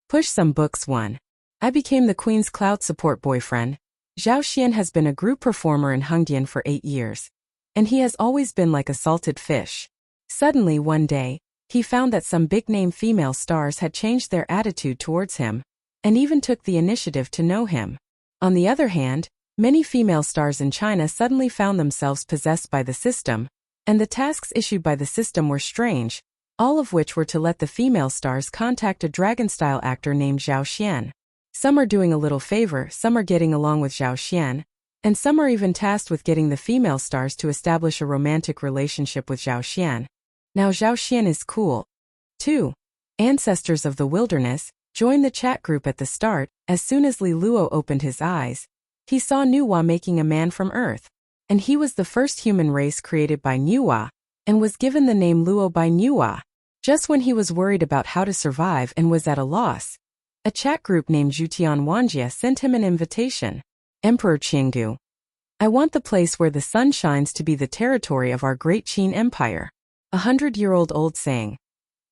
Push some books 1. I became the Queen's cloud support boyfriend. Zhao Xian has been a group performer in Hongdian for 8 years. And he has always been like a salted fish. Suddenly one day, he found that some big-name female stars had changed their attitude towards him, and even took the initiative to know him. On the other hand, many female stars in China suddenly found themselves possessed by the system, and the tasks issued by the system were strange, all of which were to let the female stars contact a dragon-style actor named Zhao Xian. Some are doing a little favor, some are getting along with Zhao Xian, and some are even tasked with getting the female stars to establish a romantic relationship with Zhao Xian. Now Zhao Xian is cool. 2. Ancestors of the Wilderness, joined the chat group at the start. As soon as Li Luo opened his eyes, he saw Nuwa making a man from Earth, and he was the first human race created by Nuwa, and was given the name Luo by Nuwa. Just when he was worried about how to survive and was at a loss, a chat group named Zhutian Wanjia sent him an invitation. Emperor Qinggu, I want the place where the sun shines to be the territory of our great Qin Empire. 100-year-old saying.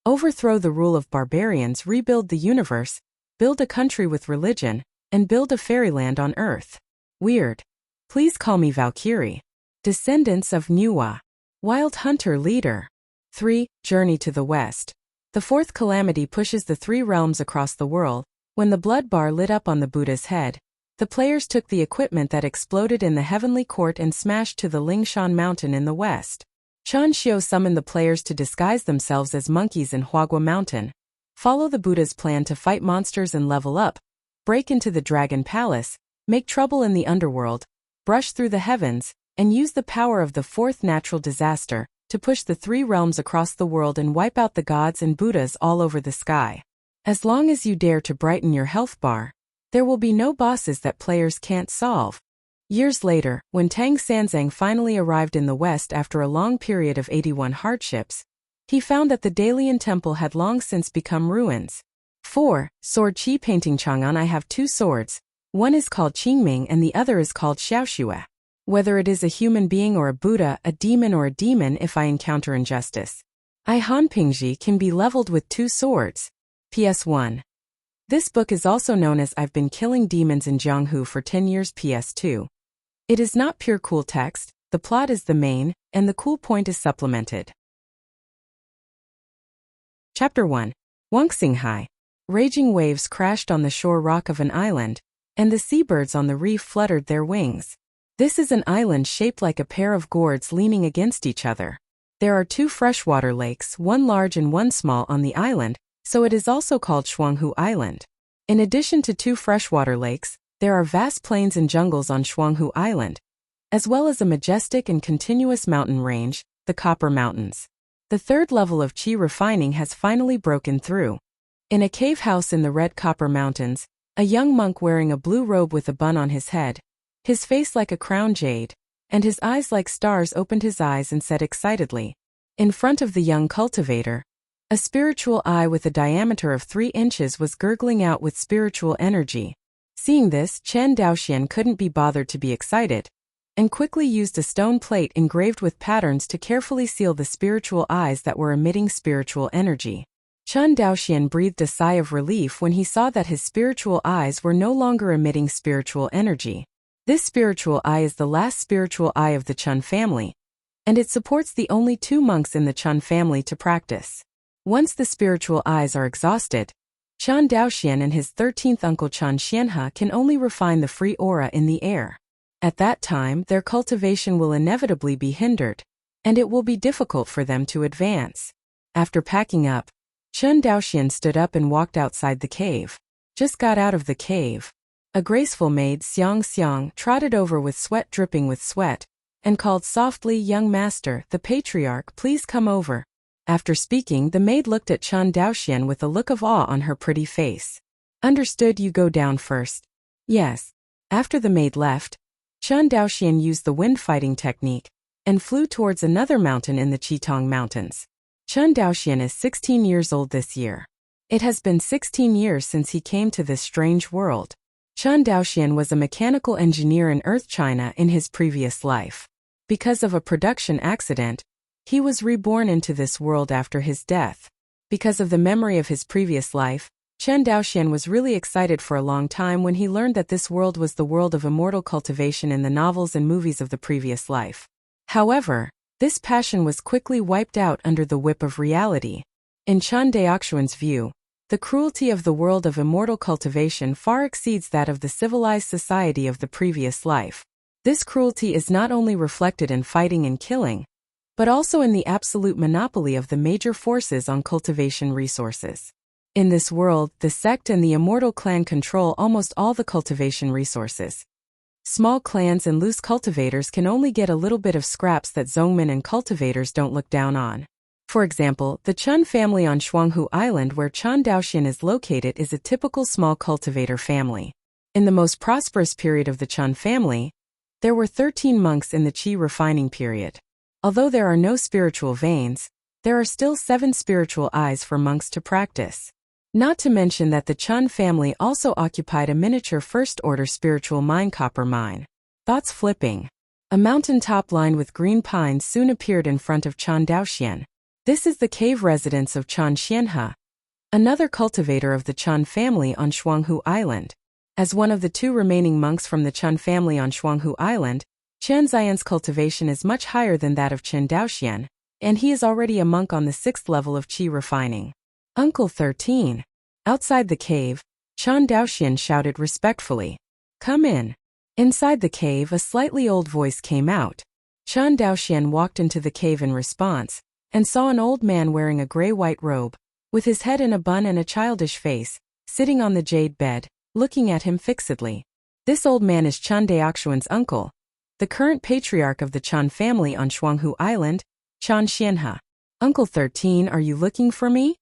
Overthrow the rule of barbarians, rebuild the universe, build a country with religion, and build a fairyland on Earth. Weird. Please call me Valkyrie. Descendants of Nuwa. Wild hunter leader. 3. Journey to the West. The fourth calamity pushes the 3 realms across the world. When the blood bar lit up on the Buddha's head, the players took the equipment that exploded in the heavenly court and smashed to the Lingshan mountain in the west. Chen Xiu summoned the players to disguise themselves as monkeys in Huagua Mountain, follow the Buddha's plan to fight monsters and level up, break into the Dragon Palace, make trouble in the underworld, brush through the heavens, and use the power of the fourth natural disaster to push the 3 realms across the world and wipe out the gods and Buddhas all over the sky. As long as you dare to brighten your health bar, there will be no bosses that players can't solve. Years later, when Tang Sanzang finally arrived in the West after a long period of 81 hardships, he found that the Dalian temple had long since become ruins. 4. Sword Qi painting Chang'an. I have 2 swords. One is called Qingming and the other is called Xiaoxue. Whether it is a human being or a Buddha, a demon or a demon if I encounter injustice, I Hanpingji can be leveled with 2 swords. PS1. This book is also known as I've Been Killing Demons in Jianghu for 10 years. PS2. It is not pure cool text, the plot is the main, and the cool point is supplemented. Chapter 1. Wuxia. Raging waves crashed on the shore rock of an island, and the seabirds on the reef fluttered their wings. This is an island shaped like a pair of gourds leaning against each other. There are 2 freshwater lakes, one large and one small on the island, so it is also called Shuanghu Island. In addition to 2 freshwater lakes, there are vast plains and jungles on Shuanghu Island, as well as a majestic and continuous mountain range, the Copper Mountains. The 3rd level of Qi refining has finally broken through. In a cave house in the Red Copper Mountains, a young monk wearing a blue robe with a bun on his head, his face like a crown jade, and his eyes like stars opened his eyes and said excitedly, in front of the young cultivator, a spiritual eye with a diameter of 3 inches was gurgling out with spiritual energy. Seeing this, Chen Daoxian couldn't be bothered to be excited, and quickly used a stone plate engraved with patterns to carefully seal the spiritual eyes that were emitting spiritual energy. Chen Daoxian breathed a sigh of relief when he saw that his spiritual eyes were no longer emitting spiritual energy. This spiritual eye is the last spiritual eye of the Chen family, and it supports the only 2 monks in the Chen family to practice. Once the spiritual eyes are exhausted, Chen Daoxian and his 13th uncle Chen Xianhe can only refine the free aura in the air. At that time, their cultivation will inevitably be hindered, and it will be difficult for them to advance. After packing up, Chen Daoxian stood up and walked outside the cave. Just got out of the cave. A graceful maid, Xiang Xiang, trotted over with sweat dripping with sweat, and called softly, "Young master, the patriarch, please come over." After speaking, the maid looked at Chen Daoxian with a look of awe on her pretty face. Understood, you go down first. Yes. After the maid left, Chen Daoxian used the wind fighting technique, and flew towards another mountain in the Qitong Mountains. Chen Daoxian is 16 years old this year. It has been 16 years since he came to this strange world. Chen Daoxian was a mechanical engineer in Earth China in his previous life. Because of a production accident, he was reborn into this world after his death. Because of the memory of his previous life, Chen Daoxian was really excited for a long time when he learned that this world was the world of immortal cultivation in the novels and movies of the previous life. However, this passion was quickly wiped out under the whip of reality. In Chen Daoxian's view, the cruelty of the world of immortal cultivation far exceeds that of the civilized society of the previous life. This cruelty is not only reflected in fighting and killing, but also in the absolute monopoly of the major forces on cultivation resources. In this world, the sect and the immortal clan control almost all the cultivation resources. Small clans and loose cultivators can only get a little bit of scraps that Zhongmen and cultivators don't look down on. For example, the Chen family on Shuanghu Island where Chen Daoxian is located is a typical small cultivator family. In the most prosperous period of the Chen family, there were 13 monks in the Qi refining period. Although there are no spiritual veins, there are still 7 spiritual eyes for monks to practice. Not to mention that the Chen family also occupied a miniature first-order spiritual mine copper mine. Thoughts flipping. A mountain top lined with green pines soon appeared in front of Chen Daoxian. This is the cave residence of Chen Xianhe, another cultivator of the Chen family on Shuanghu Island. As one of the 2 remaining monks from the Chen family on Shuanghu Island, Chen Ziyan's cultivation is much higher than that of Chen Daoxian, and he is already a monk on the 6th level of Qi refining. Uncle 13. Outside the cave, Chen Daoxian shouted respectfully, "Come in." Inside the cave, a slightly old voice came out. Chen Daoxian walked into the cave in response, and saw an old man wearing a gray-white robe, with his head in a bun and a childish face, sitting on the jade bed, looking at him fixedly. This old man is Chen Daoxian's uncle, the current patriarch of the Chen family on Shuanghu Island, Chen Xianhe. "Uncle 13, are you looking for me?"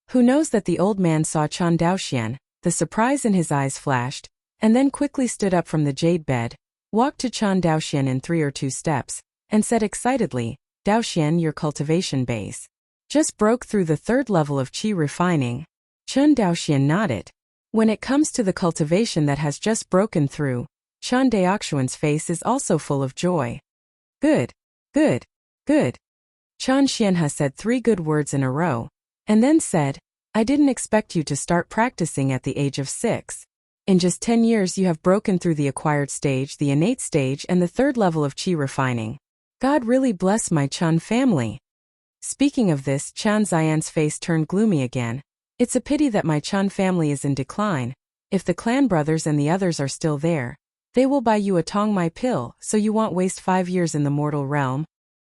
Who knows that the old man saw Chen Daoxian, the surprise in his eyes flashed, and then quickly stood up from the jade bed, walked to Chen Daoxian in 3 or 2 steps, and said excitedly, "Daoxian, your cultivation base just broke through the 3rd level of Qi refining." Chen Daoxian nodded. When it comes to the cultivation that has just broken through, Chen Daoxian's face is also full of joy. "Good, good, good." Chen Xianhe said 3 good words in a row, and then said, "I didn't expect you to start practicing at the age of 6. In just 10 years you have broken through the acquired stage, the innate stage, and the 3rd level of Qi refining. God really bless my Chen family." Speaking of this, Chen Ziyan's face turned gloomy again. "It's a pity that my Chen family is in decline. If the clan brothers and the others are still there, they will buy you a Tong Mai pill, so you won't waste 5 years in the mortal realm."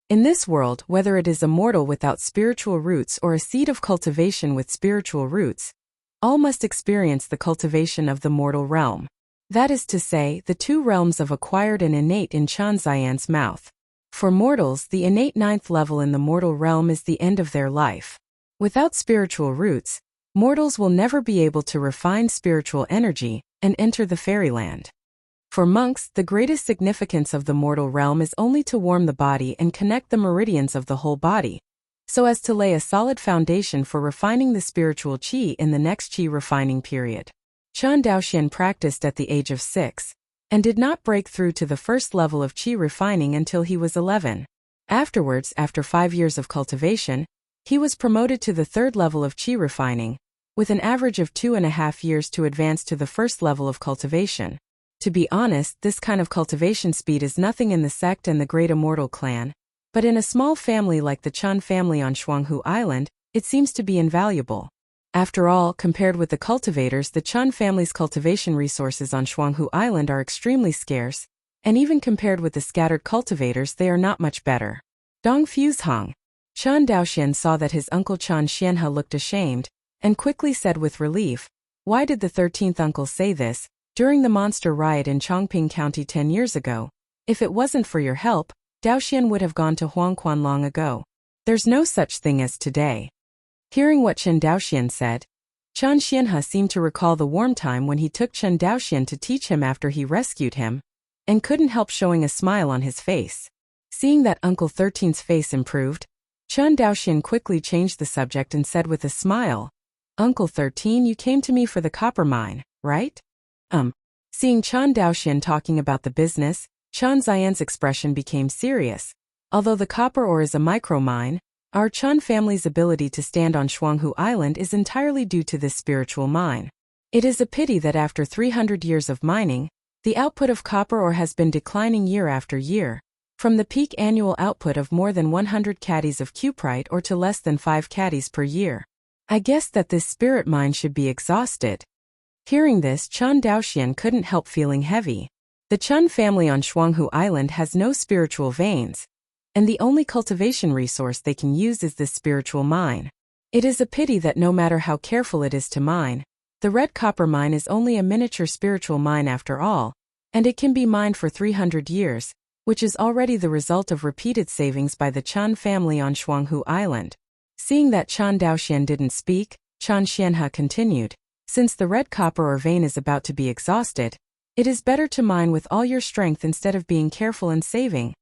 In this world, whether it is a mortal without spiritual roots or a seed of cultivation with spiritual roots, all must experience the cultivation of the mortal realm. That is to say, the 2 realms of acquired and innate in Chen Ziyan's mouth. For mortals, the innate 9th level in the mortal realm is the end of their life. Without spiritual roots, mortals will never be able to refine spiritual energy and enter the fairyland. For monks, the greatest significance of the mortal realm is only to warm the body and connect the meridians of the whole body, so as to lay a solid foundation for refining the spiritual qi in the next qi refining period. Chen Daoxian practiced at the age of 6, and did not break through to the 1st level of qi refining until he was 11. Afterwards, after 5 years of cultivation, he was promoted to the 3rd level of qi refining, with an average of 2.5 years to advance to the 1st level of cultivation. To be honest, this kind of cultivation speed is nothing in the sect and the Great Immortal Clan, but in a small family like the Chen family on Shuanghu Island, it seems to be invaluable. After all, compared with the cultivators, the Chen family's cultivation resources on Shuanghu Island are extremely scarce, and even compared with the scattered cultivators, they are not much better. Dong Fuzhong. Chen Daoxian saw that his uncle Chen Xianhe looked ashamed, and quickly said with relief, "Why did the 13th uncle say this? During the monster riot in Chongping County 10 years ago, if it wasn't for your help, Daoxian would have gone to Huangquan long ago. There's no such thing as today." Hearing what Chen Daoxian said, Chen Xianhe seemed to recall the warm time when he took Chen Daoxian to teach him after he rescued him, and couldn't help showing a smile on his face. Seeing that Uncle 13's face improved, Chen Daoxian quickly changed the subject and said with a smile, "Uncle 13, you came to me for the copper mine, right?" Seeing Chen Daoxian talking about the business, Chen Ziyan's expression became serious. Although the copper ore is a micro mine, Our Chun family's ability to stand on Shuanghu Island is entirely due to this spiritual mine. It is a pity that after 300 years of mining, the output of copper ore has been declining year after year, from the peak annual output of more than 100 caddies of cuprite ore to less than 5 caddies per year. I guess that this spirit mine should be exhausted. Hearing this, Chun Daoxian couldn't help feeling heavy. The Chun family on Shuanghu Island has no spiritual veins, and the only cultivation resource they can use is this spiritual mine. It is a pity that no matter how careful it is to mine, the red copper mine is only a miniature spiritual mine after all, and it can be mined for 300 years, which is already the result of repeated savings by the Chun family on Shuanghu Island. Seeing that Chun Daoxian didn't speak, Chun Xianhe continued, since the red copper ore vein is about to be exhausted, it is better to mine with all your strength instead of being careful and saving.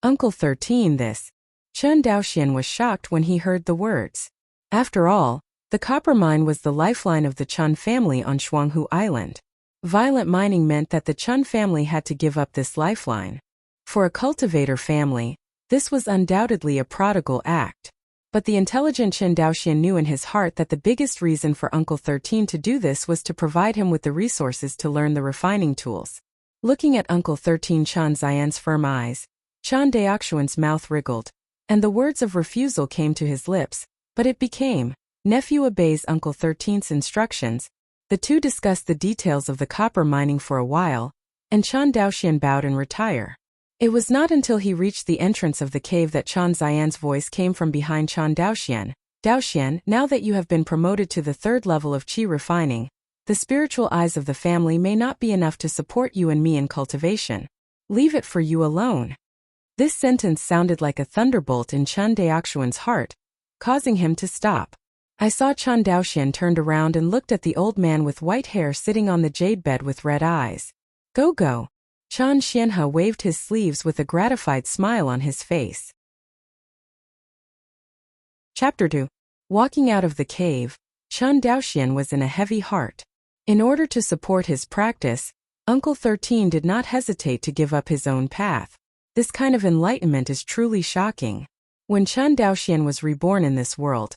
Uncle 13 this. Chun Daoxian was shocked when he heard the words. After all, the copper mine was the lifeline of the Chun family on Shuanghu Island. Violent mining meant that the Chun family had to give up this lifeline. For a cultivator family, this was undoubtedly a prodigal act. But the intelligent Chun Daoxian knew in his heart that the biggest reason for Uncle 13 to do this was to provide him with the resources to learn the refining tools. Looking at Uncle 13 Chun Zian's firm eyes, Chun Daoxian's mouth wriggled, and the words of refusal came to his lips, but it became, nephew obeys Uncle 13's instructions. The two discussed the details of the copper mining for a while, and Chun Daoxian bowed and retired. It was not until he reached the entrance of the cave that Chun Zian's voice came from behind Chun Daoxian. Daoxian, now that you have been promoted to the 3rd level of qi refining, the spiritual eyes of the family may not be enough to support you and me in cultivation. Leave it for you alone. This sentence sounded like a thunderbolt in Chun Daoxian's heart, causing him to stop. I saw Chun Daoxian turned around and looked at the old man with white hair sitting on the jade bed with red eyes. Go. Chun Xianhe waved his sleeves with a gratified smile on his face. Chapter 2. Walking out of the cave, Chun Daoxian was in a heavy heart. In order to support his practice, Uncle 13 did not hesitate to give up his own path. This kind of enlightenment is truly shocking. When Chun Daoxian was reborn in this world,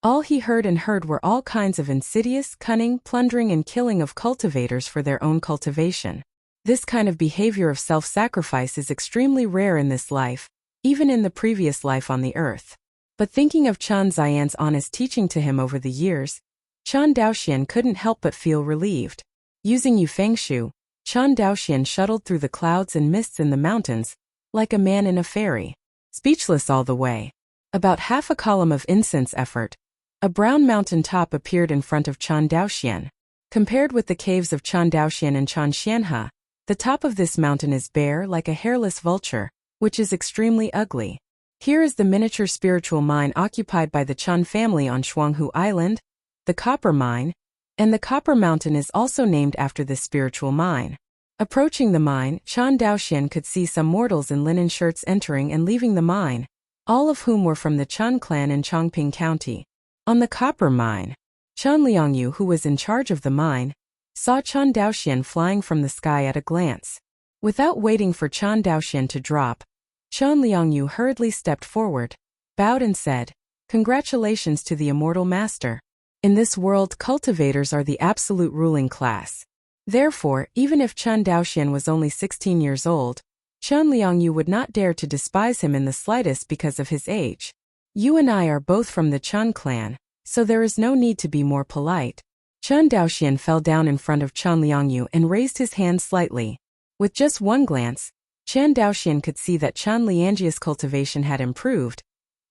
all he heard were all kinds of insidious, cunning, plundering and killing of cultivators for their own cultivation. This kind of behavior of self-sacrifice is extremely rare in this life, even in the previous life on the earth. But thinking of Chun Zian's honest teaching to him over the years, Chun Daoxian couldn't help but feel relieved. Using Yu Fengshu, Chun Daoxian shuttled through the clouds and mists in the mountains, like a man in a fairy. Speechless all the way. About half a column of incense effort, a brown mountain top appeared in front of Chun Daoxian. Compared with the caves of Chun Daoxian and Chun Xianhe, the top of this mountain is bare like a hairless vulture, which is extremely ugly. Here is the miniature spiritual mine occupied by the Chun family on Shuanghu Island, the copper mine, and the copper mountain is also named after this spiritual mine. Approaching the mine, Chun Daoxian could see some mortals in linen shirts entering and leaving the mine, all of whom were from the Chun clan in Chongping County. On the copper mine, Chun Liangyu, who was in charge of the mine, saw Chun Daoxian flying from the sky at a glance. Without waiting for Chun Daoxian to drop, Chun Liangyu hurriedly stepped forward, bowed and said, "Congratulations to the immortal master. In this world, cultivators are the absolute ruling class." Therefore, even if Chun Daoxian was only 16 years old, Chun Liangyu would not dare to despise him in the slightest because of his age. You and I are both from the Chun clan, so there is no need to be more polite. Chun Daoxian fell down in front of Chun Liangyu and raised his hand slightly. With just one glance, Chun Daoxian could see that Chun Liangyi's cultivation had improved,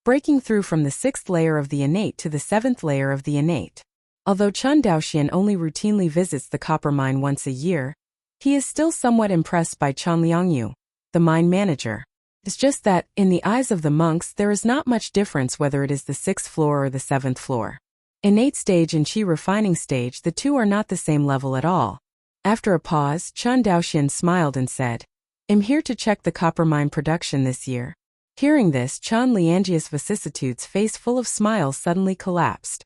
breaking through from the 6th layer of the innate to the 7th layer of the innate. Although Chun Daoxian only routinely visits the copper mine once a year, he is still somewhat impressed by Chun Liangyu, the mine manager. It's just that, in the eyes of the monks, there is not much difference whether it is the 6th floor or the 7th floor. Innate stage and qi refining stage, the two are not the same level at all. After a pause, Chun Daoxian smiled and said, "I'm here to check the copper mine production this year." Hearing this, Chun Liangyi's vicissitudes face full of smiles suddenly collapsed.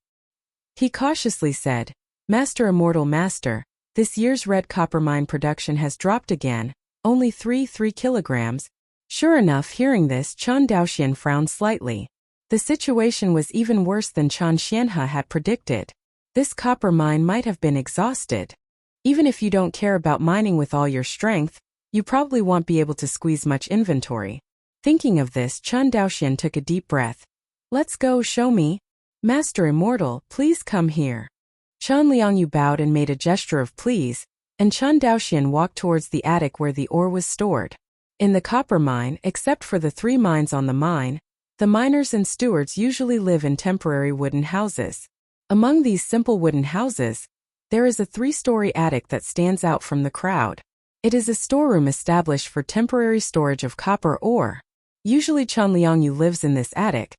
He cautiously said, "Master Immortal Master, this year's red copper mine production has dropped again, only 3 kilograms. Sure enough, hearing this, Chun Daoxian frowned slightly. The situation was even worse than Chen Xianhe had predicted. This copper mine might have been exhausted. Even if you don't care about mining with all your strength, you probably won't be able to squeeze much inventory. Thinking of this, Chen Daoxian took a deep breath. Let's go, show me. Master Immortal, please come here. Chen Liangyu bowed and made a gesture of please, and Chen Daoxian walked towards the attic where the ore was stored. In the copper mine, except for the 3 mines on the mine, the miners and stewards usually live in temporary wooden houses. Among these simple wooden houses, there is a 3-story attic that stands out from the crowd. It is a storeroom established for temporary storage of copper ore. Usually Chen Liangyu lives in this attic,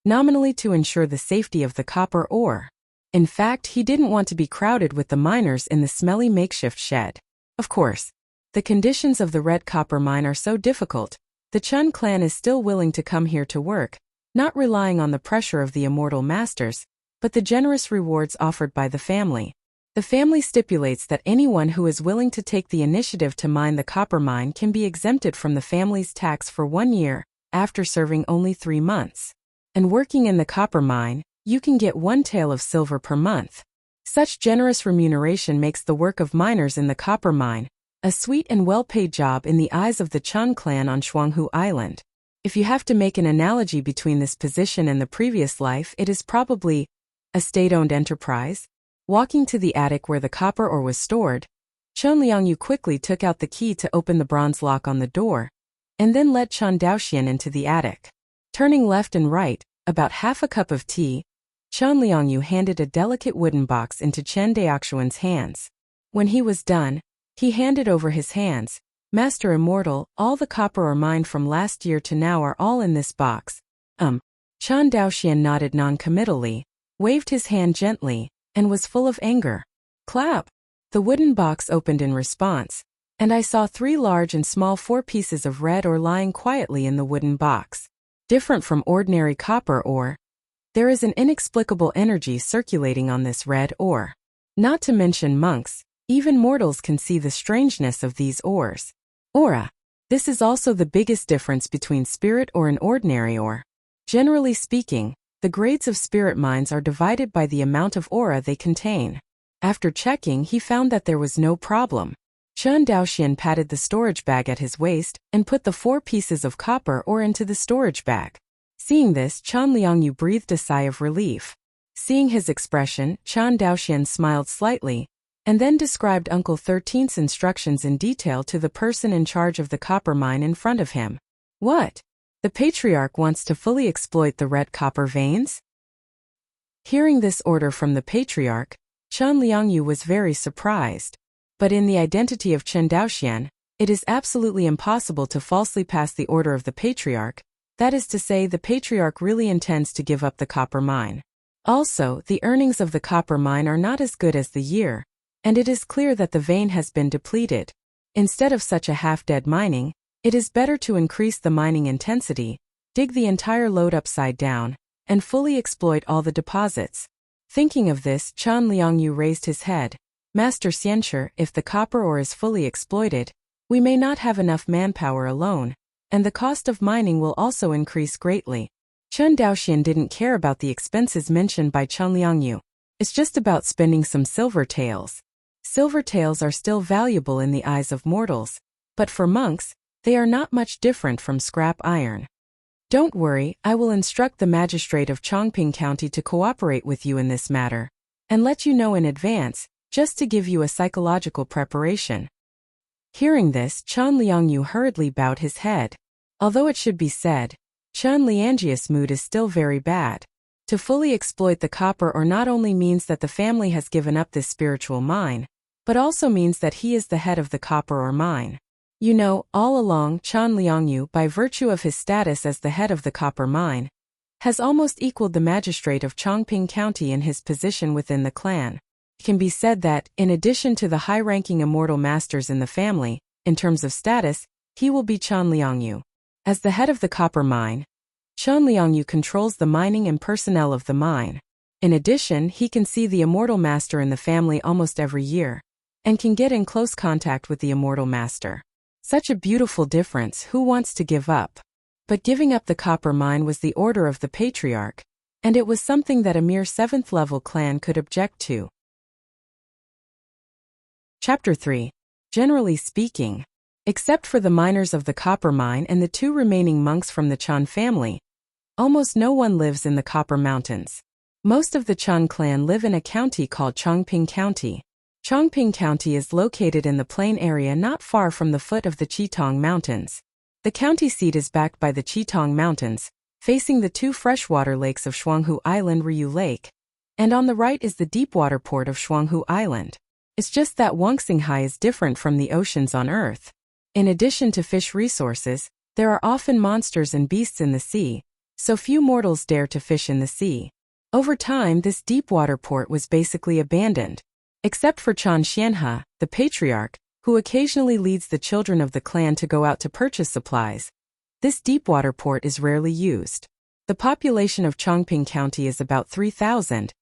nominally to ensure the safety of the copper ore. In fact, he didn't want to be crowded with the miners in the smelly makeshift shed. Of course, the conditions of the red copper mine are so difficult, the Chen clan is still willing to come here to work, not relying on the pressure of the immortal masters, but the generous rewards offered by the family. The family stipulates that anyone who is willing to take the initiative to mine the copper mine can be exempted from the family's tax for 1 year, after serving only 3 months. And working in the copper mine, you can get 1 tael of silver per month. Such generous remuneration makes the work of miners in the copper mine a sweet and well-paid job in the eyes of the Chen clan on Shuanghu Island. If you have to make an analogy between this position and the previous life, it is probably a state-owned enterprise. Walking to the attic where the copper ore was stored, Chen Liangyu quickly took out the key to open the bronze lock on the door, and then led Chen Daoxian into the attic. Turning left and right, about half a cup of tea, Chen Liangyu handed a delicate wooden box into Chen Daoxian's hands. When he was done, he handed over his hands. Master Immortal, all the copper ore mined from last year to now are all in this box. Chen Daoxian nodded non-committally, waved his hand gently, and was full of anger. Clap! The wooden box opened in response, and I saw 3 large and small 4 pieces of red ore lying quietly in the wooden box. Different from ordinary copper ore, there is an inexplicable energy circulating on this red ore. Not to mention monks, even mortals can see the strangeness of these ores. Aura. This is also the biggest difference between spirit ore and ordinary ore. Generally speaking, the grades of spirit mines are divided by the amount of aura they contain. After checking, he found that there was no problem. Chen Daoxian patted the storage bag at his waist and put the 4 pieces of copper ore into the storage bag. Seeing this, Chen Liangyu breathed a sigh of relief. Seeing his expression, Chen Daoxian smiled slightly, and then described Uncle 13's instructions in detail to the person in charge of the copper mine in front of him. What? The patriarch wants to fully exploit the red copper veins? Hearing this order from the patriarch, Chen Liangyu was very surprised. But in the identity of Chen Daoxian, it is absolutely impossible to falsely pass the order of the patriarch, that is to say, the patriarch really intends to give up the copper mine. Also, the earnings of the copper mine are not as good as the year, and it is clear that the vein has been depleted. Instead of such a half-dead mining, it is better to increase the mining intensity, dig the entire lode upside down, and fully exploit all the deposits. Thinking of this, Chen Liangyu raised his head. Master Xianshi, if the copper ore is fully exploited, we may not have enough manpower alone, and the cost of mining will also increase greatly. Chen Daoxian didn't care about the expenses mentioned by Chen Liangyu. It's just about spending some silver taels. Silver taels are still valuable in the eyes of mortals, but for monks, they are not much different from scrap iron. Don't worry, I will instruct the magistrate of Chongping County to cooperate with you in this matter, and let you know in advance, just to give you a psychological preparation. Hearing this, Chen Liangyu hurriedly bowed his head. Although it should be said, Chen Liangyi's mood is still very bad. To fully exploit the copper ore not only means that the family has given up this spiritual mine, but also means that he is the head of the copper ore mine. You know, all along, Chen Liangyu, by virtue of his status as the head of the copper mine, has almost equaled the magistrate of Chongping County in his position within the clan. It can be said that, in addition to the high-ranking immortal masters in the family, in terms of status, he will be Chen Liangyu. As the head of the copper mine, Chen Liangyu controls the mining and personnel of the mine. In addition, he can see the immortal master in the family almost every year, and can get in close contact with the immortal master. Such a beautiful difference, who wants to give up? But giving up the copper mine was the order of the patriarch, and it was something that a mere 7th-level clan could object to. Chapter 3. Generally speaking, except for the miners of the copper mine and the 2 remaining monks from the Chan family, almost no one lives in the Copper Mountains. Most of the Chan clan live in a county called Chongping County. Chongping County is located in the plain area not far from the foot of the Chitong Mountains. The county seat is backed by the Chitong Mountains, facing the 2 freshwater lakes of Shuanghu Island Ryu Lake, and on the right is the deepwater port of Shuanghu Island. It's just that Wuxia is different from the oceans on Earth. In addition to fish resources, there are often monsters and beasts in the sea, so few mortals dare to fish in the sea. Over time, this deepwater port was basically abandoned, except for Chan Xianhe, the patriarch, who occasionally leads the children of the clan to go out to purchase supplies. This deepwater port is rarely used. The population of Chongping County is about 3,000,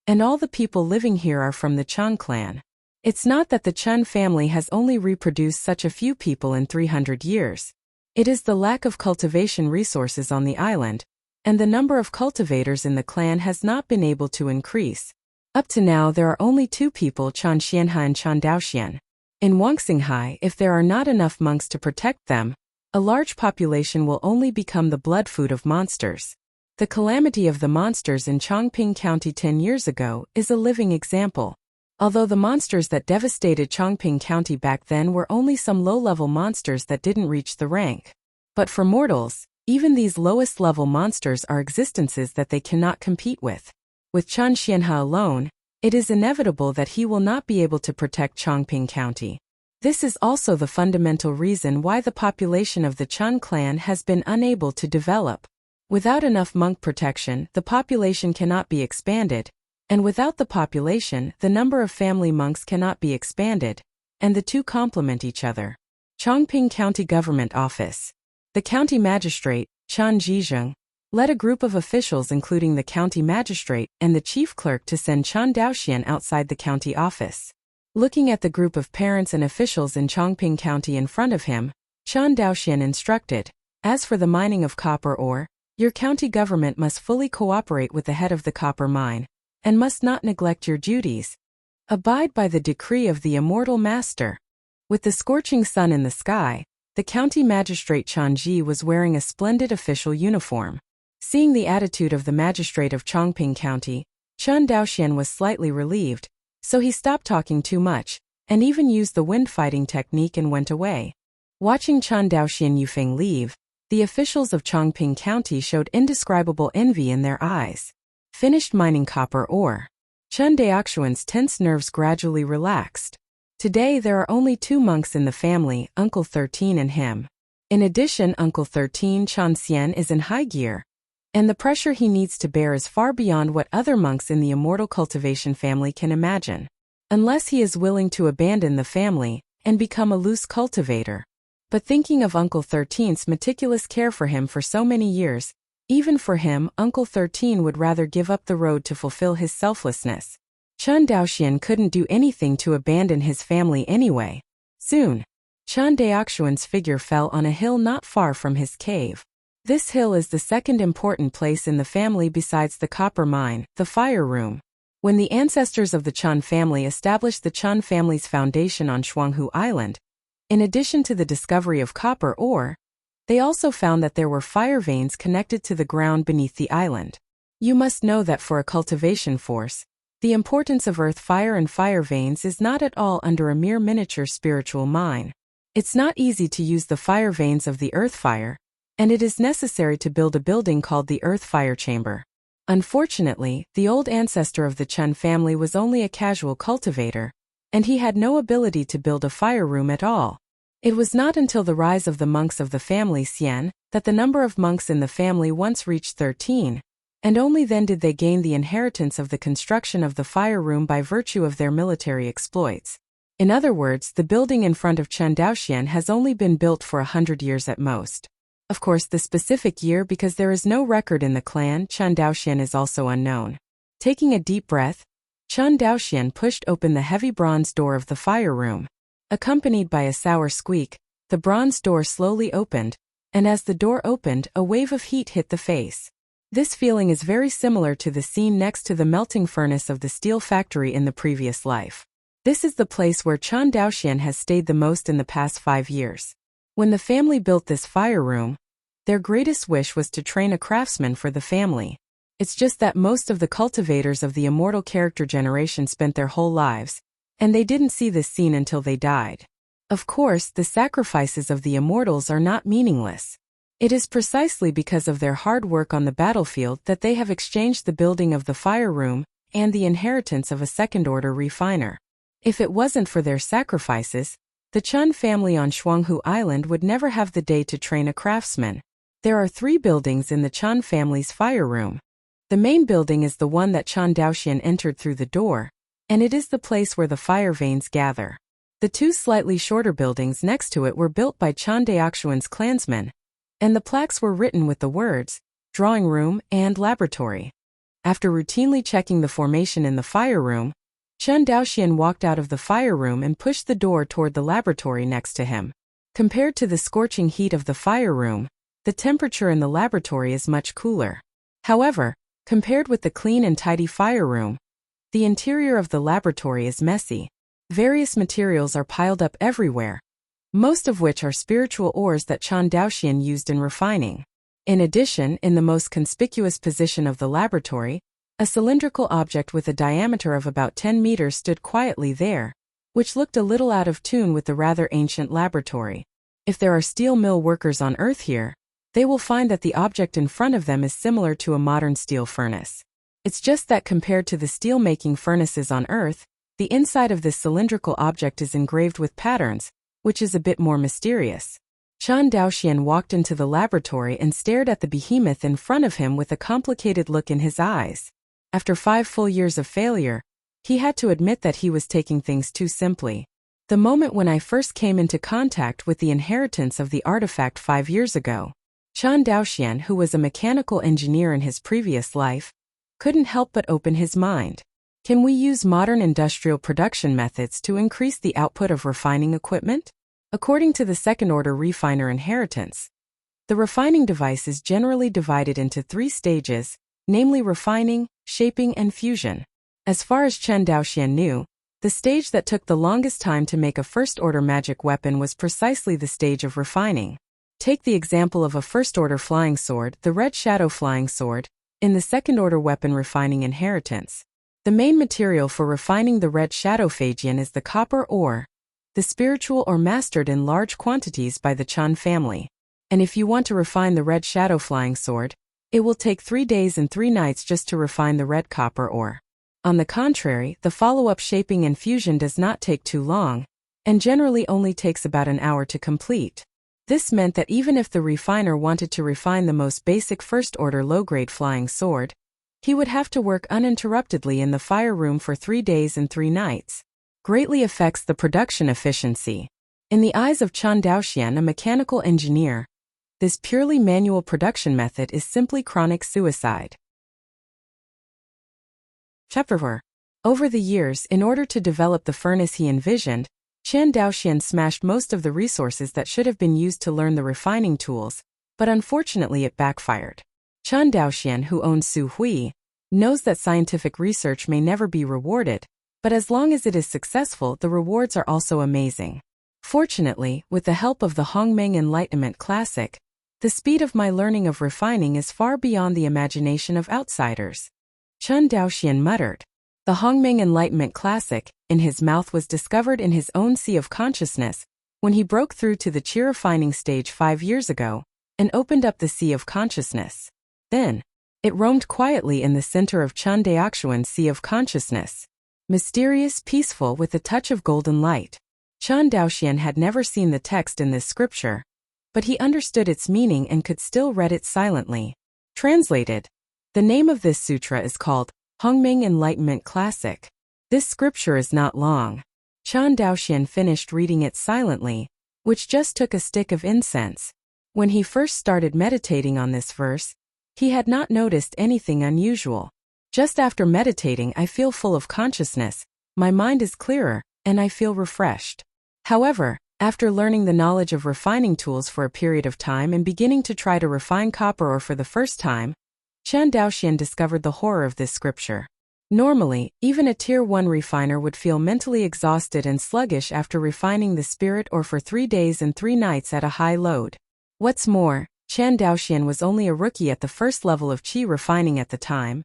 and all the people living here are from the Chan clan. It's not that the Chan family has only reproduced such a few people in 300 years. It is the lack of cultivation resources on the island, and the number of cultivators in the clan has not been able to increase. Up to now there are only 2 people, Chan Xianhe and Chan Daoxian. In Wuxia, if there are not enough monks to protect them, a large population will only become the blood food of monsters. The calamity of the monsters in Chongping County 10 years ago is a living example. Although the monsters that devastated Chongping County back then were only some low-level monsters that didn't reach the rank. But for mortals, even these lowest-level monsters are existences that they cannot compete with. With Chan Xianhe alone, it is inevitable that he will not be able to protect Chongping County. This is also the fundamental reason why the population of the Chan clan has been unable to develop. Without enough monk protection, the population cannot be expanded, and without the population, the number of family monks cannot be expanded, and the 2 complement each other. Chongping County Government Office. The county magistrate, Chan Zhizheng, led a group of officials including the county magistrate and the chief clerk to send Chan Daoxian outside the county office. Looking at the group of parents and officials in Chongping County in front of him, Chan Daoxian instructed, "As for the mining of copper ore, your county government must fully cooperate with the head of the copper mine, and must not neglect your duties. Abide by the decree of the immortal master." With the scorching sun in the sky, the county magistrate Chan Ji was wearing a splendid official uniform. Seeing the attitude of the magistrate of Chongping County, Chan Daoxian was slightly relieved, so he stopped talking too much, and even used the wind fighting technique and went away. Watching Chan Daoxian Yufeng leave, the officials of Chongping County showed indescribable envy in their eyes. Finished mining copper ore. Chan Daoxian's tense nerves gradually relaxed. Today there are only 2 monks in the family, Uncle 13 and him. In addition, Uncle 13 Chan Xian is in high gear, and the pressure he needs to bear is far beyond what other monks in the immortal cultivation family can imagine. Unless he is willing to abandon the family and become a loose cultivator. But thinking of Uncle 13's meticulous care for him for so many years, even for him, Uncle 13 would rather give up the road to fulfill his selflessness. Chan Daoxian couldn't do anything to abandon his family anyway. Soon, Chan Daoxian's figure fell on a hill not far from his cave. This hill is the second important place in the family besides the copper mine, the fire room. When the ancestors of the Chan family established the Chan family's foundation on Shuanghu Island, in addition to the discovery of copper ore, they also found that there were fire veins connected to the ground beneath the island. You must know that for a cultivation force, the importance of earth fire and fire veins is not at all under a mere miniature spiritual mine. It's not easy to use the fire veins of the earth fire, and it is necessary to build a building called the earth fire chamber. Unfortunately, the old ancestor of the Chen family was only a casual cultivator, and he had no ability to build a fire room at all. It was not until the rise of the monks of the family Xian that the number of monks in the family once reached 13, and only then did they gain the inheritance of the construction of the fire room by virtue of their military exploits. In other words, the building in front of Chen Daoxian has only been built for 100 years at most. Of course, the specific year, because there is no record in the clan Chen Daoxian, is also unknown. Taking a deep breath, Chen Daoxian pushed open the heavy bronze door of the fire room. Accompanied by a sour squeak, the bronze door slowly opened, and as the door opened, a wave of heat hit the face. This feeling is very similar to the scene next to the melting furnace of the steel factory in the previous life. This is the place where Chen Daoxian has stayed the most in the past 5 years. When the family built this fire room, their greatest wish was to train a craftsman for the family. It's just that most of the cultivators of the immortal character generation spent their whole lives, and they didn't see this scene until they died. Of course, the sacrifices of the immortals are not meaningless. It is precisely because of their hard work on the battlefield that they have exchanged the building of the fire room and the inheritance of a second-order refiner. If it wasn't for their sacrifices, the Chen family on Shuanghu Island would never have the day to train a craftsman. There are 3 buildings in the Chen family's fire room. The main building is the one that Chen Daoxian entered through the door, and it is the place where the fire veins gather. The 2 slightly shorter buildings next to it were built by Chen Daoxian's clansmen, and the plaques were written with the words, drawing room and laboratory. After routinely checking the formation in the fire room, Chen Daoxian walked out of the fire room and pushed the door toward the laboratory next to him. Compared to the scorching heat of the fire room, the temperature in the laboratory is much cooler. However, compared with the clean and tidy fire room, the interior of the laboratory is messy. Various materials are piled up everywhere, most of which are spiritual ores that Chen Daoxian used in refining. In addition, in the most conspicuous position of the laboratory, a cylindrical object with a diameter of about 10 meters stood quietly there, which looked a little out of tune with the rather ancient laboratory. If there are steel mill workers on Earth here, they will find that the object in front of them is similar to a modern steel furnace. It's just that compared to the steel-making furnaces on Earth, the inside of this cylindrical object is engraved with patterns, which is a bit more mysterious. Chen Daoxian walked into the laboratory and stared at the behemoth in front of him with a complicated look in his eyes. After 5 full years of failure, he had to admit that he was taking things too simply. The moment when I first came into contact with the inheritance of the artifact 5 years ago, Chen Daoxian, who was a mechanical engineer in his previous life, couldn't help but open his mind. Can we use modern industrial production methods to increase the output of refining equipment? According to the second-order refiner inheritance, the refining device is generally divided into 3 stages, namely refining, shaping, and fusion. As far as Chen Daoxian knew, the stage that took the longest time to make a first-order magic weapon was precisely the stage of refining. Take the example of a first-order flying sword, the Red Shadow flying sword, in the second-order weapon refining inheritance. The main material for refining the Red Shadow Phagian is the copper ore, the spiritual ore mastered in large quantities by the Chen family. And if you want to refine the Red Shadow flying sword, it will take 3 days and 3 nights just to refine the red copper ore. On the contrary, the follow-up shaping and fusion does not take too long, and generally only takes about an hour to complete. This meant that even if the refiner wanted to refine the most basic first-order low-grade flying sword, he would have to work uninterruptedly in the fire room for 3 days and 3 nights. Greatly affects the production efficiency. In the eyes of Chen Daoxian, a mechanical engineer, this purely manual production method is simply chronic suicide. Chapter 4. Over the years, in order to develop the furnace he envisioned, Chen Daoxian smashed most of the resources that should have been used to learn the refining tools, but unfortunately it backfired. Chen Daoxian, who owns Su Hui, knows that scientific research may never be rewarded, but as long as it is successful, the rewards are also amazing. Fortunately, with the help of the Hongmeng Enlightenment Classic, the speed of my learning of refining is far beyond the imagination of outsiders. Chen Daoxian muttered. The Hongmeng Enlightenment Classic, in his mouth, was discovered in his own sea of consciousness, when he broke through to the Qi refining stage 5 years ago, and opened up the sea of consciousness. Then, it roamed quietly in the center of Chen Daoxian's sea of consciousness. Mysterious, peaceful, with a touch of golden light. Chen Daoxian had never seen the text in this scripture, but he understood its meaning and could still read it silently. Translated. The name of this sutra is called Hongmeng Enlightenment Classic. This scripture is not long. Chen Daoxian finished reading it silently, which just took a stick of incense. When he first started meditating on this verse, he had not noticed anything unusual. Just after meditating, I feel full of consciousness, my mind is clearer, and I feel refreshed. However, After learning the knowledge of refining tools for a period of time and beginning to try to refine copper ore for the first time, Chen Daoxian discovered the horror of this scripture. Normally, even a Tier 1 refiner would feel mentally exhausted and sluggish after refining the spirit ore for 3 days and 3 nights at a high load. What's more, Chen Daoxian was only a rookie at the first level of qi refining at the time,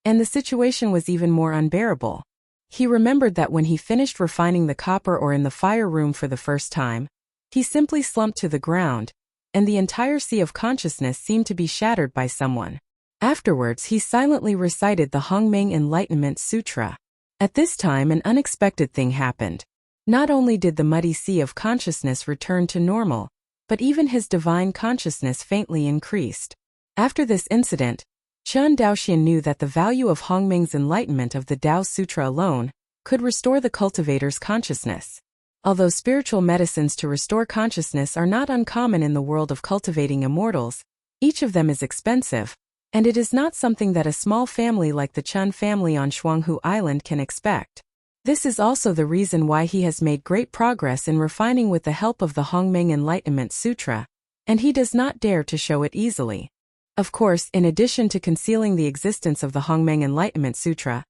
and the situation was even more unbearable. He remembered that when he finished refining the copper ore in the fire room for the first time, he simply slumped to the ground, and the entire sea of consciousness seemed to be shattered by someone. Afterwards, he silently recited the Hongmeng Enlightenment Sutra. At this time, an unexpected thing happened. Not only did the muddy sea of consciousness return to normal, but even his divine consciousness faintly increased. After this incident, Chen Daoxian knew that the value of Hongmeng's enlightenment of the Tao Sutra alone could restore the cultivator's consciousness. Although spiritual medicines to restore consciousness are not uncommon in the world of cultivating immortals, each of them is expensive, and it is not something that a small family like the Chen family on Shuanghu Island can expect. This is also the reason why he has made great progress in refining with the help of the Hongmeng Enlightenment Sutra, and he does not dare to show it easily. Of course, in addition to concealing the existence of the Hongmeng Enlightenment Sutra,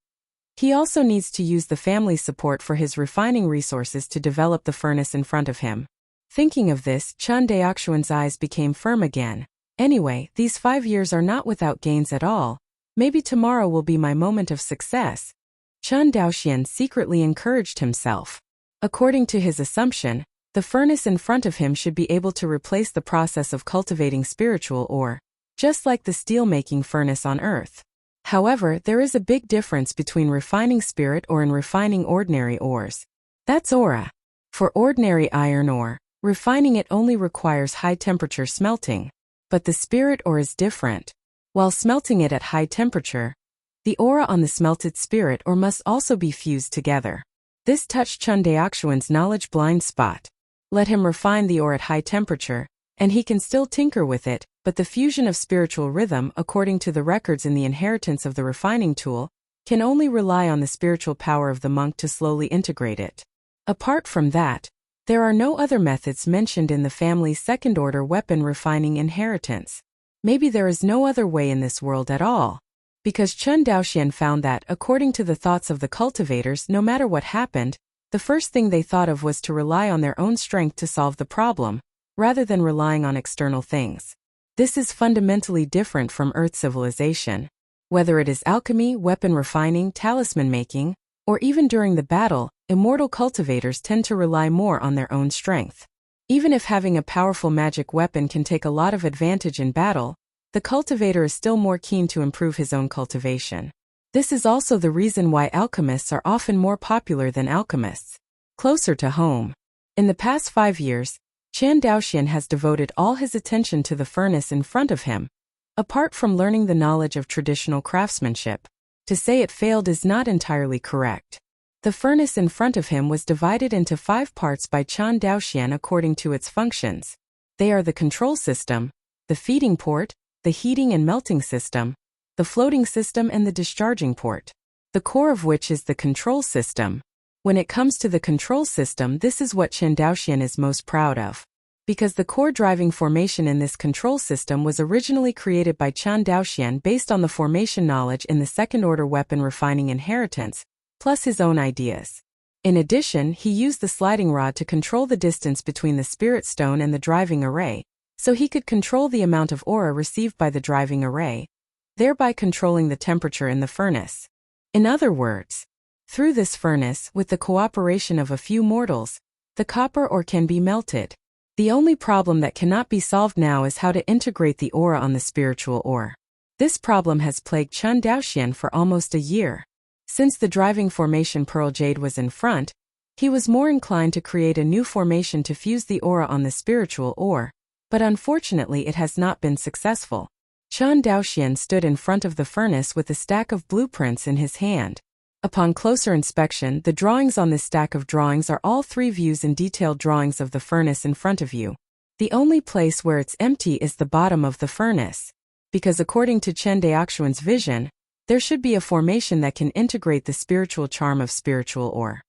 he also needs to use the family's support for his refining resources to develop the furnace in front of him. Thinking of this, Chen Daoxian's eyes became firm again. Anyway, these 5 years are not without gains at all. Maybe tomorrow will be my moment of success. Chen Daoxian secretly encouraged himself. According to his assumption, the furnace in front of him should be able to replace the process of cultivating spiritual ore, just like the steel-making furnace on Earth. However, there is a big difference between refining spirit ore and refining ordinary ores. That's aura. For ordinary iron ore, refining it only requires high-temperature smelting. But the spirit ore is different. While smelting it at high temperature, the aura on the smelted spirit ore must also be fused together. This touched Chen Daoxian's knowledge blind spot. Let him refine the ore at high temperature, and he can still tinker with it, but the fusion of spiritual rhythm, according to the records in the inheritance of the refining tool, can only rely on the spiritual power of the monk to slowly integrate it. Apart from that, there are no other methods mentioned in the family's second-order weapon refining inheritance. Maybe there is no other way in this world at all. Because Chen Daoxian found that, according to the thoughts of the cultivators, no matter what happened, the first thing they thought of was to rely on their own strength to solve the problem, rather than relying on external things. This is fundamentally different from Earth civilization. Whether it is alchemy, weapon refining, talisman making, or even during the battle, immortal cultivators tend to rely more on their own strength. Even if having a powerful magic weapon can take a lot of advantage in battle, the cultivator is still more keen to improve his own cultivation. This is also the reason why alchemists are often more popular than alchemists. Closer to home. In the past 5 years, Chen Daoxian has devoted all his attention to the furnace in front of him. Apart from learning the knowledge of traditional craftsmanship, to say it failed is not entirely correct. The furnace in front of him was divided into 5 parts by Chen Daoxian according to its functions. They are the control system, the feeding port, the heating and melting system, the floating system and the discharging port. The core of which is the control system. When it comes to the control system, this is what Chen Daoxian is most proud of. Because the core driving formation in this control system was originally created by Chen Daoxian based on the formation knowledge in the second-order weapon refining inheritance, plus his own ideas. In addition, he used the sliding rod to control the distance between the spirit stone and the driving array, so he could control the amount of aura received by the driving array, thereby controlling the temperature in the furnace. In other words, through this furnace, with the cooperation of a few mortals, the copper ore can be melted. The only problem that cannot be solved now is how to integrate the aura on the spiritual ore. This problem has plagued Chen Daoxian for almost a year. Since the driving formation Pearl Jade was in front, he was more inclined to create a new formation to fuse the aura on the spiritual ore, but unfortunately it has not been successful. Chen Daoxian stood in front of the furnace with a stack of blueprints in his hand. Upon closer inspection, the drawings on this stack of drawings are all 3 views and detailed drawings of the furnace in front of you. The only place where it's empty is the bottom of the furnace, because according to Chen Daoxian's vision, there should be a formation that can integrate the spiritual charm of spiritual ore.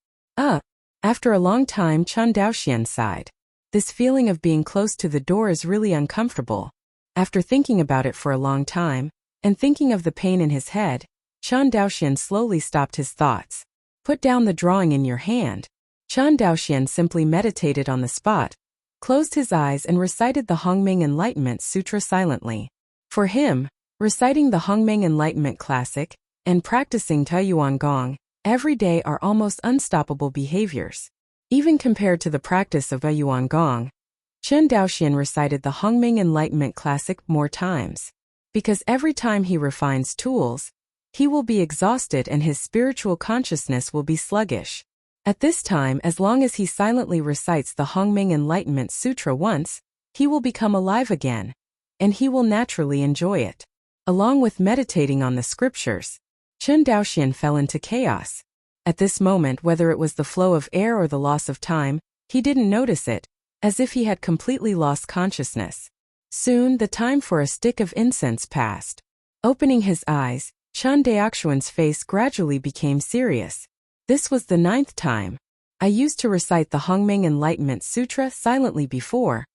After a long time, Chen Daoxian sighed. This feeling of being close to the door is really uncomfortable. After thinking about it for a long time, and thinking of the pain in his head, Chen Daoxian slowly stopped his thoughts. Put down the drawing in your hand. Chen Daoxian simply meditated on the spot, closed his eyes and recited the Hongming Enlightenment Sutra silently. For him, reciting the Hongming Enlightenment Classic and practicing Taiyuan Gong every day are almost unstoppable behaviors. Even compared to the practice of Taiyuan Gong, Chen Daoxian recited the Hongming Enlightenment Classic more times. Because every time he refines tools, he will be exhausted and his spiritual consciousness will be sluggish. At this time, as long as he silently recites the Hongming Enlightenment Sutra once, he will become alive again, and he will naturally enjoy it. Along with meditating on the scriptures, Chen Daoxian fell into chaos. At this moment, whether it was the flow of air or the loss of time, he didn't notice it, as if he had completely lost consciousness. Soon, the time for a stick of incense passed. Opening his eyes, Chen Daoxian's face gradually became serious. This was the 9th time. I used to recite the Hongming Enlightenment Sutra silently before,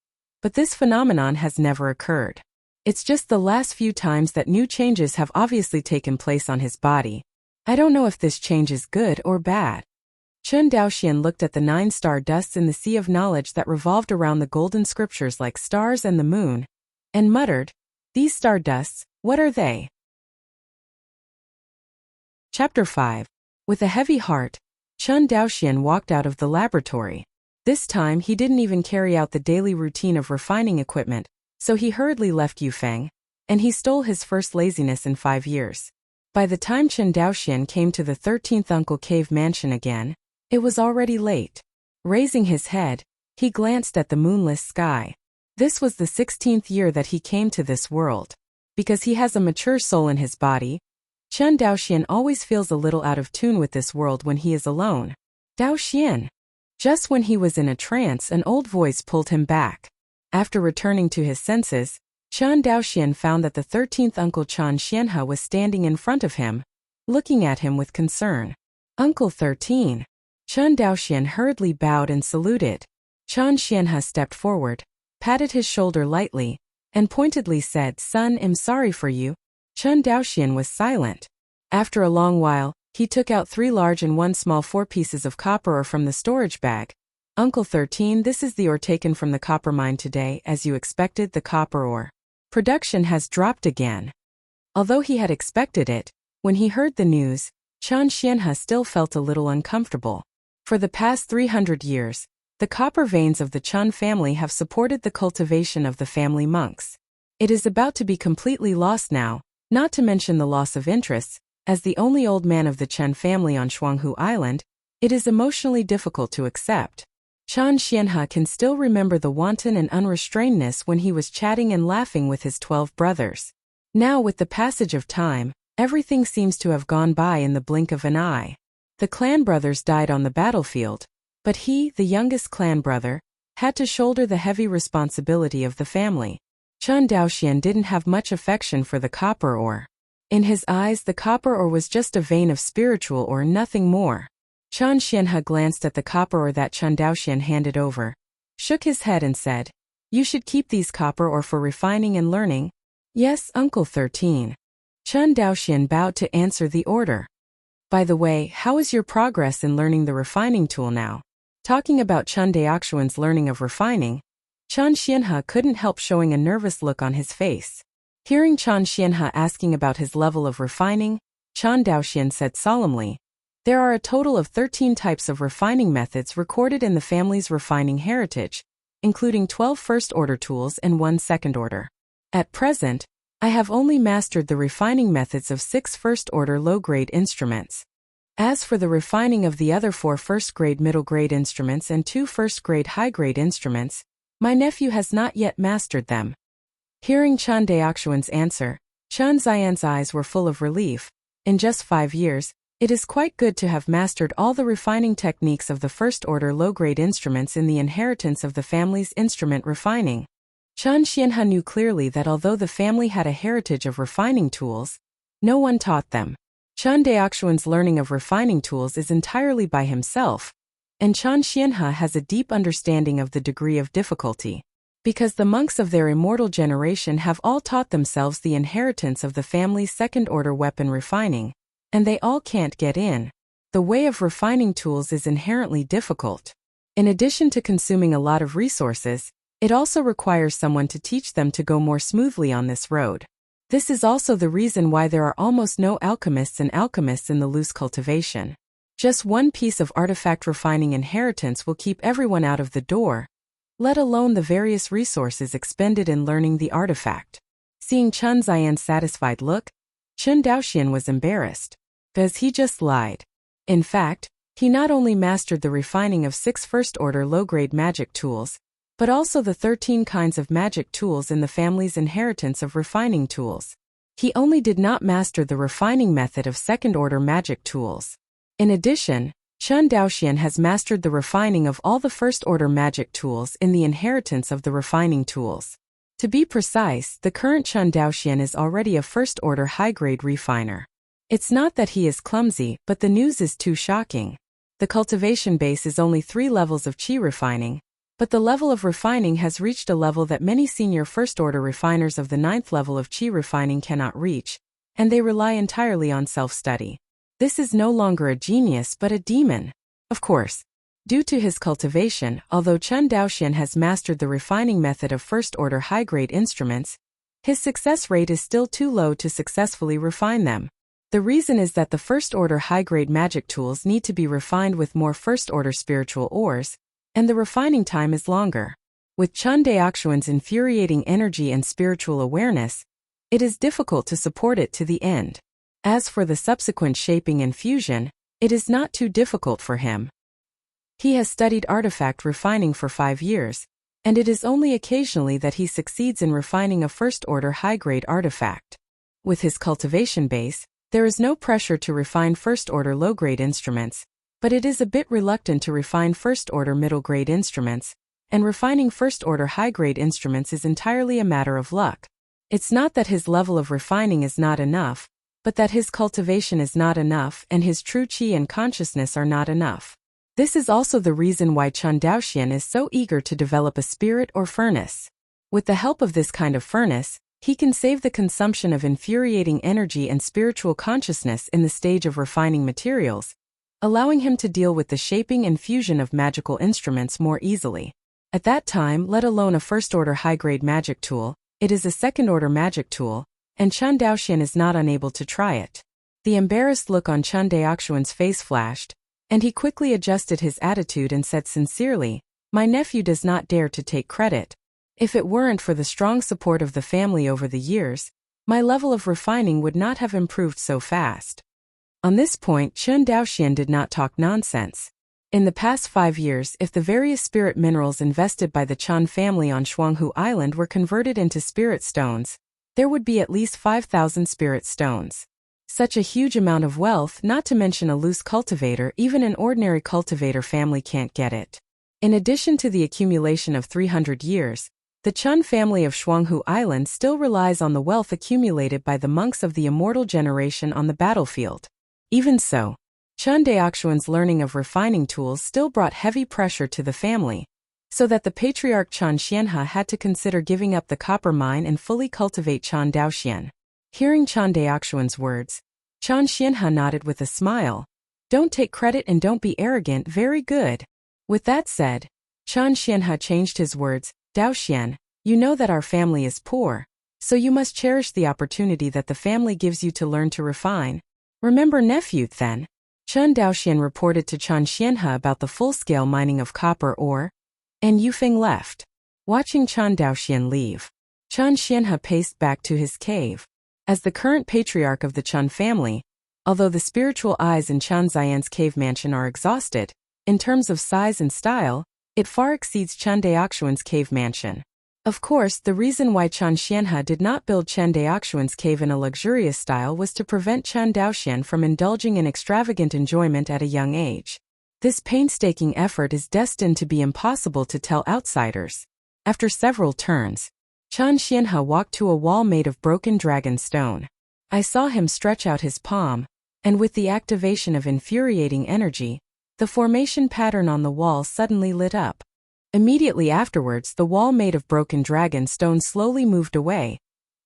but this phenomenon has never occurred. It's just the last few times that new changes have obviously taken place on his body. I don't know if this change is good or bad. Chen Daoxian looked at the 9 star dusts in the sea of knowledge that revolved around the golden scriptures like stars and the moon, and muttered, "These star dusts, what are they?" Chapter 5. With a heavy heart, Chen Daoxian walked out of the laboratory. This time he didn't even carry out the daily routine of refining equipment, so he hurriedly left Yufeng, and he stole his first laziness in 5 years. By the time Chen Daoxian came to the 13th Uncle Cave mansion again, it was already late. Raising his head, he glanced at the moonless sky. This was the 16th year that he came to this world. Because he has a mature soul in his body, Chen Daoxian always feels a little out of tune with this world when he is alone. Daoxian! Just when he was in a trance, an old voice pulled him back. After returning to his senses, Chen Daoxian found that the 13th Uncle Chen Xianhe was standing in front of him, looking at him with concern. Uncle 13. Chen Daoxian hurriedly bowed and saluted. Chen Xianhe stepped forward, patted his shoulder lightly, and pointedly said, "Son, I'm sorry for you." Chen Daoxian was silent. After a long while, he took out 3 large and 1 small 4 pieces of copper ore from the storage bag. Uncle 13, this is the ore taken from the copper mine today. As you expected, the copper ore production has dropped again. Although he had expected it, when he heard the news, Chen Xianhe still felt a little uncomfortable. For the past 300 years, the copper veins of the Chen family have supported the cultivation of the family monks. It is about to be completely lost now, not to mention the loss of interests. As the only old man of the Chen family on Shuanghu Island, it is emotionally difficult to accept. Chen Xianhe can still remember the wanton and unrestrainedness when he was chatting and laughing with his 12 brothers. Now, with the passage of time, everything seems to have gone by in the blink of an eye. The clan brothers died on the battlefield, but he, the youngest clan brother, had to shoulder the heavy responsibility of the family. Chen Daoxian didn't have much affection for the copper ore. In his eyes, the copper ore was just a vein of spiritual ore, nothing more. Chen Xianhe glanced at the copper ore that Chen Daoxian handed over, shook his head and said, "You should keep these copper ore for refining and learning." "Yes, Uncle 13. Chen Daoxian bowed to answer the order. "By the way, how is your progress in learning the refining tool now?" Talking about Chen Daoxian's learning of refining, Chen Xianhe couldn't help showing a nervous look on his face. Hearing Chen Xianhe asking about his level of refining, Chen Daoxian said solemnly, "There are a total of 13 types of refining methods recorded in the family's refining heritage, including 12 first-order tools and 1 second-order. At present, I have only mastered the refining methods of 6 first-order low-grade instruments. As for the refining of the other 4 first-grade middle-grade instruments and 2 first-grade high-grade instruments, my nephew has not yet mastered them." Hearing Chen Daoxian's answer, Chen Xian's eyes were full of relief. In just 5 years, it is quite good to have mastered all the refining techniques of the first-order low-grade instruments in the inheritance of the family's instrument refining. Chen Xianhe knew clearly that although the family had a heritage of refining tools, no one taught them. Chen Daoxian's learning of refining tools is entirely by himself. and Chen Xianhe has a deep understanding of the degree of difficulty. Because the monks of their immortal generation have all taught themselves the inheritance of the family's second-order weapon refining, and they all can't get in. The way of refining tools is inherently difficult. In addition to consuming a lot of resources, it also requires someone to teach them to go more smoothly on this road. This is also the reason why there are almost no alchemists and alchemists in the loose cultivation. Just one piece of artifact refining inheritance will keep everyone out of the door, let alone the various resources expended in learning the artifact. Seeing Chen Xian's satisfied look, Chen Daoxian was embarrassed. Because he just lied. In fact, he not only mastered the refining of 6 first-order low-grade magic tools, but also the 13 kinds of magic tools in the family's inheritance of refining tools. He only did not master the refining method of second-order magic tools. In addition, Chen Daoxian has mastered the refining of all the first-order magic tools in the inheritance of the refining tools. To be precise, the current Chen Daoxian is already a first-order high-grade refiner. It's not that he is clumsy, but the news is too shocking. The cultivation base is only 3 levels of qi refining, but the level of refining has reached a level that many senior first-order refiners of the 9th level of qi refining cannot reach, and they rely entirely on self-study. This is no longer a genius but a demon. Of course, due to his cultivation, although Chen Daoxian has mastered the refining method of first-order high-grade instruments, his success rate is still too low to successfully refine them. The reason is that the first-order high-grade magic tools need to be refined with more first-order spiritual ores, and the refining time is longer. With Chen Daoxian's infuriating energy and spiritual awareness, it is difficult to support it to the end. As for the subsequent shaping and fusion, it is not too difficult for him. He has studied artifact refining for 5 years, and it is only occasionally that he succeeds in refining a first-order high-grade artifact. With his cultivation base, there is no pressure to refine first-order low-grade instruments, but it is a bit reluctant to refine first-order middle-grade instruments, and refining first-order high-grade instruments is entirely a matter of luck. It's not that his level of refining is not enough, but that his cultivation is not enough and his true qi and consciousness are not enough. This is also the reason why Chen Daoxian is so eager to develop a spirit or furnace. With the help of this kind of furnace, he can save the consumption of infuriating energy and spiritual consciousness in the stage of refining materials, allowing him to deal with the shaping and fusion of magical instruments more easily. At that time, let alone a first-order high-grade magic tool, it is a second-order magic tool, and Chen Daoxian is not unable to try it. The embarrassed look on Chen Daoxian's face flashed, and he quickly adjusted his attitude and said sincerely, "My nephew does not dare to take credit. If it weren't for the strong support of the family over the years, my level of refining would not have improved so fast." On this point, Chen Daoxian did not talk nonsense. In the past 5 years, if the various spirit minerals invested by the Chen family on Shuanghu Island were converted into spirit stones, there would be at least 5,000 spirit stones. Such a huge amount of wealth, not to mention a loose cultivator, even an ordinary cultivator family can't get it. In addition to the accumulation of 300 years, the Chen family of Shuanghu Island still relies on the wealth accumulated by the monks of the immortal generation on the battlefield. Even so, Chen Daoxian's learning of refining tools still brought heavy pressure to the family, so that the patriarch Chen Xianhe had to consider giving up the copper mine and fully cultivate Chen Daoxian. Hearing Chen Daoxian's words, Chen Xianhe nodded with a smile. "Don't take credit and don't be arrogant, very good." With that said, Chen Xianhe changed his words, "Daoxian, you know that our family is poor, so you must cherish the opportunity that the family gives you to learn to refine. Remember nephew, then." Chen Daoxian reported to Chen Xianhe about the full-scale mining of copper ore, and Yufeng left. Watching Chen Daoxian leave, Chen Xianhe paced back to his cave. As the current patriarch of the Chen family, although the spiritual eyes in Chen Xian's cave mansion are exhausted, in terms of size and style, it far exceeds Chen Daoxian's cave mansion. Of course, the reason why Chen Xianhe did not build Chen Daoxian's cave in a luxurious style was to prevent Chen Daoxian from indulging in extravagant enjoyment at a young age. This painstaking effort is destined to be impossible to tell outsiders. After several turns, Chen Xianhe walked to a wall made of broken dragon stone. I saw him stretch out his palm, and with the activation of infuriating energy, the formation pattern on the wall suddenly lit up. Immediately afterwards, the wall made of broken dragon stone slowly moved away,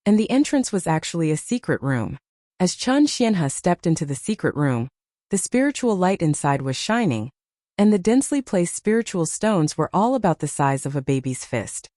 and the entrance was actually a secret room. As Chen Xianhe stepped into the secret room, the spiritual light inside was shining, and the densely placed spiritual stones were all about the size of a baby's fist.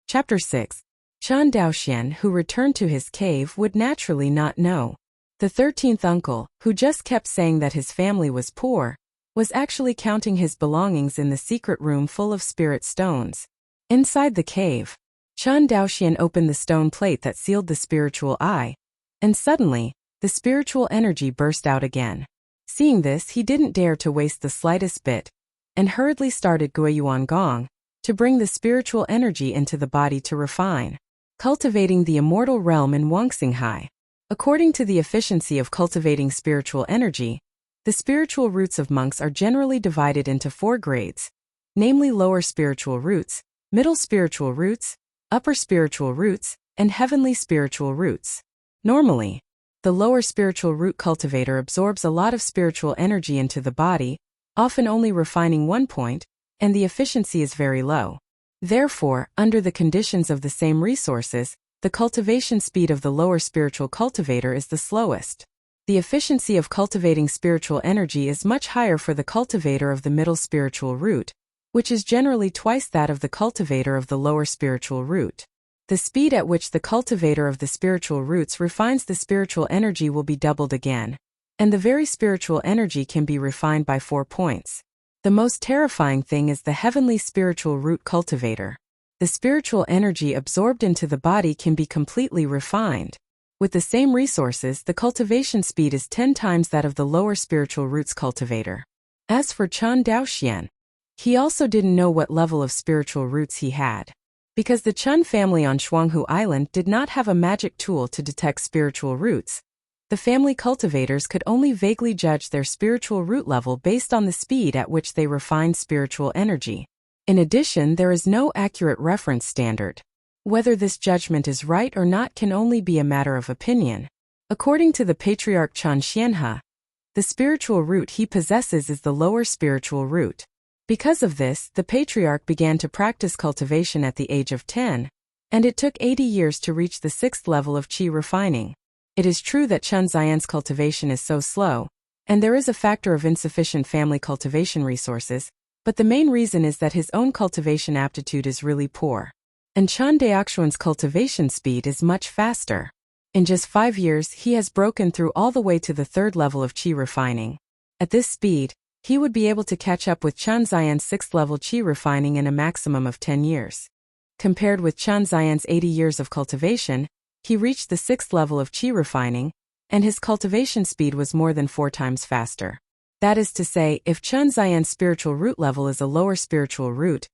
Chapter 6. Chen Daoxian, who returned to his cave, would naturally not know. The 13th uncle, who just kept saying that his family was poor, was actually counting his belongings in the secret room full of spirit stones. Inside the cave, Chen Daoxian opened the stone plate that sealed the spiritual eye, and suddenly, the spiritual energy burst out again. Seeing this, he didn't dare to waste the slightest bit, and hurriedly started Guiyuan Gong to bring the spiritual energy into the body to refine, cultivating the immortal realm in Wuxia. According to the efficiency of cultivating spiritual energy, the spiritual roots of monks are generally divided into 4 grades, namely lower spiritual roots, middle spiritual roots, upper spiritual roots, and heavenly spiritual roots. Normally, the lower spiritual root cultivator absorbs a lot of spiritual energy into the body, often only refining 1 point, and the efficiency is very low. Therefore, under the conditions of the same resources, the cultivation speed of the lower spiritual cultivator is the slowest. The efficiency of cultivating spiritual energy is much higher for the cultivator of the middle spiritual root, which is generally twice that of the cultivator of the lower spiritual root. The speed at which the cultivator of the spiritual roots refines the spiritual energy will be doubled again, and the very spiritual energy can be refined by 4 points. The most terrifying thing is the heavenly spiritual root cultivator. The spiritual energy absorbed into the body can be completely refined. With the same resources, the cultivation speed is 10 times that of the lower spiritual roots cultivator. As for Chen Daoxian, he also didn't know what level of spiritual roots he had. Because the Chen family on Shuanghu Island did not have a magic tool to detect spiritual roots, the family cultivators could only vaguely judge their spiritual root level based on the speed at which they refined spiritual energy. In addition, there is no accurate reference standard. Whether this judgment is right or not can only be a matter of opinion. According to the patriarch Chen Xianhe, the spiritual root he possesses is the lower spiritual root. Because of this, the patriarch began to practice cultivation at the age of 10, and it took 80 years to reach the 6th level of qi refining. It is true that Chen Xian's cultivation is so slow, and there is a factor of insufficient family cultivation resources, but the main reason is that his own cultivation aptitude is really poor. And Chen Daoxian's cultivation speed is much faster. In just 5 years, he has broken through all the way to the 3rd level of qi refining. At this speed, he would be able to catch up with Chen Xian's 6th level qi refining in a maximum of 10 years. Compared with Chen Xian's 80 years of cultivation, he reached the 6th level of qi refining, and his cultivation speed was more than 4 times faster. That is to say, if Chen Xian's spiritual root level is a lower spiritual root,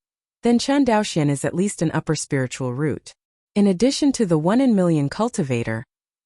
then Chen Daoxian is at least an upper spiritual root. In addition to the 1 in million cultivator,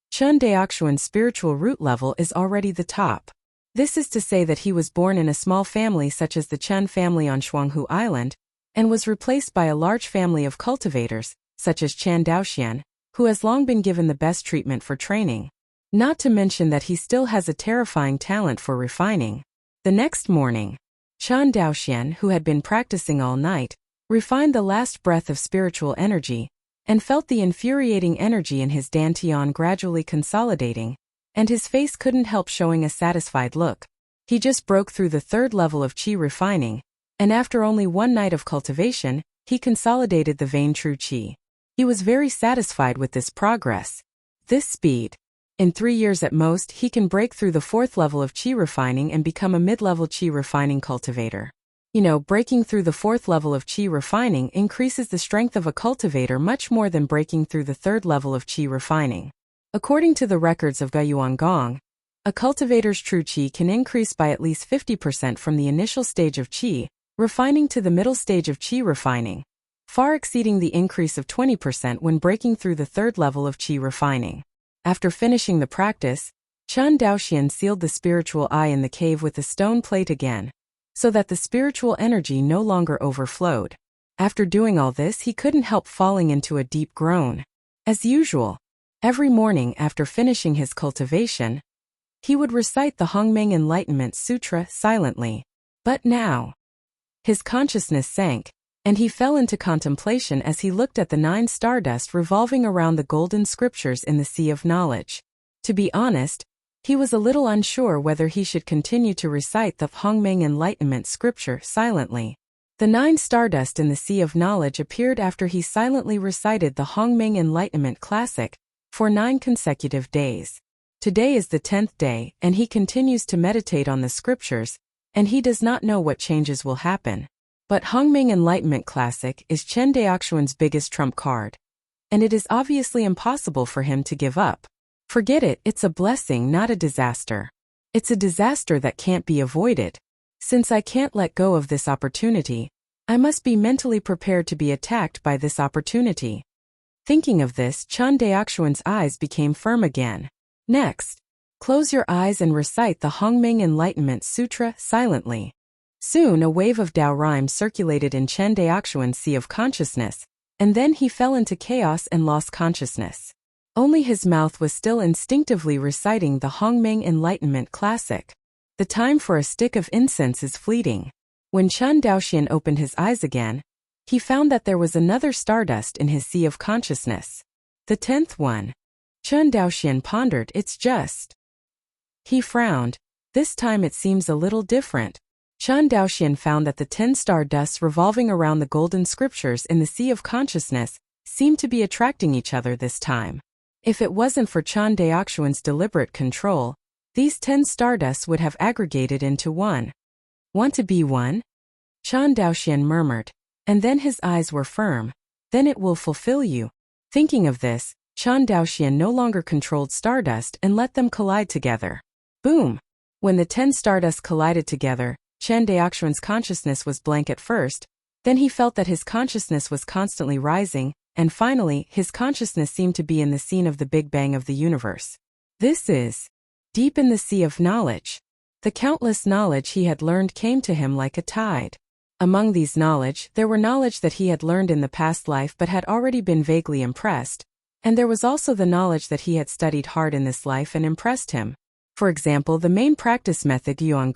Chen Daoxian's spiritual root level is already the top. This is to say that he was born in a small family such as the Chen family on Shuanghu Island, and was replaced by a large family of cultivators, such as Chen Daoxian, who has long been given the best treatment for training. Not to mention that he still has a terrifying talent for refining. The next morning, Chen Daoxian, who had been practicing all night, refined the last breath of spiritual energy, and felt the infuriating energy in his dantian gradually consolidating, and his face couldn't help showing a satisfied look. He just broke through the 3rd level of qi refining, and after only 1 night of cultivation, he consolidated the vein true qi. He was very satisfied with this progress. This speed. In 3 years at most, he can break through the 4th level of qi refining and become a mid-level qi refining cultivator. Breaking through the 4th level of qi refining increases the strength of a cultivator much more than breaking through the 3rd level of qi refining. According to the records of Guiyuan Gong, a cultivator's true qi can increase by at least 50% from the initial stage of qi refining to the middle stage of qi refining, far exceeding the increase of 20% when breaking through the 3rd level of qi refining. After finishing the practice, Chen Daoxian sealed the spiritual eye in the cave with a stone plate again, so that the spiritual energy no longer overflowed. After doing all this, he couldn't help falling into a deep groan. As usual, every morning after finishing his cultivation, He would recite the Hongmeng Enlightenment Sutra silently. But now, his consciousness sank, and he fell into contemplation as he looked at the 9 stardust revolving around the golden scriptures in the sea of knowledge. To be honest, he was a little unsure whether he should continue to recite the Hongmeng Enlightenment scripture silently. The 9 stardust in the sea of knowledge appeared after he silently recited the Hongmeng Enlightenment classic for 9 consecutive days. Today is the 10th day, and he continues to meditate on the scriptures, and he does not know what changes will happen. But Hongmeng Enlightenment Classic is Chen Daoxuan's biggest trump card, and it is obviously impossible for him to give up. Forget it, it's a blessing, not a disaster. It's a disaster that can't be avoided. Since I can't let go of this opportunity, I must be mentally prepared to be attacked by this opportunity. Thinking of this, Chen Daoxuan's eyes became firm again. Next, close your eyes and recite the Hongmeng Enlightenment Sutra silently. Soon a wave of Tao rhyme circulated in Chen Daoxuan's sea of consciousness, and then he fell into chaos and lost consciousness. Only his mouth was still instinctively reciting the Hongmeng Enlightenment classic. The time for a stick of incense is fleeting. When Chen Daoxian opened his eyes again, he found that there was another stardust in his sea of consciousness. The 10th one. Chen Daoxian pondered, it's just. He frowned. This time it seems a little different. Chen Daoxian found that the 10 stardusts revolving around the golden scriptures in the sea of consciousness seemed to be attracting each other this time. If it wasn't for Chen Daoxuan's deliberate control, these 10 stardusts would have aggregated into one. Want to be one? Chen Daoxian murmured, and then his eyes were firm. Then it will fulfill you. Thinking of this, Chen Daoxian no longer controlled stardust and let them collide together. Boom! When the 10 stardust collided together, Chen Daoxuan's consciousness was blank at first, then he felt that his consciousness was constantly rising, and finally, his consciousness seemed to be in the scene of the Big Bang of the universe. This is deep in the sea of knowledge. The countless knowledge he had learned came to him like a tide. Among these knowledge, there were knowledge that he had learned in the past life but had already been vaguely impressed, and there was also the knowledge that he had studied hard in this life and impressed him. For example, the main practice method Yuan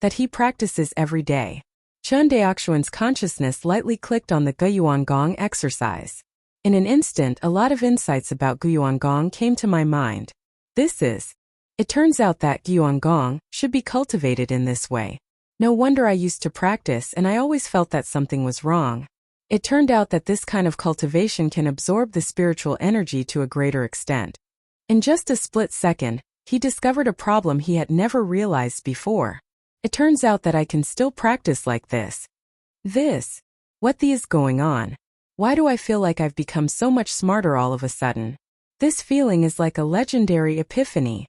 that he practices every day. Chen Daoxuan's consciousness lightly clicked on the Guyuan Gong exercise. In an instant, a lot of insights about Guyuan Gong came to my mind. It turns out that Guyuan Gong should be cultivated in this way. No wonder I used to practice and I always felt that something was wrong. It turned out that this kind of cultivation can absorb the spiritual energy to a greater extent. In just a split second, he discovered a problem he had never realized before. It turns out that I can still practice like this. What is going on? Why do I feel like I've become so much smarter all of a sudden? This feeling is like a legendary epiphany.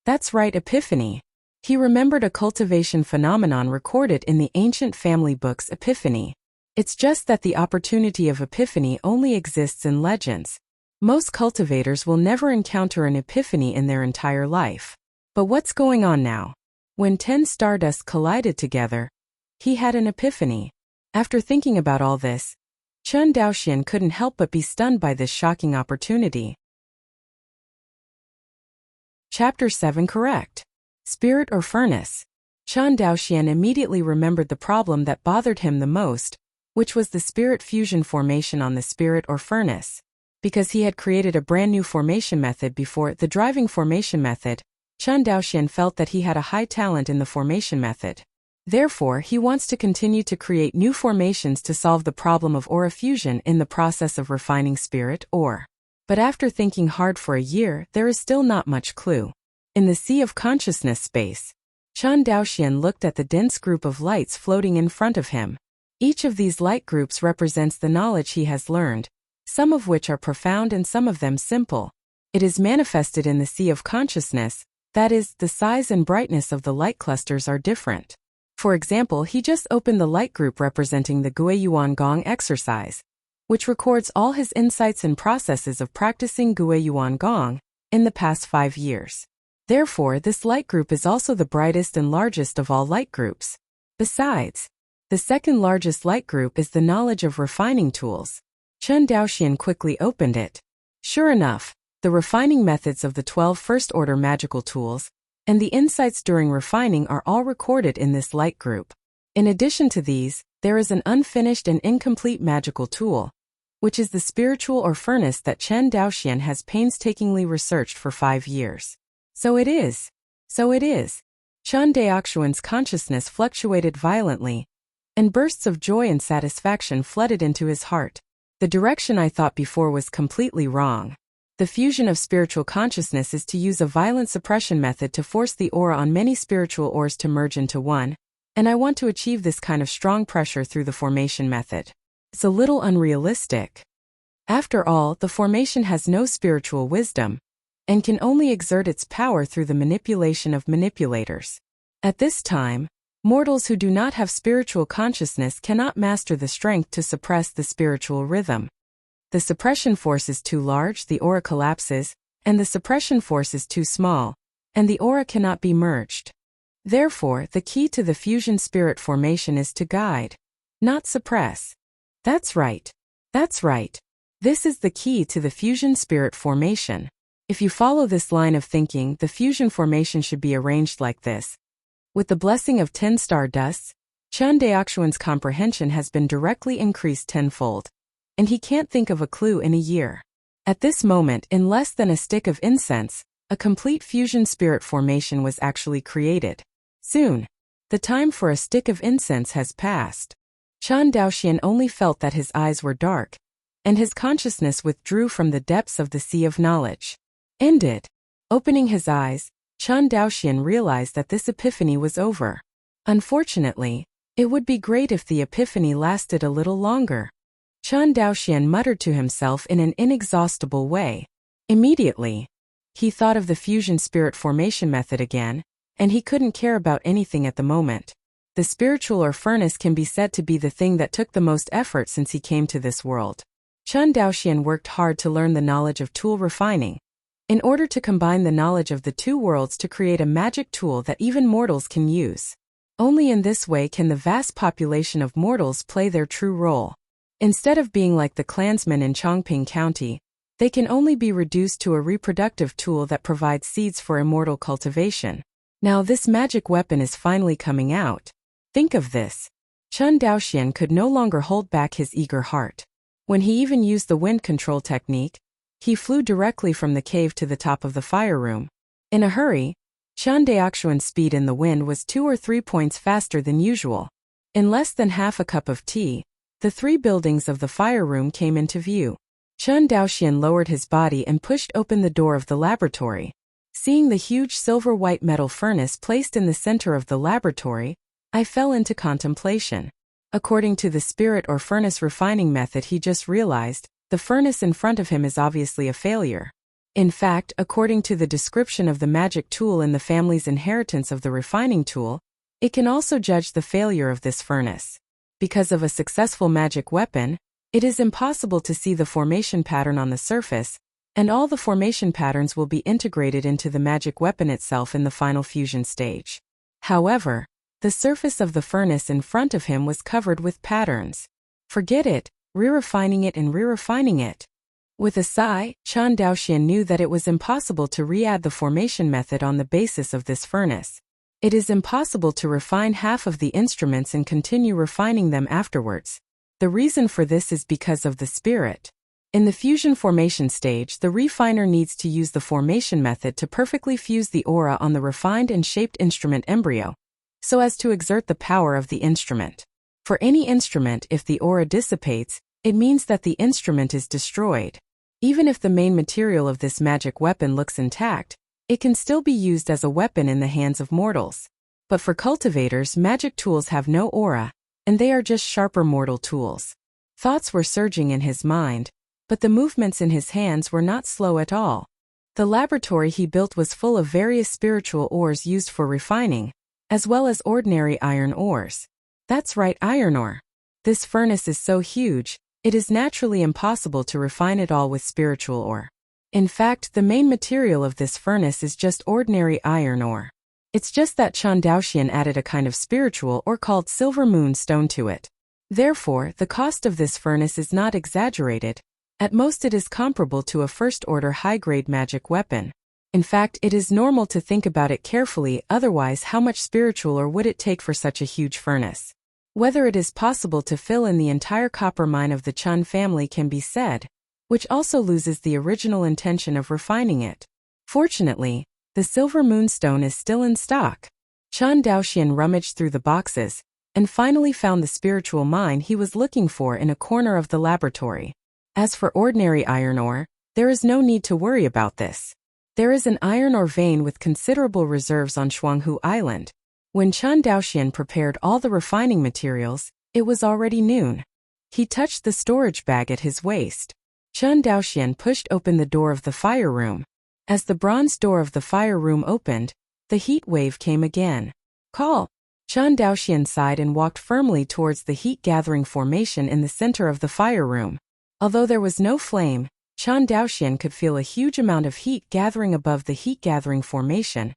That's right, epiphany. He remembered a cultivation phenomenon recorded in the ancient family books Epiphany. It's just that the opportunity of epiphany only exists in legends. Most cultivators will never encounter an epiphany in their entire life. But what's going on now? When 10 stardust collided together, he had an epiphany. After thinking about all this, Chen Daoxian couldn't help but be stunned by this shocking opportunity. Chapter 7 Correct. Spirit or Furnace. Chen Daoxian immediately remembered the problem that bothered him the most, which was the spirit fusion formation on the spirit or furnace. Because he had created a brand new formation method before the driving formation method, Chen Daoxian felt that he had a high talent in the formation method. Therefore, he wants to continue to create new formations to solve the problem of aura fusion in the process of refining spirit or. But after thinking hard for a year, there is still not much clue. In the sea of consciousness space, Chen Daoxian looked at the dense group of lights floating in front of him. Each of these light groups represents the knowledge he has learned, some of which are profound and some of them simple. It is manifested in the sea of consciousness, that is, the size and brightness of the light clusters are different. For example, he just opened the light group representing the Guiyuan Gong exercise, which records all his insights and processes of practicing Guiyuan Gong in the past 5 years. Therefore, this light group is also the brightest and largest of all light groups. Besides, the second largest light group is the knowledge of refining tools. Chen Daoxian quickly opened it. Sure enough, the refining methods of the 12 first-order magical tools, and the insights during refining are all recorded in this light group. In addition to these, there is an unfinished and incomplete magical tool, which is the spiritual or furnace that Chen Daoxian has painstakingly researched for 5 years. So it is. Chen Daoxian's consciousness fluctuated violently, and bursts of joy and satisfaction flooded into his heart. The direction I thought before was completely wrong. The fusion of spiritual consciousness is to use a violent suppression method to force the aura on many spiritual ores to merge into one, and I want to achieve this kind of strong pressure through the formation method. It's a little unrealistic. After all, the formation has no spiritual wisdom, and can only exert its power through the manipulation of manipulators. At this time, mortals who do not have spiritual consciousness cannot master the strength to suppress the spiritual rhythm. The suppression force is too large, the aura collapses, and the suppression force is too small, and the aura cannot be merged. Therefore, the key to the fusion spirit formation is to guide, not suppress. That's right. This is the key to the fusion spirit formation. If you follow this line of thinking, the fusion formation should be arranged like this. With the blessing of 10 stardusts, Chen Daoxian's comprehension has been directly increased tenfold, and he can't think of a clue in a year. At this moment, in less than a stick of incense, a complete fusion spirit formation was actually created. Soon, the time for a stick of incense has passed. Chen Daoxian only felt that his eyes were dark, and his consciousness withdrew from the depths of the sea of knowledge. Ended. Opening his eyes, Chen Daoxian realized that this epiphany was over. Unfortunately, it would be great if the epiphany lasted a little longer. Chen Daoxian muttered to himself in an inexhaustible way. Immediately, he thought of the fusion spirit formation method again, and he couldn't care about anything at the moment. The spiritual or furnace can be said to be the thing that took the most effort since he came to this world. Chen Daoxian worked hard to learn the knowledge of tool refining, in order to combine the knowledge of the two worlds to create a magic tool that even mortals can use. Only in this way can the vast population of mortals play their true role. Instead of being like the clansmen in Chongping County, they can only be reduced to a reproductive tool that provides seeds for immortal cultivation. Now this magic weapon is finally coming out. Think of this. Chen Daoxian could no longer hold back his eager heart. When he even used the wind control technique, he flew directly from the cave to the top of the fire room. In a hurry, Chen Daoxian's speed in the wind was 2 or 3 points faster than usual. In less than half a cup of tea, the 3 buildings of the fire room came into view. Chen Daoxian lowered his body and pushed open the door of the laboratory. Seeing the huge silver-white metal furnace placed in the center of the laboratory, I fell into contemplation. According to the spirit or furnace refining method he just realized, the furnace in front of him is obviously a failure. In fact, according to the description of the magic tool in the family's inheritance of the refining tool, it can also judge the failure of this furnace. Because of a successful magic weapon, it is impossible to see the formation pattern on the surface, and all the formation patterns will be integrated into the magic weapon itself in the final fusion stage. However, the surface of the furnace in front of him was covered with patterns. Forget it, re-refining it and re-refining it. With a sigh, Chen Daoxian knew that it was impossible to re-add the formation method on the basis of this furnace. It is impossible to refine half of the instruments and continue refining them afterwards. The reason for this is because of the spirit. In the fusion formation stage, the refiner needs to use the formation method to perfectly fuse the aura on the refined and shaped instrument embryo, so as to exert the power of the instrument. For any instrument, if the aura dissipates, it means that the instrument is destroyed. Even if the main material of this magic weapon looks intact, it can still be used as a weapon in the hands of mortals. But for cultivators, magic tools have no aura, and they are just sharper mortal tools. Thoughts were surging in his mind, but the movements in his hands were not slow at all. The laboratory he built was full of various spiritual ores used for refining, as well as ordinary iron ores. That's right, iron ore. This furnace is so huge, it is naturally impossible to refine it all with spiritual ore. In fact, the main material of this furnace is just ordinary iron ore. It's just that Chen Daoxian added a kind of spiritual ore called silver moon stone to it. Therefore, the cost of this furnace is not exaggerated. At most it is comparable to a first-order high-grade magic weapon. In fact, it is normal to think about it carefully, otherwise how much spiritual ore would it take for such a huge furnace? Whether it is possible to fill in the entire copper mine of the Chun family can be said, which also loses the original intention of refining it. Fortunately, the silver moonstone is still in stock. Chan Daoxian rummaged through the boxes, and finally found the spiritual mine he was looking for in a corner of the laboratory. As for ordinary iron ore, there is no need to worry about this. There is an iron ore vein with considerable reserves on Shuanghu Island. When Chan Daoxian prepared all the refining materials, it was already noon. He touched the storage bag at his waist. Chan Daoxian pushed open the door of the fire room. As the bronze door of the fire room opened, the heat wave came again. Call! Chan Daoxian sighed and walked firmly towards the heat-gathering formation in the center of the fire room. Although there was no flame, Chan Daoxian could feel a huge amount of heat gathering above the heat-gathering formation,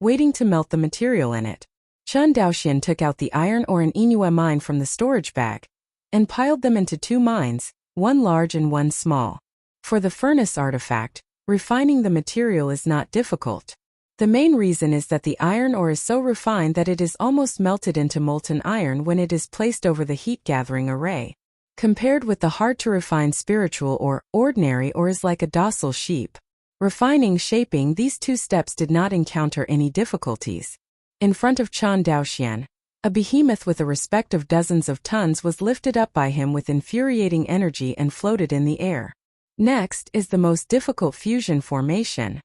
waiting to melt the material in it. Chan Daoxian took out the iron ore and Inua mine from the storage bag, and piled them into two mines, one large and one small. For the furnace artifact, refining the material is not difficult. The main reason is that the iron ore is so refined that it is almost melted into molten iron when it is placed over the heat-gathering array. Compared with the hard-to-refine spiritual or ordinary ore is like a docile sheep. Refining, shaping, these two steps did not encounter any difficulties. In front of Chan Daoxian, a behemoth with a respect of dozens of tons was lifted up by him with infuriating energy and floated in the air. Next is the most difficult fusion formation.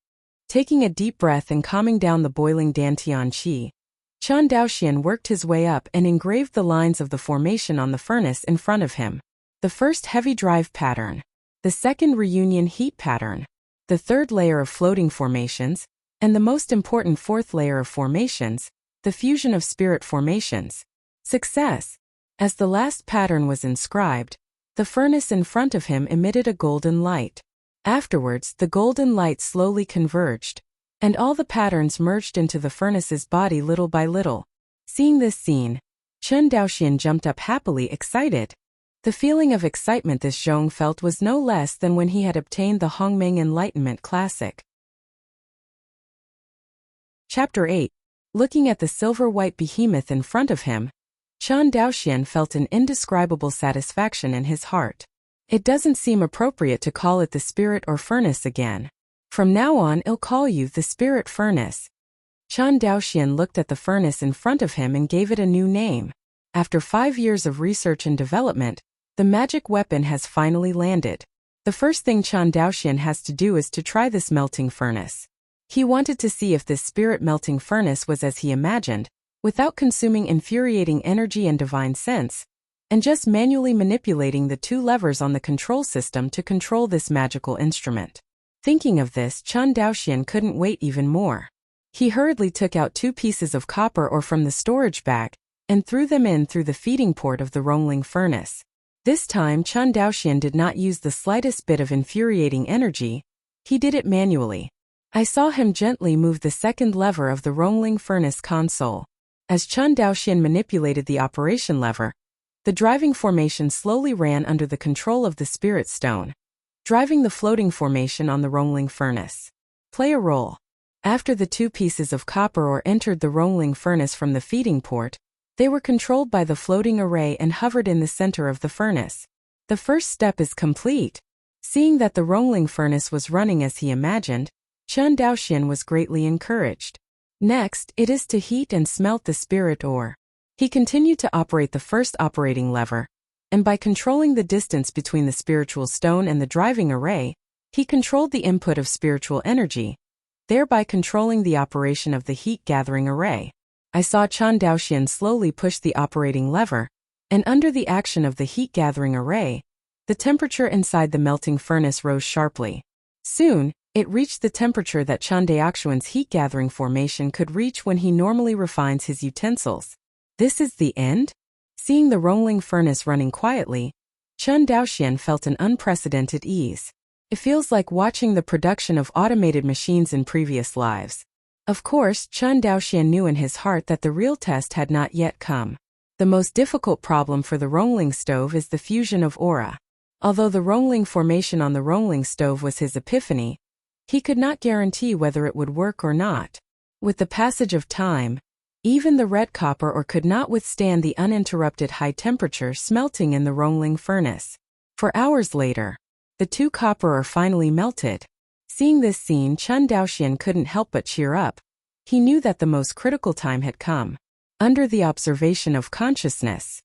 Taking a deep breath and calming down the boiling Dantian qi, Chan Daoxian worked his way up and engraved the lines of the formation on the furnace in front of him. The first heavy drive pattern, the second reunion heat pattern, the third layer of floating formations, and the most important fourth layer of formations, the fusion of spirit formations. Success! As the last pattern was inscribed, the furnace in front of him emitted a golden light. Afterwards, the golden light slowly converged, and all the patterns merged into the furnace's body little by little. Seeing this scene, Chan Daoxian jumped up happily, excited. The feeling of excitement this Zhong felt was no less than when he had obtained the Hongming Enlightenment Classic. Chapter 8. Looking at the silver-white behemoth in front of him, Chan Daoxian felt an indescribable satisfaction in his heart. It doesn't seem appropriate to call it the spirit or furnace again. From now on, I'll call you the spirit furnace. Chan Daoxian looked at the furnace in front of him and gave it a new name. After 5 years of research and development, the magic weapon has finally landed. The first thing Chan Daoxian has to do is to try this melting furnace. He wanted to see if this spirit melting furnace was as he imagined, without consuming infuriating energy and divine sense, and just manually manipulating the two levers on the control system to control this magical instrument. Thinking of this, Chan Daoxian couldn't wait even more. He hurriedly took out 2 pieces of copper ore from the storage bag, and threw them in through the feeding port of the Rongling furnace. This time Chan Daoxian did not use the slightest bit of infuriating energy, he did it manually. I saw him gently move the second lever of the Rongling furnace console. As Chan Daoxian manipulated the operation lever, the driving formation slowly ran under the control of the spirit stone, driving the floating formation on the Rongling furnace. Play a role. After the 2 pieces of copper ore entered the Rongling furnace from the feeding port, they were controlled by the floating array and hovered in the center of the furnace. The first step is complete. Seeing that the Rongling furnace was running as he imagined, Chan Daoxian was greatly encouraged. Next, it is to heat and smelt the spirit ore. He continued to operate the first operating lever, and by controlling the distance between the spiritual stone and the driving array, he controlled the input of spiritual energy, thereby controlling the operation of the heat-gathering array. I saw Chan Daoxian slowly push the operating lever, and under the action of the heat-gathering array, the temperature inside the melting furnace rose sharply. Soon, it reached the temperature that Chan Daoxian's heat-gathering formation could reach when he normally refines his utensils. This is the end? Seeing the Rongling furnace running quietly, Chan Daoxian felt an unprecedented ease. It feels like watching the production of automated machines in previous lives. Of course, Chan Daoxian knew in his heart that the real test had not yet come. The most difficult problem for the Rongling stove is the fusion of aura. Although the Rongling formation on the Rongling stove was his epiphany, He could not guarantee whether it would work or not. With the passage of time, even the red copper ore could not withstand the uninterrupted high temperature smelting in the Rongling furnace. For hours later, the 2 copper ore finally melted. Seeing this scene, Chen Daoxian couldn't help but cheer up. He knew that the most critical time had come. Under the observation of consciousness,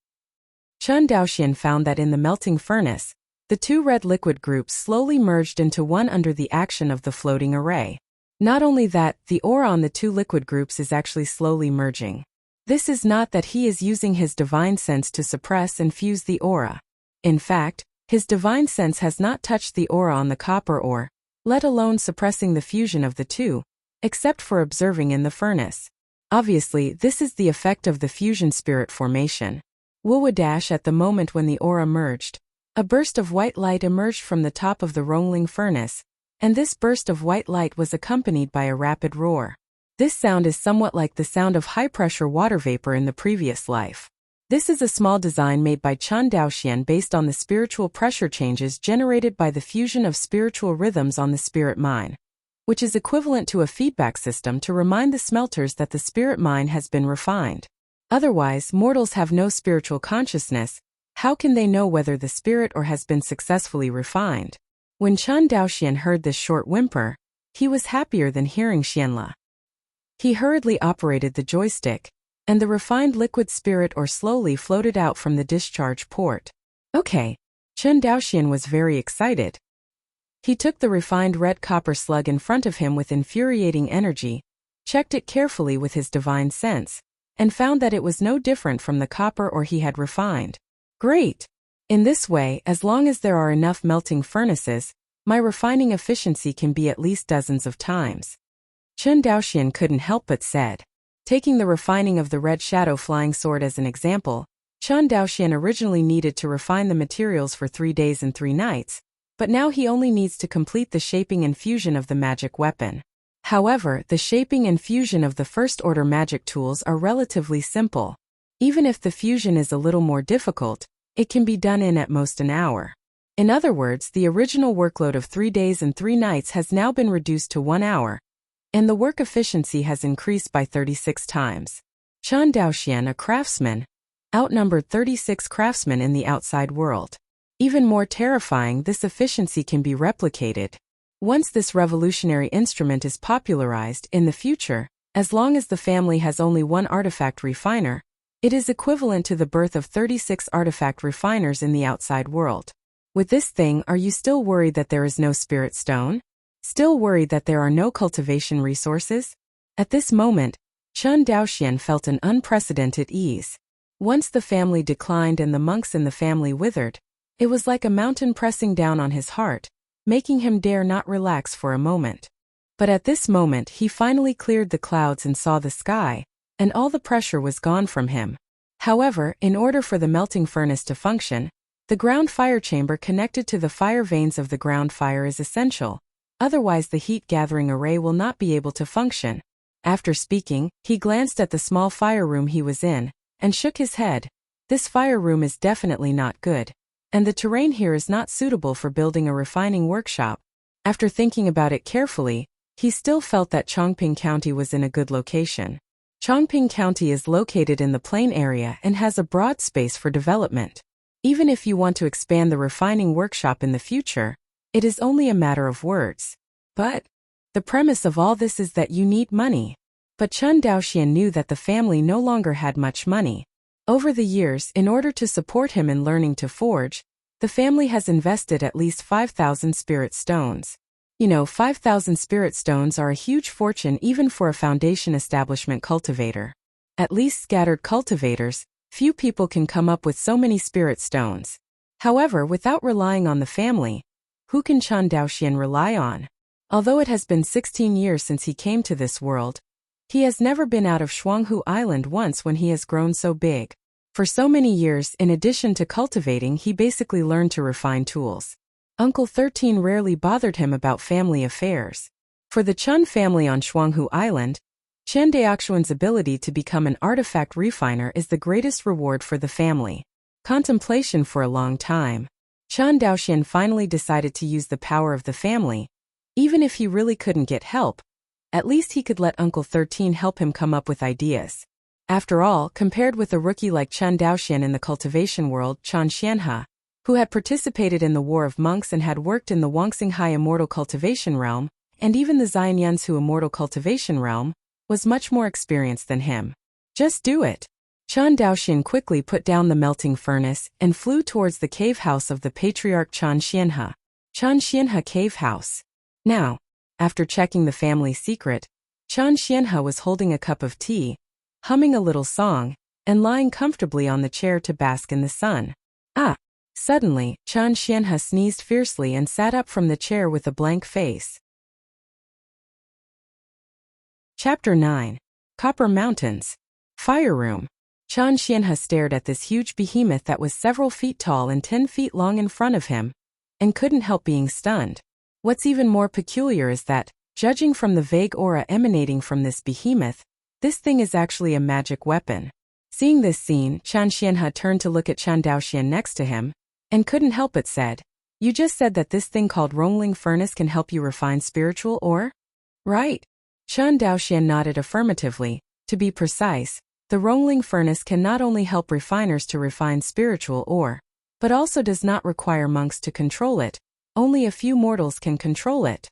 Chen Daoxian found that in the melting furnace, the 2 red liquid groups slowly merged into one under the action of the floating array. Not only that, the aura on the 2 liquid groups is actually slowly merging. This is not that he is using his divine sense to suppress and fuse the aura. In fact, his divine sense has not touched the aura on the copper ore, let alone suppressing the fusion of the 2, except for observing in the furnace. Obviously, this is the effect of the fusion spirit formation. Wuxia at the moment when the aura merged, a burst of white light emerged from the top of the Rongling furnace, and this burst of white light was accompanied by a rapid roar. This sound is somewhat like the sound of high-pressure water vapor in the previous life. This is a small design made by Chen Daoxian based on the spiritual pressure changes generated by the fusion of spiritual rhythms on the spirit mine, which is equivalent to a feedback system to remind the smelters that the spirit mine has been refined. Otherwise, mortals have no spiritual consciousness. How can they know whether the spirit ore has been successfully refined? When Chen Daoxian heard this short whimper, he was happier than hearing Xianla. He hurriedly operated the joystick, and the refined liquid spirit ore slowly floated out from the discharge port. Okay. Chen Daoxian was very excited. He took the refined red copper slug in front of him with infuriating energy, checked it carefully with his divine sense, and found that it was no different from the copper ore he had refined. Great! In this way, as long as there are enough melting furnaces, my refining efficiency can be at least dozens of times. Chen Daoxian couldn't help but said. Taking the refining of the red shadow flying sword as an example, Chen Daoxian originally needed to refine the materials for 3 days and 3 nights, but now he only needs to complete the shaping and fusion of the magic weapon. However, the shaping and fusion of the first-order magic tools are relatively simple. Even if the fusion is a little more difficult, it can be done in at most an hour. In other words, the original workload of 3 days and 3 nights has now been reduced to 1 hour, and the work efficiency has increased by 36 times. Chen Daoxian, a craftsman, outnumbered 36 craftsmen in the outside world. Even more terrifying, this efficiency can be replicated. Once this revolutionary instrument is popularized in the future, as long as the family has only 1 artifact refiner, it is equivalent to the birth of 36 artifact refiners in the outside world. With this thing, are you still worried that there is no spirit stone? Still worried that there are no cultivation resources? At this moment, Chen Daoxian felt an unprecedented ease. Once the family declined and the monks in the family withered, it was like a mountain pressing down on his heart, making him dare not relax for a moment. But at this moment he finally cleared the clouds and saw the sky, and all the pressure was gone from him. However, in order for the melting furnace to function, the ground fire chamber connected to the fire veins of the ground fire is essential, otherwise the heat-gathering array will not be able to function. After speaking, he glanced at the small fire room he was in, and shook his head. This fire room is definitely not good, and the terrain here is not suitable for building a refining workshop. After thinking about it carefully, he still felt that Chongping County was in a good location. Chongping County is located in the plain area and has a broad space for development. Even if you want to expand the refining workshop in the future, it is only a matter of words. But the premise of all this is that you need money. But Chen Daoxian knew that the family no longer had much money. Over the years, in order to support him in learning to forge, the family has invested at least 5,000 spirit stones. 5,000 spirit stones are a huge fortune even for a foundation establishment cultivator. At least scattered cultivators, few people can come up with so many spirit stones. However, without relying on the family, who can Chen Daoxian rely on? Although it has been 16 years since he came to this world, he has never been out of Shuanghu Island once when he has grown so big. For so many years, in addition to cultivating, he basically learned to refine tools. Uncle 13 rarely bothered him about family affairs. For the Chen family on Shuanghu Island, Chen Daoxian's ability to become an artifact refiner is the greatest reward for the family. Contemplation for a long time, Chen Daoxian finally decided to use the power of the family. Even if he really couldn't get help, at least he could let Uncle 13 help him come up with ideas. After all, compared with a rookie like Chen Daoxian in the cultivation world, Chen Xianhe, who had participated in the War of Monks and had worked in the Wuxia immortal cultivation realm, and even the Xianyunsu immortal cultivation realm, was much more experienced than him. Just do it. Chen Daoxian quickly put down the melting furnace and flew towards the cave house of the patriarch Chen Xianhe. Chen Xianhe cave house. Now, after checking the family secret, Chen Xianhe was holding a cup of tea, humming a little song, and lying comfortably on the chair to bask in the sun. Suddenly, Chen Xianhe sneezed fiercely and sat up from the chair with a blank face. Chapter 9. Copper Mountains. Fire Room. Chen Xianhe stared at this huge behemoth that was several feet tall and 10 feet long in front of him, and couldn't help being stunned. What's even more peculiar is that, judging from the vague aura emanating from this behemoth, this thing is actually a magic weapon. Seeing this scene, Chen Xianhe turned to look at Chen Daoxian next to him, and couldn't help but said, "You just said that this thing called Rongling Furnace can help you refine spiritual ore? Right?" Chen Daoxian nodded affirmatively. To be precise, the Rongling Furnace can not only help refiners to refine spiritual ore, but also does not require monks to control it. Only a few mortals can control it.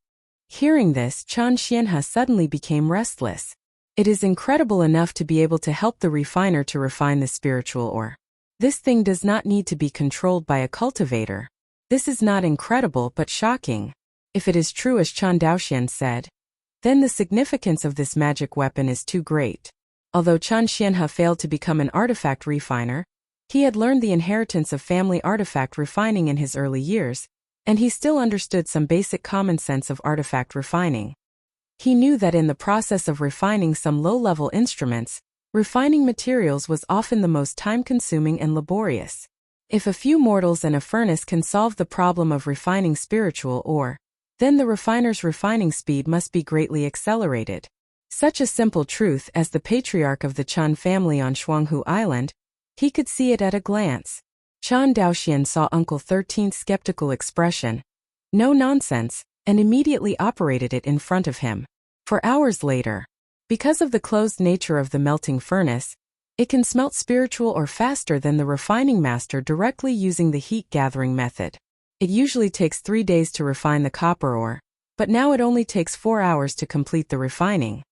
Hearing this, Chen Xianhe suddenly became restless. It is incredible enough to be able to help the refiner to refine the spiritual ore. This thing does not need to be controlled by a cultivator. This is not incredible but shocking. If it is true as Chen Daoxian said, then the significance of this magic weapon is too great. Although Chen Xianhe failed to become an artifact refiner, he had learned the inheritance of family artifact refining in his early years, and he still understood some basic common sense of artifact refining. He knew that in the process of refining some low-level instruments, refining materials was often the most time-consuming and laborious. If a few mortals and a furnace can solve the problem of refining spiritual ore, then the refiner's refining speed must be greatly accelerated. Such a simple truth as the patriarch of the Chen family on Shuanghu Island, he could see it at a glance. Chen Daoxian saw Uncle 13's skeptical expression, "No nonsense," and immediately operated it in front of him. For hours later, because of the closed nature of the melting furnace, it can smelt spiritual ore faster than the refining master directly using the heat-gathering method. It usually takes 3 days to refine the copper ore, but now it only takes 4 hours to complete the refining.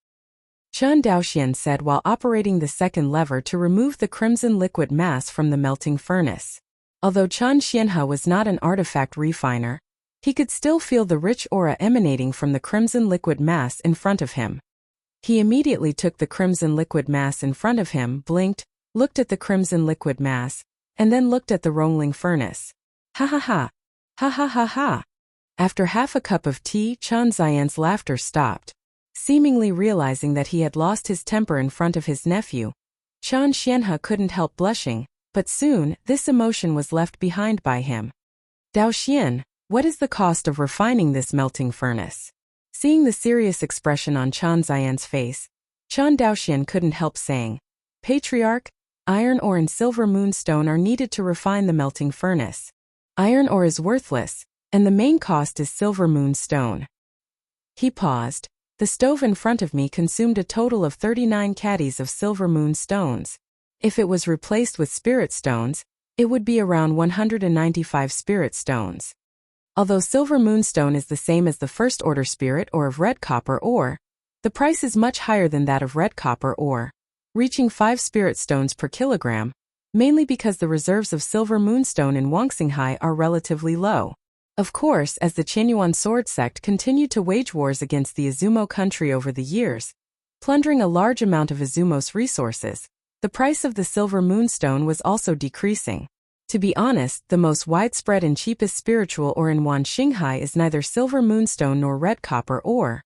Chen Daoxian said while operating the second lever to remove the crimson liquid mass from the melting furnace. Although Chen Xianhe was not an artifact refiner, he could still feel the rich aura emanating from the crimson liquid mass in front of him. He immediately took the crimson liquid mass in front of him, blinked, looked at the crimson liquid mass, and then looked at the Rongling furnace. Ha ha ha. Ha ha ha ha. After half a cup of tea, Chen Xian's laughter stopped. Seemingly realizing that he had lost his temper in front of his nephew, Chen Xianhe couldn't help blushing, but soon, this emotion was left behind by him. "Daoxian, what is the cost of refining this melting furnace?" Seeing the serious expression on Chen Xian's face, Chen Daoxian couldn't help saying, "Patriarch, iron ore and silver moonstone are needed to refine the melting furnace. Iron ore is worthless, and the main cost is silver moonstone." He paused. "The stove in front of me consumed a total of 39 caddies of silver moonstones. If it was replaced with spirit stones, it would be around 195 spirit stones. Although silver moonstone is the same as the first order spirit ore of red copper ore, the price is much higher than that of red copper ore, reaching 5 spirit stones per kilogram, mainly because the reserves of silver moonstone in Wuxia are relatively low. Of course, as the Qianyuan sword sect continued to wage wars against the Izumo country over the years, plundering a large amount of Izumo's resources, the price of the silver moonstone was also decreasing. To be honest, the most widespread and cheapest spiritual ore in Wuxia is neither silver moonstone nor red copper ore,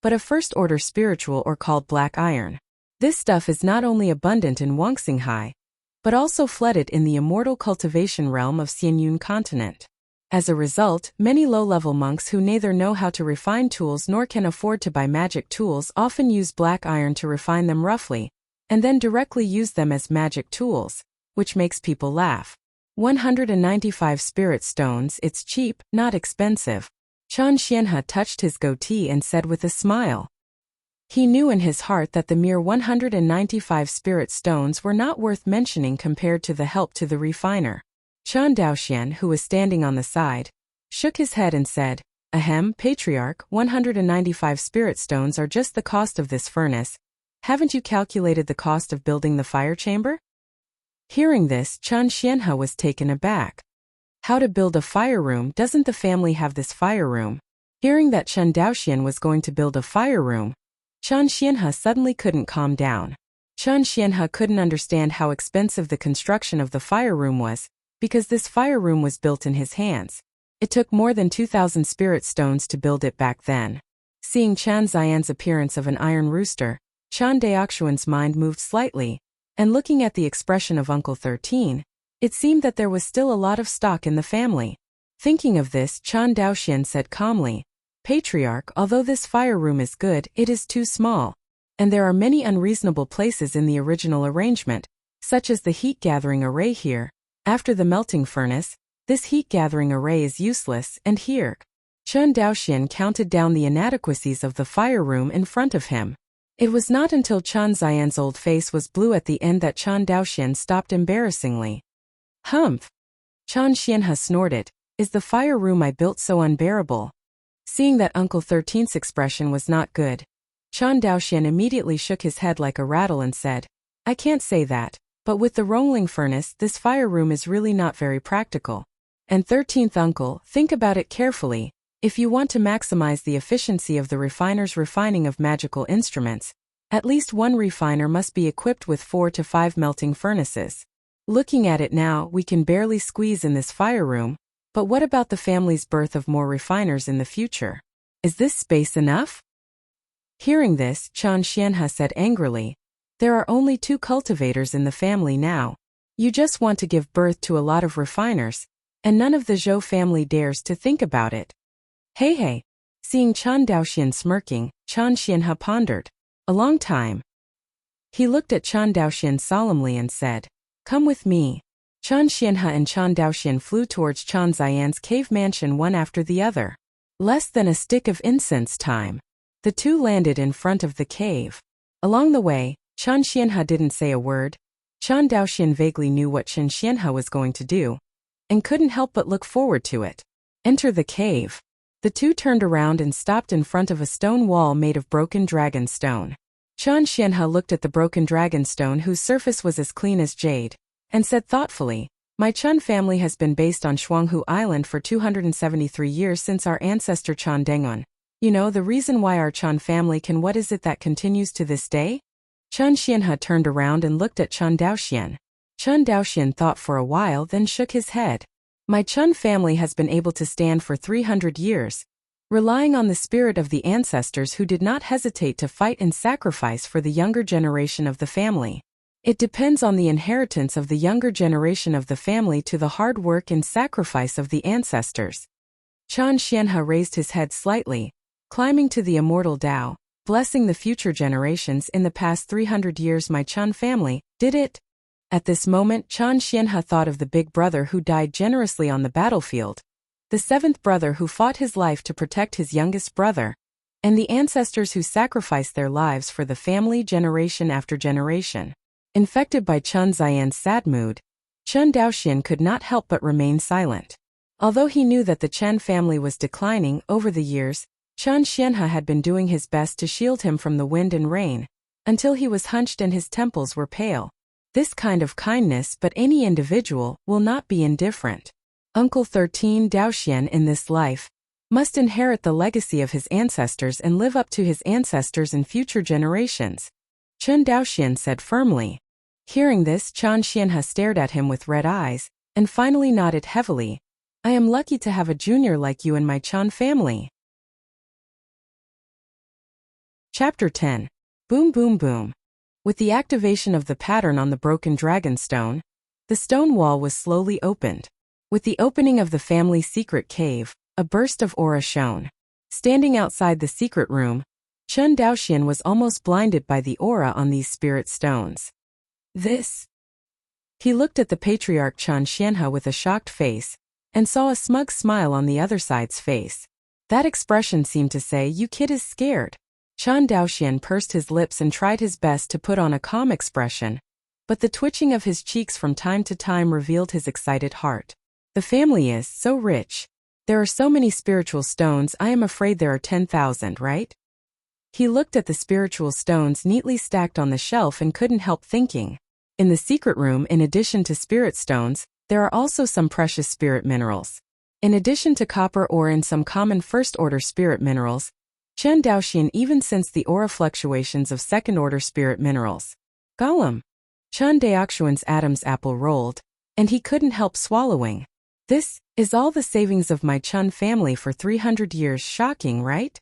but a first-order spiritual ore called black iron. This stuff is not only abundant in Wuxia, but also flooded in the immortal cultivation realm of Xianyun continent. As a result, many low-level monks who neither know how to refine tools nor can afford to buy magic tools often use black iron to refine them roughly, and then directly use them as magic tools, which makes people laugh. 195 spirit stones, it's cheap, not expensive. Chen Xianhe touched his goatee and said with a smile. He knew in his heart that the mere 195 spirit stones were not worth mentioning compared to the help to the refiner. Chen Daoxian, who was standing on the side, shook his head and said, Ahem, Patriarch, 195 spirit stones are just the cost of this furnace. Haven't you calculated the cost of building the fire chamber? Hearing this, Chen Xianhe was taken aback. How to build a fire room? Doesn't the family have this fire room? Hearing that Chen Daoxian was going to build a fire room, Chen Xianhe suddenly couldn't calm down. Chen Xianhe couldn't understand how expensive the construction of the fire room was, because this fire room was built in his hands. It took more than 2,000 spirit stones to build it back then. Seeing Chen Xian's appearance of an iron rooster, Chen Daoxian's mind moved slightly, and looking at the expression of Uncle 13, it seemed that there was still a lot of stock in the family. Thinking of this, Chen Daoxian said calmly, Patriarch, although this fire room is good, it is too small, and there are many unreasonable places in the original arrangement, such as the heat-gathering array here. After the melting furnace, this heat-gathering array is useless, and here. Chen Daoxian counted down the inadequacies of the fire room in front of him. It was not until Chen Xian's old face was blue at the end that Chen Daoxian stopped embarrassingly. Humph! Chen Xianhe snorted, is the fire room I built so unbearable? Seeing that Uncle 13's expression was not good, Chen Daoxian immediately shook his head like a rattle and said, I can't say that, but with the rolling furnace this fire room is really not very practical. And 13th uncle, think about it carefully. If you want to maximize the efficiency of the refiner's refining of magical instruments, at least one refiner must be equipped with 4 to 5 melting furnaces. Looking at it now, we can barely squeeze in this fire room, but what about the family's birth of more refiners in the future? Is this space enough? Hearing this, Chen Xianhe said angrily, there are only 2 cultivators in the family now. You just want to give birth to a lot of refiners, and none of the Zhou family dares to think about it. Hey. Seeing Chen Daoxian smirking, Chen Xianhe pondered. A long time. He looked at Chen Daoxian solemnly and said, come with me. Chen Xianhe and Chen Daoxian flew towards Chen Xian's cave mansion one after the other. Less than a stick of incense time. The 2 landed in front of the cave. Along the way, Chen Xianhe didn't say a word. Chen Daoxian vaguely knew what Chen Xianhe was going to do, and couldn't help but look forward to it. Enter the cave. The 2 turned around and stopped in front of a stone wall made of broken dragon stone. Chen Xianhe looked at the broken dragon stone whose surface was as clean as jade, and said thoughtfully, my Chen family has been based on Shuanghu Island for 273 years since our ancestor Chen Dengyun. You know the reason why our Chen family can what is it that continues to this day? Chen Xianhe turned around and looked at Chen Daoxian. Chen Daoxian thought for a while then shook his head. My Chen family has been able to stand for 300 years, relying on the spirit of the ancestors who did not hesitate to fight and sacrifice for the younger generation of the family. It depends on the inheritance of the younger generation of the family to the hard work and sacrifice of the ancestors. Chen Xianhe raised his head slightly, climbing to the immortal Tao, blessing the future generations. In the past 300 years my Chen family did it. At this moment Chen Xianhe thought of the big brother who died generously on the battlefield, the 7th brother who fought his life to protect his youngest brother, and the ancestors who sacrificed their lives for the family generation after generation. Infected by Chen Xian's sad mood, Chen Daoxian could not help but remain silent. Although he knew that the Chen family was declining over the years, Chen Xianhe had been doing his best to shield him from the wind and rain, until he was hunched and his temples were pale. This kind of kindness, but any individual, will not be indifferent. Uncle 13 Daoxian in this life must inherit the legacy of his ancestors and live up to his ancestors in future generations, Chen Daoxian said firmly. Hearing this, Chen Xianhe stared at him with red eyes, and finally nodded heavily. I am lucky to have a junior like you in my Chen family. Chapter 10. Boom Boom Boom. With the activation of the pattern on the broken dragon stone, the stone wall was slowly opened. With the opening of the family's secret cave, a burst of aura shone. Standing outside the secret room, Chen Daoxian was almost blinded by the aura on these spirit stones. This. He looked at the patriarch Chen Xianhe with a shocked face, and saw a smug smile on the other side's face. That expression seemed to say, "You kid is scared." Chen Daoxian pursed his lips and tried his best to put on a calm expression, but the twitching of his cheeks from time to time revealed his excited heart. "The family is so rich. There are so many spiritual stones, I am afraid there are 10,000, right?" He looked at the spiritual stones neatly stacked on the shelf and couldn't help thinking. In the secret room, in addition to spirit stones, there are also some precious spirit minerals. In addition to copper ore and some common first-order spirit minerals, Chen Daoxian even sensed the aura fluctuations of second-order spirit minerals. Golem! Chen Daoxian's Adam's apple rolled, and he couldn't help swallowing. "This is all the savings of my Chen family for 300 years. Shocking, right?"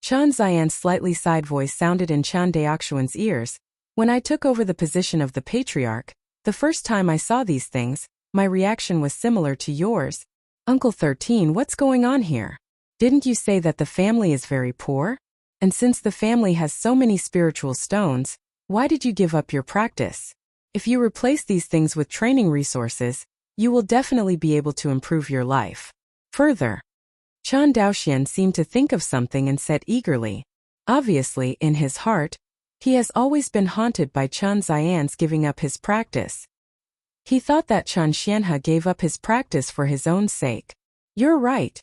Chen Xian's slightly side voice sounded in Chen Daoxian's ears. "When I took over the position of the patriarch, the first time I saw these things, my reaction was similar to yours. Uncle 13, what's going on here? Didn't you say that the family is very poor? And since the family has so many spiritual stones, why did you give up your practice? If you replace these things with training resources, you will definitely be able to improve your life. Further." Chen Daoxian seemed to think of something and said eagerly. Obviously, in his heart, he has always been haunted by Chen Xian's giving up his practice. He thought that Chen Xianhe gave up his practice for his own sake. "You're right."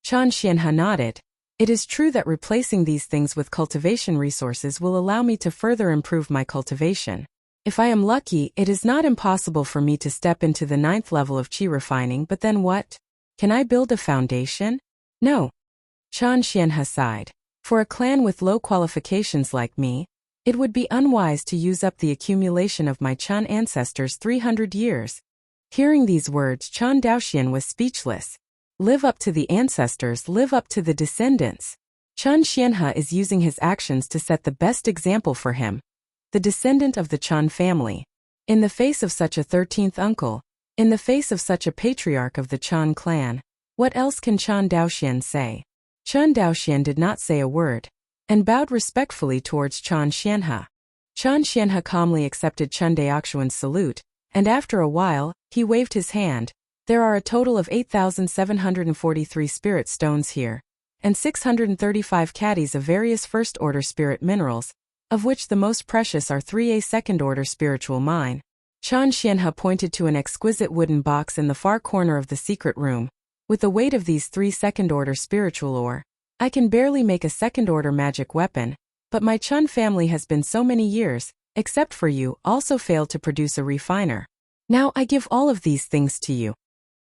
Chen Xianhe nodded. "It is true that replacing these things with cultivation resources will allow me to further improve my cultivation. If I am lucky, it is not impossible for me to step into the 9th level of qi refining, but then what? Can I build a foundation? No." Chen Xianhe sighed. "For a clan with low qualifications like me, it would be unwise to use up the accumulation of my Chen ancestors 300 years. Hearing these words, Chen Daoxian was speechless. Live up to the ancestors, live up to the descendants. Chen Xianhe is using his actions to set the best example for him. The descendant of the Chen family. In the face of such a 13th uncle, in the face of such a patriarch of the Chen clan, what else can Chen Daoxian say? Chen Daoxian did not say a word, and bowed respectfully towards Chen Xianhe. Chen Xianhe calmly accepted Chen Daoxian's salute, and after a while, he waved his hand. "There are a total of 8,743 spirit stones here, and 635 caddies of various first-order spirit minerals, of which the most precious are 3A second-order spiritual mine." Chen Xianhe pointed to an exquisite wooden box in the far corner of the secret room. "With the weight of these 3 second-order spiritual ore, I can barely make a second-order magic weapon, but my Chen family has been so many years, except for you, also failed to produce a refiner. Now I give all of these things to you."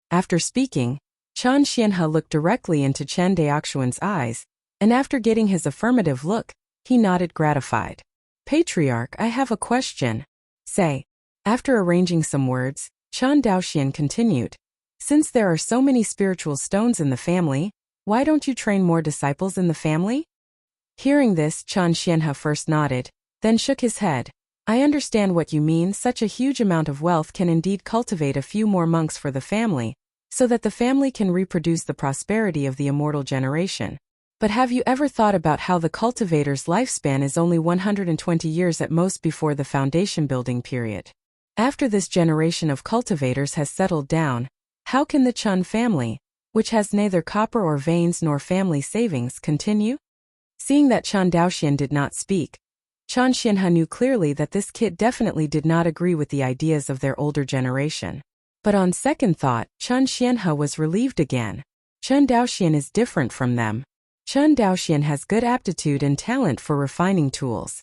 After speaking, Chen Xianhe looked directly into Chen Daoxian's eyes, and after getting his affirmative look, he nodded gratified. "Patriarch, I have a question." "Say." After arranging some words, Chen Daoxian continued. "Since there are so many spiritual stones in the family, why don't you train more disciples in the family?" Hearing this, Chen Xianhe first nodded, then shook his head. "I understand what you mean. Such a huge amount of wealth can indeed cultivate a few more monks for the family, so that the family can reproduce the prosperity of the immortal generation. But have you ever thought about how the cultivator's lifespan is only 120 years at most before the foundation building period? After this generation of cultivators has settled down, how can the Chen family, which has neither copper or veins nor family savings, continue?" Seeing that Chen Daoxian did not speak, Chen Xianhe knew clearly that this kid definitely did not agree with the ideas of their older generation. But on second thought, Chen Xianhe was relieved again. Chen Daoxian is different from them. Chen Daoxian has good aptitude and talent for refining tools.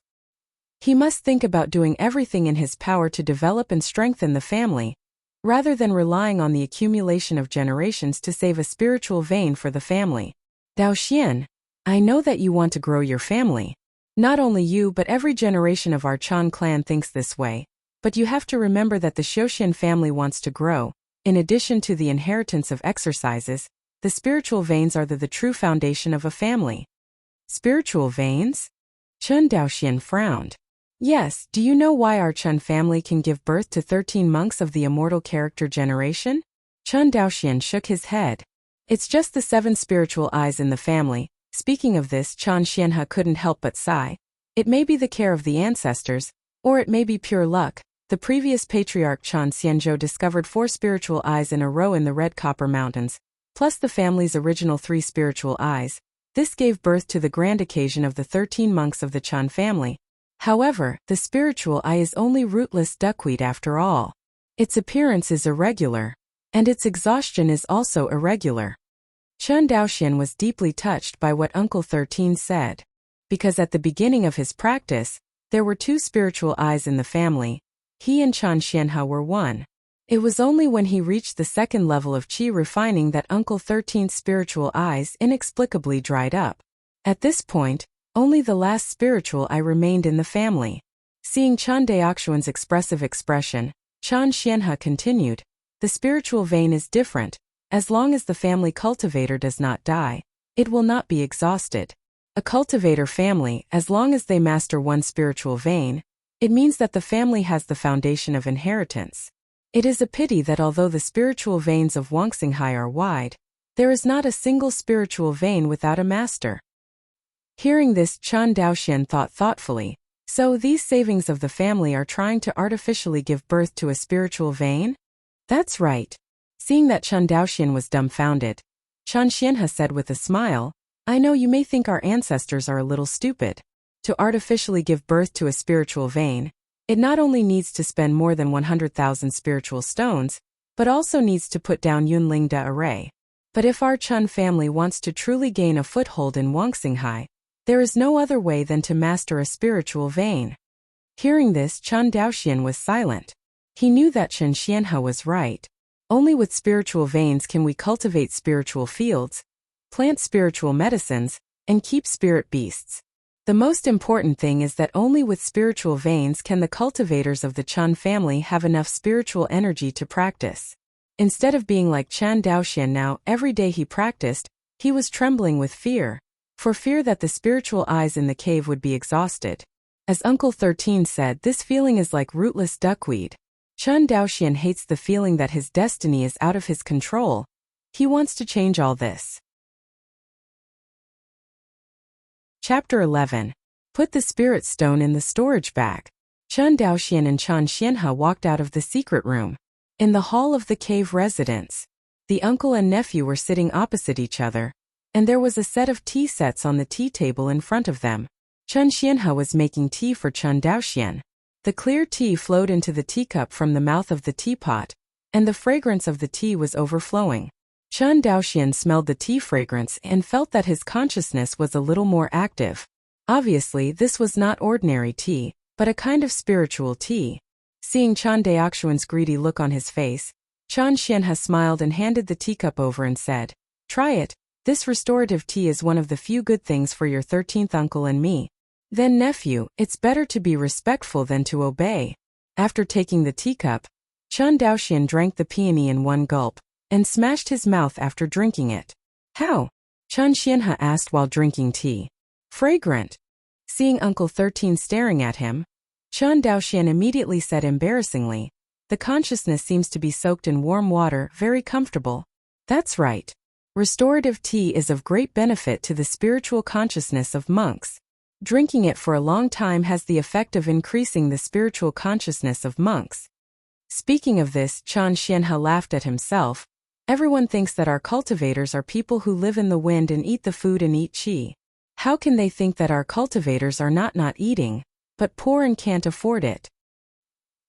He must think about doing everything in his power to develop and strengthen the family, rather than relying on the accumulation of generations to save a spiritual vein for the family. "Daoxian, I know that you want to grow your family. Not only you but every generation of our Chen clan thinks this way, but you have to remember that the Xiaoxian family wants to grow. In addition to the inheritance of exercises, the spiritual veins are the true foundation of a family." "Spiritual veins?" Chen Daoxian frowned. "Yes, do you know why our Chen family can give birth to 13 monks of the immortal character generation?" Chen Daoxian shook his head. "It's just the 7 spiritual eyes in the family." Speaking of this, Chen Xianhe couldn't help but sigh. It may be the care of the ancestors, or it may be pure luck. The previous patriarch Chen Xianzhou discovered 4 spiritual eyes in a row in the Red Copper Mountains, plus the family's original 3 spiritual eyes, This gave birth to the grand occasion of the 13 monks of the Chan family. However, the spiritual eye is only rootless duckweed after all. Its appearance is irregular, and its exhaustion is also irregular. Chun Daoxian was deeply touched by what Uncle 13 said. Because at the beginning of his practice, there were 2 spiritual eyes in the family. He and Chan Xianhe were one. It was only when he reached the 2nd level of qi refining that Uncle 13's spiritual eyes inexplicably dried up. At this point, only the last spiritual eye remained in the family. Seeing Chan Daoxian's expressive expression, Chan Xianhe continued, "The spiritual vein is different. As long as the family cultivator does not die, it will not be exhausted. A cultivator family, as long as they master one spiritual vein, it means that the family has the foundation of inheritance. It is a pity that although the spiritual veins of Wuxia are wide, there is not a single spiritual vein without a master." Hearing this, Chan Daoxian thought thoughtfully, so these savings of the family are trying to artificially give birth to a spiritual vein? That's right. Seeing that Chan Daoxian was dumbfounded, Chan Xianhe said with a smile, "I know you may think our ancestors are a little stupid. To artificially give birth to a spiritual vein, it not only needs to spend more than 100,000 spiritual stones, but also needs to put down Yunling Da array. But if our Chun family wants to truly gain a foothold in Wuxia, there is no other way than to master a spiritual vein." Hearing this, Chan Daoxian was silent. He knew that Chan Xianhe was right. Only with spiritual veins can we cultivate spiritual fields, plant spiritual medicines, and keep spirit beasts. The most important thing is that only with spiritual veins can the cultivators of the Chan family have enough spiritual energy to practice. Instead of being like Chan Daoxian now, every day he practiced, he was trembling with fear, for fear that the spiritual eyes in the cave would be exhausted. As Uncle 13 said, this feeling is like rootless duckweed. Chan Daoxian hates the feeling that his destiny is out of his control. He wants to change all this. Chapter 11. Put the spirit stone in the storage bag. Chan Daoxian and Chan Xianhe walked out of the secret room. In the hall of the cave residence, the uncle and nephew were sitting opposite each other, and there was a set of tea sets on the tea table in front of them. Chan Xianhe was making tea for Chan Daoxian. The clear tea flowed into the teacup from the mouth of the teapot, and the fragrance of the tea was overflowing. Chan Daoxian smelled the tea fragrance and felt that his consciousness was a little more active. Obviously, this was not ordinary tea, but a kind of spiritual tea. Seeing Chan Daoxian's greedy look on his face, Chan Xianhe smiled and handed the teacup over and said, "Try it. This restorative tea is one of the few good things for your 13th uncle and me. Then nephew, it's better to be respectful than to obey." After taking the teacup, Chan Daoxian drank the peony in one gulp, and smashed his mouth after drinking it. "How?" Chan Xianhe asked while drinking tea. "Fragrant." Seeing Uncle 13 staring at him, Chan Daoxian immediately said embarrassingly, "The consciousness seems to be soaked in warm water, very comfortable." That's right. Restorative tea is of great benefit to the spiritual consciousness of monks. Drinking it for a long time has the effect of increasing the spiritual consciousness of monks. Speaking of this, Chan Xianhe laughed at himself. Everyone thinks that our cultivators are people who live in the wind and eat the food and eat qi. How can they think that our cultivators are not eating, but poor and can't afford it?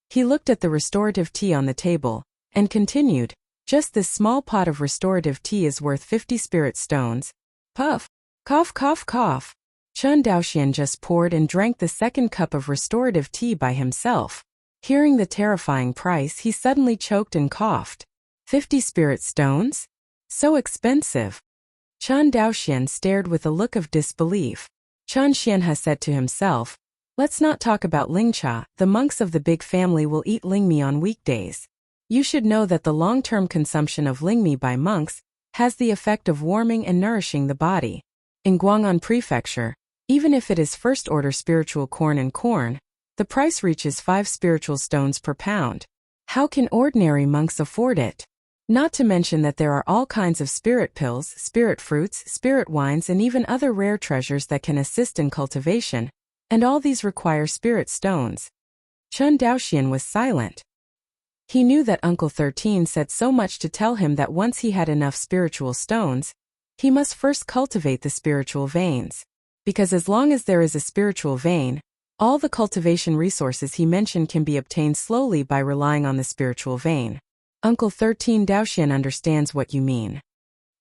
He looked at the restorative tea on the table, and continued, "Just this small pot of restorative tea is worth 50 spirit stones." Puff. Cough cough cough. Chan Daoxian just poured and drank the second cup of restorative tea by himself. Hearing the terrifying price, he suddenly choked and coughed. 50 spirit stones? So expensive. Chan Daoxian stared with a look of disbelief. Chan Xianhe said to himself, "Let's not talk about lingcha. The monks of the big family will eat lingmi on weekdays. You should know that the long-term consumption of lingmi by monks has the effect of warming and nourishing the body. In Guang'an Prefecture, even if it is first-order spiritual corn, the price reaches 5 spiritual stones per pound. How can ordinary monks afford it? Not to mention that there are all kinds of spirit pills, spirit fruits, spirit wines, and even other rare treasures that can assist in cultivation, and all these require spirit stones." Chan Daoxian was silent. He knew that Uncle 13 said so much to tell him that once he had enough spiritual stones, he must first cultivate the spiritual veins. Because as long as there is a spiritual vein, all the cultivation resources he mentioned can be obtained slowly by relying on the spiritual vein. Uncle 13 Daoxian understands what you mean.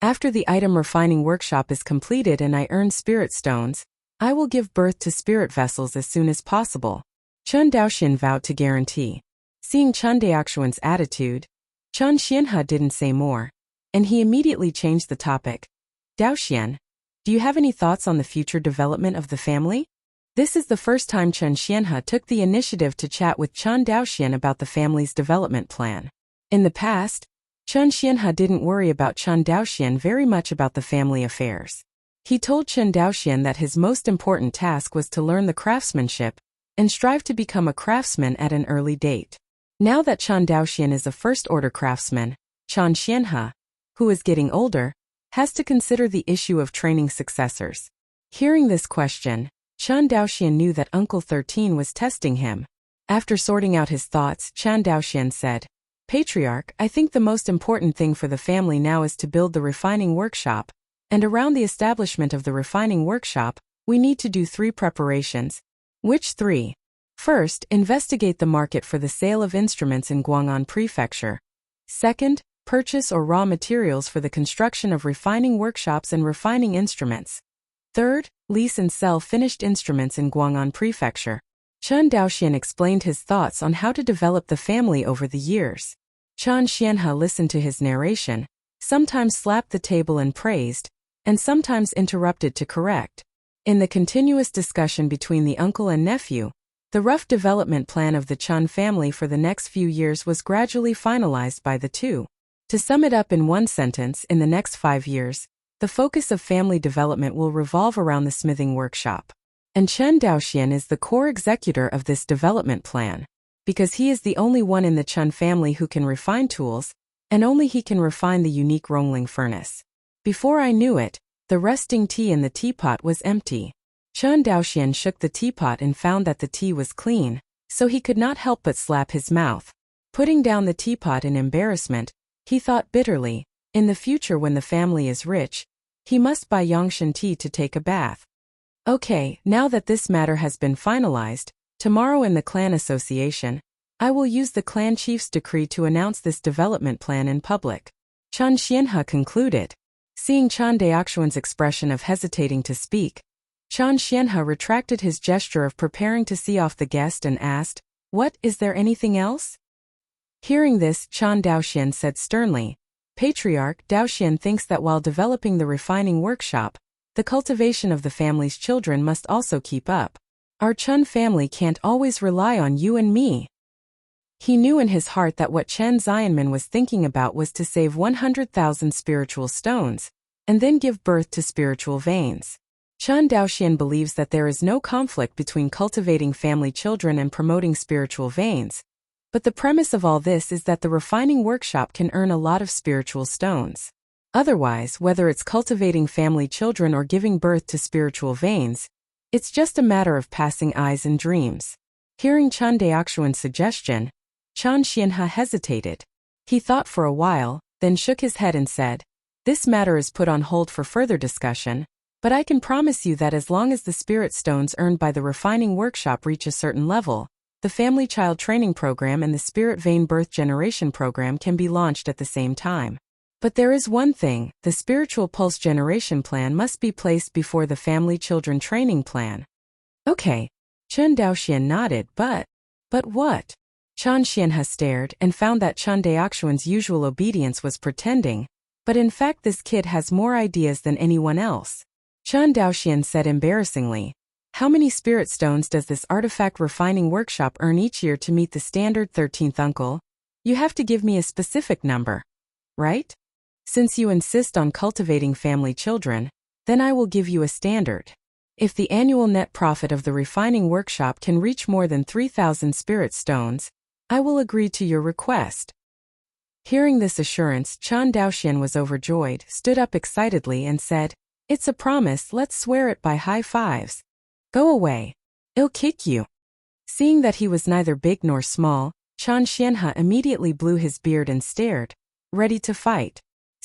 After the item refining workshop is completed and I earn spirit stones, I will give birth to spirit vessels as soon as possible. Chen Daoxian vowed to guarantee. Seeing Chen Daoxian's attitude, Chen Xianhe didn't say more, and he immediately changed the topic. Daoxian, do you have any thoughts on the future development of the family? This is the first time Chen Xianhe took the initiative to chat with Chen Daoxian about the family's development plan. In the past, Chen Xianhe didn't worry about Chen Daoxian very much about the family affairs. He told Chen Daoxian that his most important task was to learn the craftsmanship and strive to become a craftsman at an early date. Now that Chen Daoxian is a first-order craftsman, Chen Xianhe, who is getting older, has to consider the issue of training successors. Hearing this question, Chen Daoxian knew that Uncle 13 was testing him. After sorting out his thoughts, Chen Daoxian said, Patriarch, I think the most important thing for the family now is to build the refining workshop, and around the establishment of the refining workshop, we need to do 3 preparations. Which 3? First, investigate the market for the sale of instruments in Guang'an Prefecture. Second, purchase or raw materials for the construction of refining workshops and refining instruments. Third, lease and sell finished instruments in Guang'an Prefecture. Chen Daoxian explained his thoughts on how to develop the family over the years. Chen Xianhe listened to his narration, sometimes slapped the table and praised, and sometimes interrupted to correct. In the continuous discussion between the uncle and nephew, the rough development plan of the Chen family for the next few years was gradually finalized by the two. To sum it up in one sentence, in the next 5 years, the focus of family development will revolve around the smithing workshop. And Chen Daoxian is the core executor of this development plan, because he is the only one in the Chen family who can refine tools, and only he can refine the unique Rongling furnace. Before I knew it, the resting tea in the teapot was empty. Chen Daoxian shook the teapot and found that the tea was clean, so he could not help but slap his mouth. Putting down the teapot in embarrassment, he thought bitterly, in the future when the family is rich, he must buy Yangshan tea to take a bath. Okay, now that this matter has been finalized, tomorrow in the clan association, I will use the clan chief's decree to announce this development plan in public. Chen Xianhe concluded. Seeing Chen Daoxian's expression of hesitating to speak, Chen Xianhe retracted his gesture of preparing to see off the guest and asked, What, is there anything else? Hearing this, Chen Daoxian said sternly, Patriarch Daoxian thinks that while developing the refining workshop, the cultivation of the family's children must also keep up. Our Chen family can't always rely on you and me. He knew in his heart that what Chen Xianmin was thinking about was to save 100,000 spiritual stones, and then give birth to spiritual veins. Chen Daoxian believes that there is no conflict between cultivating family children and promoting spiritual veins, but the premise of all this is that the refining workshop can earn a lot of spiritual stones. Otherwise, whether it's cultivating family children or giving birth to spiritual veins, it's just a matter of passing eyes and dreams. Hearing Chen Daoxian's suggestion, Chen Xianhe hesitated. He thought for a while, then shook his head and said, This matter is put on hold for further discussion, but I can promise you that as long as the spirit stones earned by the refining workshop reach a certain level, the family child training program and the spirit vein birth generation program can be launched at the same time. But there is one thing, the spiritual pulse generation plan must be placed before the family children training plan. Okay. Chen Daoxian nodded, but what? Chen Xianhe stared and found that Chen Daoxian's usual obedience was pretending, but in fact this kid has more ideas than anyone else. Chen Daoxian said embarrassingly, How many spirit stones does this artifact refining workshop earn each year to meet the standard 13th uncle? You have to give me a specific number. Right? Since you insist on cultivating family children, then I will give you a standard. If the annual net profit of the refining workshop can reach more than 3,000 spirit stones, I will agree to your request. Hearing this assurance, Chen Daoxian was overjoyed, stood up excitedly and said, It's a promise, let's swear it by high fives. Go away. I'll kick you. Seeing that he was neither big nor small, Chen Xianhe immediately blew his beard and stared, ready to fight.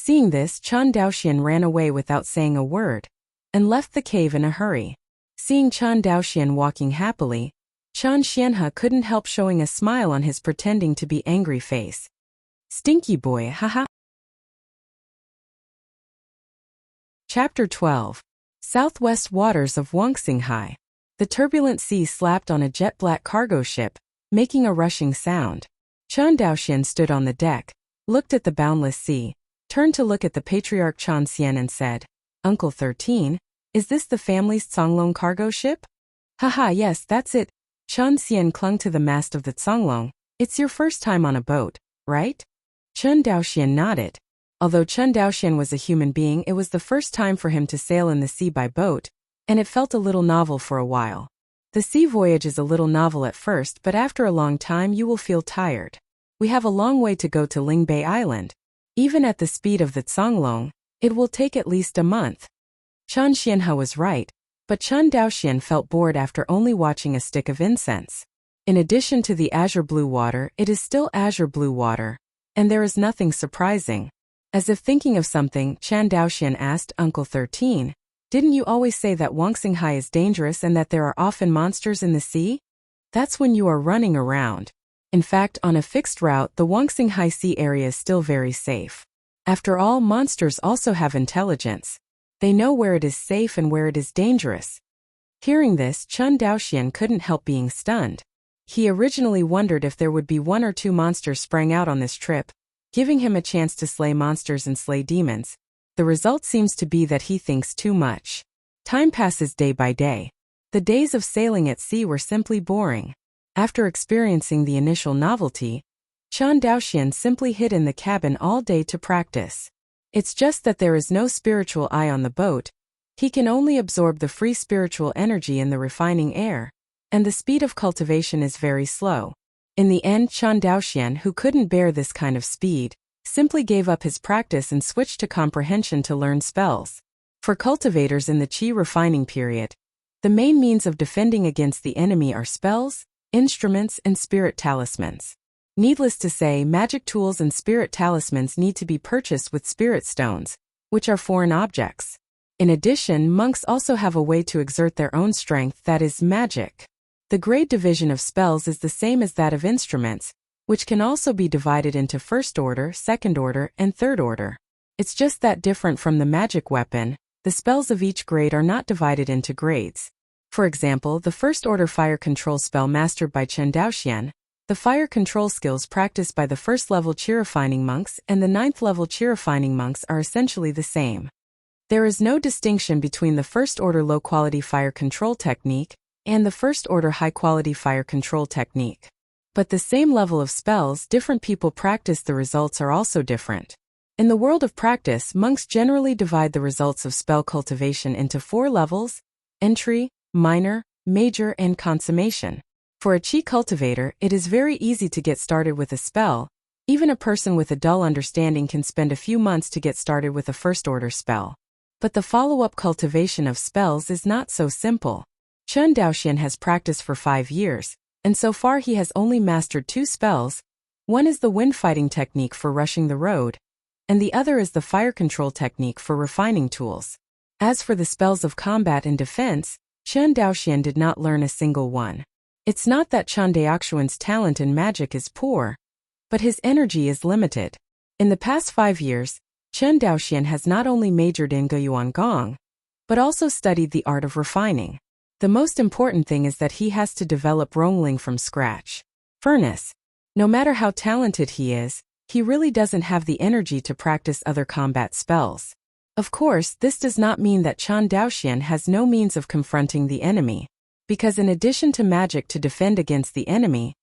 Seeing this, Chen Daoxian ran away without saying a word and left the cave in a hurry. Seeing Chen Daoxian walking happily, Chen Xianhe couldn't help showing a smile on his pretending to be angry face. Stinky boy, haha. Chapter 12. Southwest waters of Wuxia. The turbulent sea slapped on a jet-black cargo ship, making a rushing sound. Chen Daoxian stood on the deck, looked at the boundless sea, turned to look at the patriarch Chen Xian and said, "Uncle 13, is this the family's Conglong cargo ship?" "Haha, yes, that's it." Chen Xian clung to the mast of the Conglong. "It's your first time on a boat, right?" Chen Daoxian nodded. Although Chen Daoxian was a human being, it was the first time for him to sail in the sea by boat, and it felt a little novel for a while. The sea voyage is a little novel at first, but after a long time you will feel tired. We have a long way to go to Lingbei Island. Even at the speed of the Conglong, it will take at least a month. Chen Xianhe was right, but Chen Daoxian felt bored after only watching a stick of incense. In addition to the azure blue water, it is still azure blue water, and there is nothing surprising. As if thinking of something, Chen Daoxian asked, "Uncle 13, didn't you always say that Wuxia is dangerous and that there are often monsters in the sea? That's when you are running around." In fact, on a fixed route, the Wuxia Sea area is still very safe. After all, monsters also have intelligence. They know where it is safe and where it is dangerous. Hearing this, Chen Daoxian couldn't help being stunned. He originally wondered if there would be one or two monsters sprang out on this trip, giving him a chance to slay monsters and slay demons. The result seems to be that he thinks too much. Time passes day by day. The days of sailing at sea were simply boring. After experiencing the initial novelty, Chen Daoxian simply hid in the cabin all day to practice. It's just that there is no spiritual eye on the boat. He can only absorb the free spiritual energy in the refining air, and the speed of cultivation is very slow. In the end, Chen Daoxian, who couldn't bear this kind of speed, simply gave up his practice and switched to comprehension to learn spells. For cultivators in the qi refining period, the main means of defending against the enemy are spells, instruments, and spirit talismans. Needless to say, magic tools and spirit talismans need to be purchased with spirit stones, which are foreign objects. In addition, monks also have a way to exert their own strength, that is, magic. The grade division of spells is the same as that of instruments, which can also be divided into first order, second order, and third order. It's just that different from the magic weapon, the spells of each grade are not divided into grades. For example, the first order fire control spell mastered by Chen Daoxian, the fire control skills practiced by the first level qi refining monks and the 9th level qi refining monks are essentially the same. There is no distinction between the first order low quality fire control technique and the first order high quality fire control technique. But the same level of spells different people practice, the results are also different. In the world of practice, monks generally divide the results of spell cultivation into 4 levels: entry, minor, major, and consummation. For a qi cultivator, it is very easy to get started with a spell. Even a person with a dull understanding can spend a few months to get started with a first order spell. But the follow-up cultivation of spells is not so simple. Chen Daoxian has practiced for 5 years, and so far he has only mastered 2 spells. One is the wind fighting technique for rushing the road, and the other is the fire control technique for refining tools. As for the spells of combat and defense, Chen Daoxian did not learn a single one. It's not that Chen Daoxian's talent in magic is poor, but his energy is limited. In the past 5 years, Chen Daoxian has not only majored in Guiyuan Gong, but also studied the art of refining. The most important thing is that he has to develop Rongling from scratch. Furnace. No matter how talented he is, he really doesn't have the energy to practice other combat spells. Of course, this does not mean that Chen Daoxian has no means of confronting the enemy, because in addition to magic to defend against the enemy,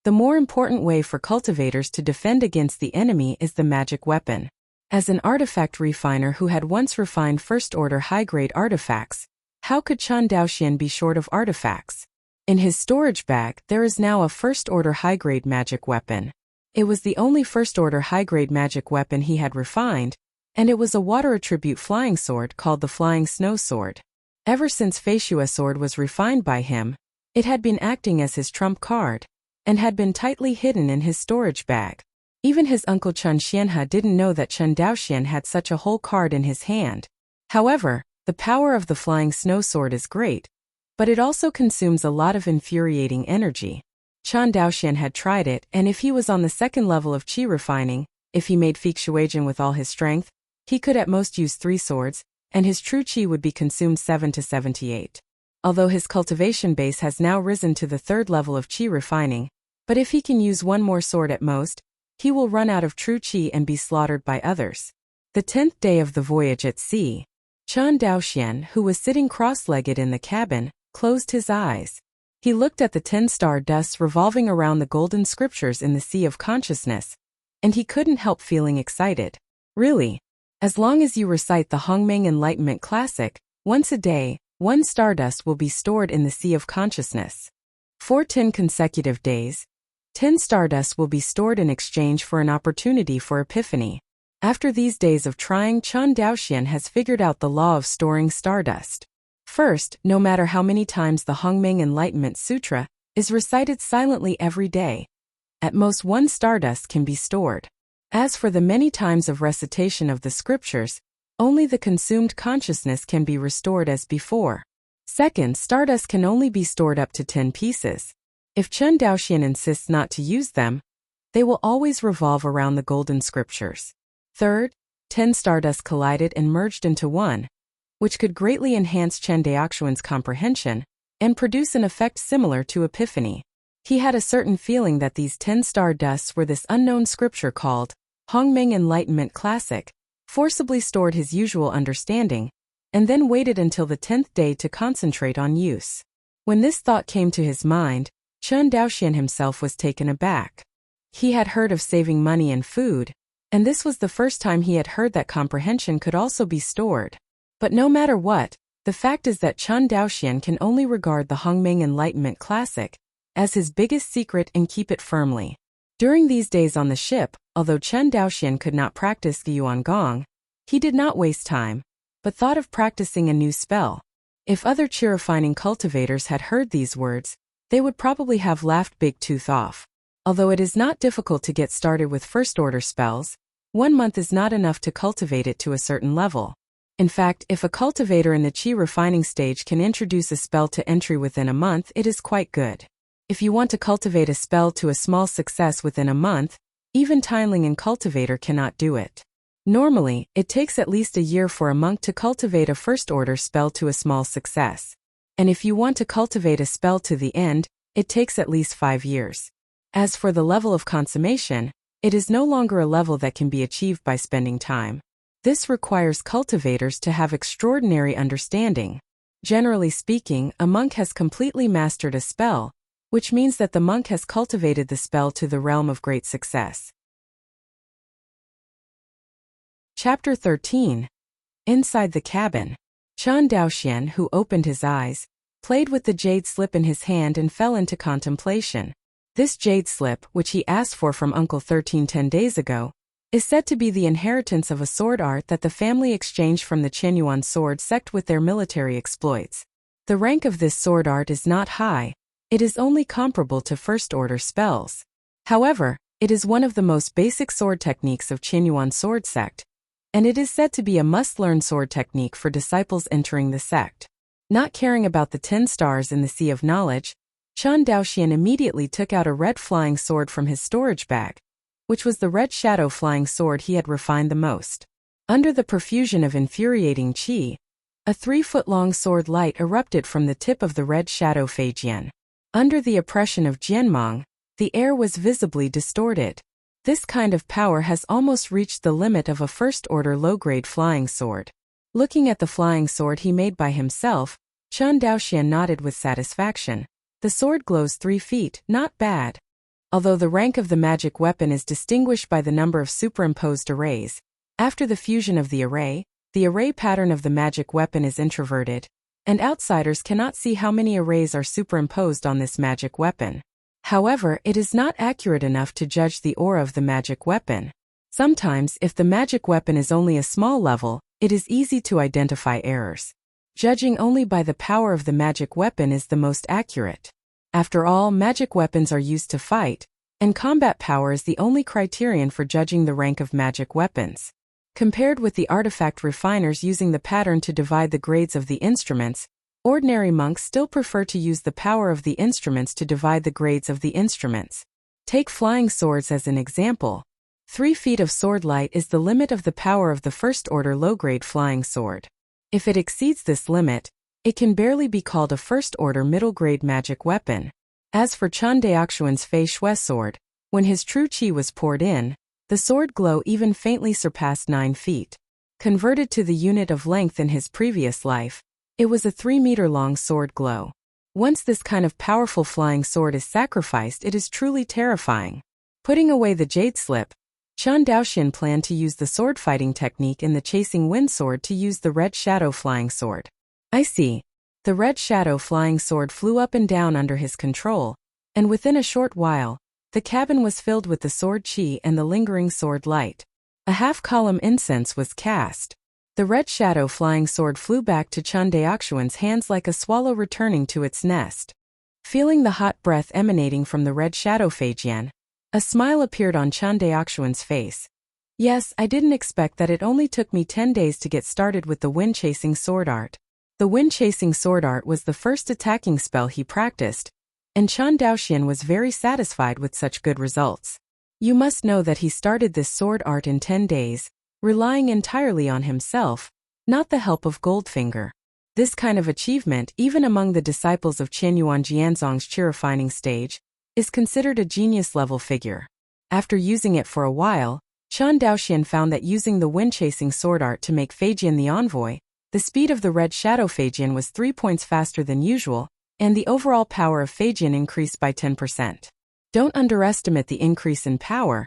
the more important way for cultivators to defend against the enemy is the magic weapon. As an artifact refiner who had once refined first-order high-grade artifacts, how could Chen Daoxian be short of artifacts? In his storage bag, there is now a first-order high-grade magic weapon. It was the only first-order high-grade magic weapon he had refined, and it was a water attribute flying sword called the Flying Snow Sword. Ever since Feishua sword was refined by him, it had been acting as his trump card, and had been tightly hidden in his storage bag. Even his uncle Chen Xianhe didn't know that Chen Daoxian had such a whole card in his hand. However, the power of the flying snow sword is great, but it also consumes a lot of infuriating energy. Chen Daoxian had tried it, and if he was on the second level of qi refining, if he made Fuxuajian with all his strength, he could at most use 3 swords, and his true qi would be consumed 7 to 78. Although his cultivation base has now risen to the 3rd level of qi refining, but if he can use 1 more sword at most, he will run out of true qi and be slaughtered by others. The 10th day of the voyage at sea, Chen Daoxian, who was sitting cross-legged in the cabin, closed his eyes. He looked at the 10 star dusts revolving around the golden scriptures in the sea of consciousness, and he couldn't help feeling excited. Really? As long as you recite the Hongming Enlightenment Classic, once a day, 1 stardust will be stored in the sea of consciousness. For 10 consecutive days, 10 stardust will be stored in exchange for an opportunity for epiphany. After these days of trying, Chen Daoxian has figured out the law of storing stardust. First, no matter how many times the Hongming Enlightenment Sutra is recited silently every day, at most 1 stardust can be stored. As for the many times of recitation of the scriptures, only the consumed consciousness can be restored as before. Second, stardust can only be stored up to 10 pieces. If Chen Daoxian insists not to use them, they will always revolve around the golden scriptures. Third, 10 stardust collided and merged into 1, which could greatly enhance Chen Daoxian's comprehension and produce an effect similar to epiphany. He had a certain feeling that these 10 star dusts were this unknown scripture called Hongming Enlightenment Classic, forcibly stored his usual understanding, and then waited until the 10th day to concentrate on use. When this thought came to his mind, Chen Daoxian himself was taken aback. He had heard of saving money and food, and this was the first time he had heard that comprehension could also be stored. But no matter what, the fact is that Chen Daoxian can only regard the Hongming Enlightenment Classic as his biggest secret and keep it firmly. During these days on the ship, although Chen Daoxian could not practice Yuan Gong, he did not waste time, but thought of practicing a new spell. If other qi refining cultivators had heard these words, they would probably have laughed big tooth off. Although it is not difficult to get started with first-order spells, 1 month is not enough to cultivate it to a certain level. In fact, if a cultivator in the qi refining stage can introduce a spell to entry within a month, it is quite good. If you want to cultivate a spell to a small success within a month, even Tianling and cultivator cannot do it. Normally, it takes at least a year for a monk to cultivate a first-order spell to a small success. And if you want to cultivate a spell to the end, it takes at least 5 years. As for the level of consummation, it is no longer a level that can be achieved by spending time. This requires cultivators to have extraordinary understanding. Generally speaking, a monk has completely mastered a spell, which means that the monk has cultivated the spell to the realm of great success. Chapter 13. Inside the cabin. Chen Daoxian, who opened his eyes, played with the jade slip in his hand and fell into contemplation. This jade slip, which he asked for from Uncle 13 10 days ago, is said to be the inheritance of a sword art that the family exchanged from the Qianyuan sword sect with their military exploits. The rank of this sword art is not high, it is only comparable to first-order spells. However, it is one of the most basic sword techniques of Qianyuan sword sect, and it is said to be a must-learn sword technique for disciples entering the sect. Not caring about the 10 stars in the sea of knowledge, Chen Daoxian immediately took out a red flying sword from his storage bag, which was the red shadow flying sword he had refined the most. Under the profusion of infuriating qi, a 3-foot-long sword light erupted from the tip of the red shadow Feijian. Under the oppression of Jianmong, the air was visibly distorted. This kind of power has almost reached the limit of a first-order low-grade flying sword. Looking at the flying sword he made by himself, Chen Daoxian nodded with satisfaction. The sword glows 3 feet, not bad. Although the rank of the magic weapon is distinguished by the number of superimposed arrays, after the fusion of the array pattern of the magic weapon is introverted, and outsiders cannot see how many arrays are superimposed on this magic weapon. However, it is not accurate enough to judge the aura of the magic weapon. Sometimes, if the magic weapon is only a small level, it is easy to identify errors. Judging only by the power of the magic weapon is the most accurate. After all, magic weapons are used to fight, and combat power is the only criterion for judging the rank of magic weapons. Compared with the artifact refiners using the pattern to divide the grades of the instruments, ordinary monks still prefer to use the power of the instruments to divide the grades of the instruments. Take flying swords as an example. 3 feet of sword light is the limit of the power of the first-order low-grade flying sword. If it exceeds this limit, it can barely be called a first-order middle-grade magic weapon. As for Chan Daoxuan's Fei Shui sword, when his true qi was poured in, the sword glow even faintly surpassed 9 feet. Converted to the unit of length in his previous life, it was a 3-meter-long sword glow. Once this kind of powerful flying sword is sacrificed, it is truly terrifying. Putting away the jade slip, Chan Daoxian planned to use the sword fighting technique in the chasing wind sword to use the red shadow flying sword. I see. The red shadow flying sword flew up and down under his control, and within a short while, the cabin was filled with the sword qi and the lingering sword light. A half-column incense was cast. The red shadow flying sword flew back to Chan Daoxuan's hands like a swallow returning to its nest. Feeling the hot breath emanating from the red shadow Feijian, a smile appeared on Chan Daoxuan's face. Yes, I didn't expect that. It only took me 10 days to get started with the wind-chasing sword art. The wind-chasing sword art was the first attacking spell he practiced, and Chan Daoxian was very satisfied with such good results. You must know that he started this sword art in 10 days, relying entirely on himself, not the help of Goldfinger. This kind of achievement, even among the disciples of Qianyuan Jianzong's qi refining stage, is considered a genius-level figure. After using it for a while, Chan Daoxian found that using the wind-chasing sword art to make Feijian the envoy, the speed of the red shadow Feijian was 3 points faster than usual, and the overall power of Feijian increased by 10%. Don't underestimate the increase in power.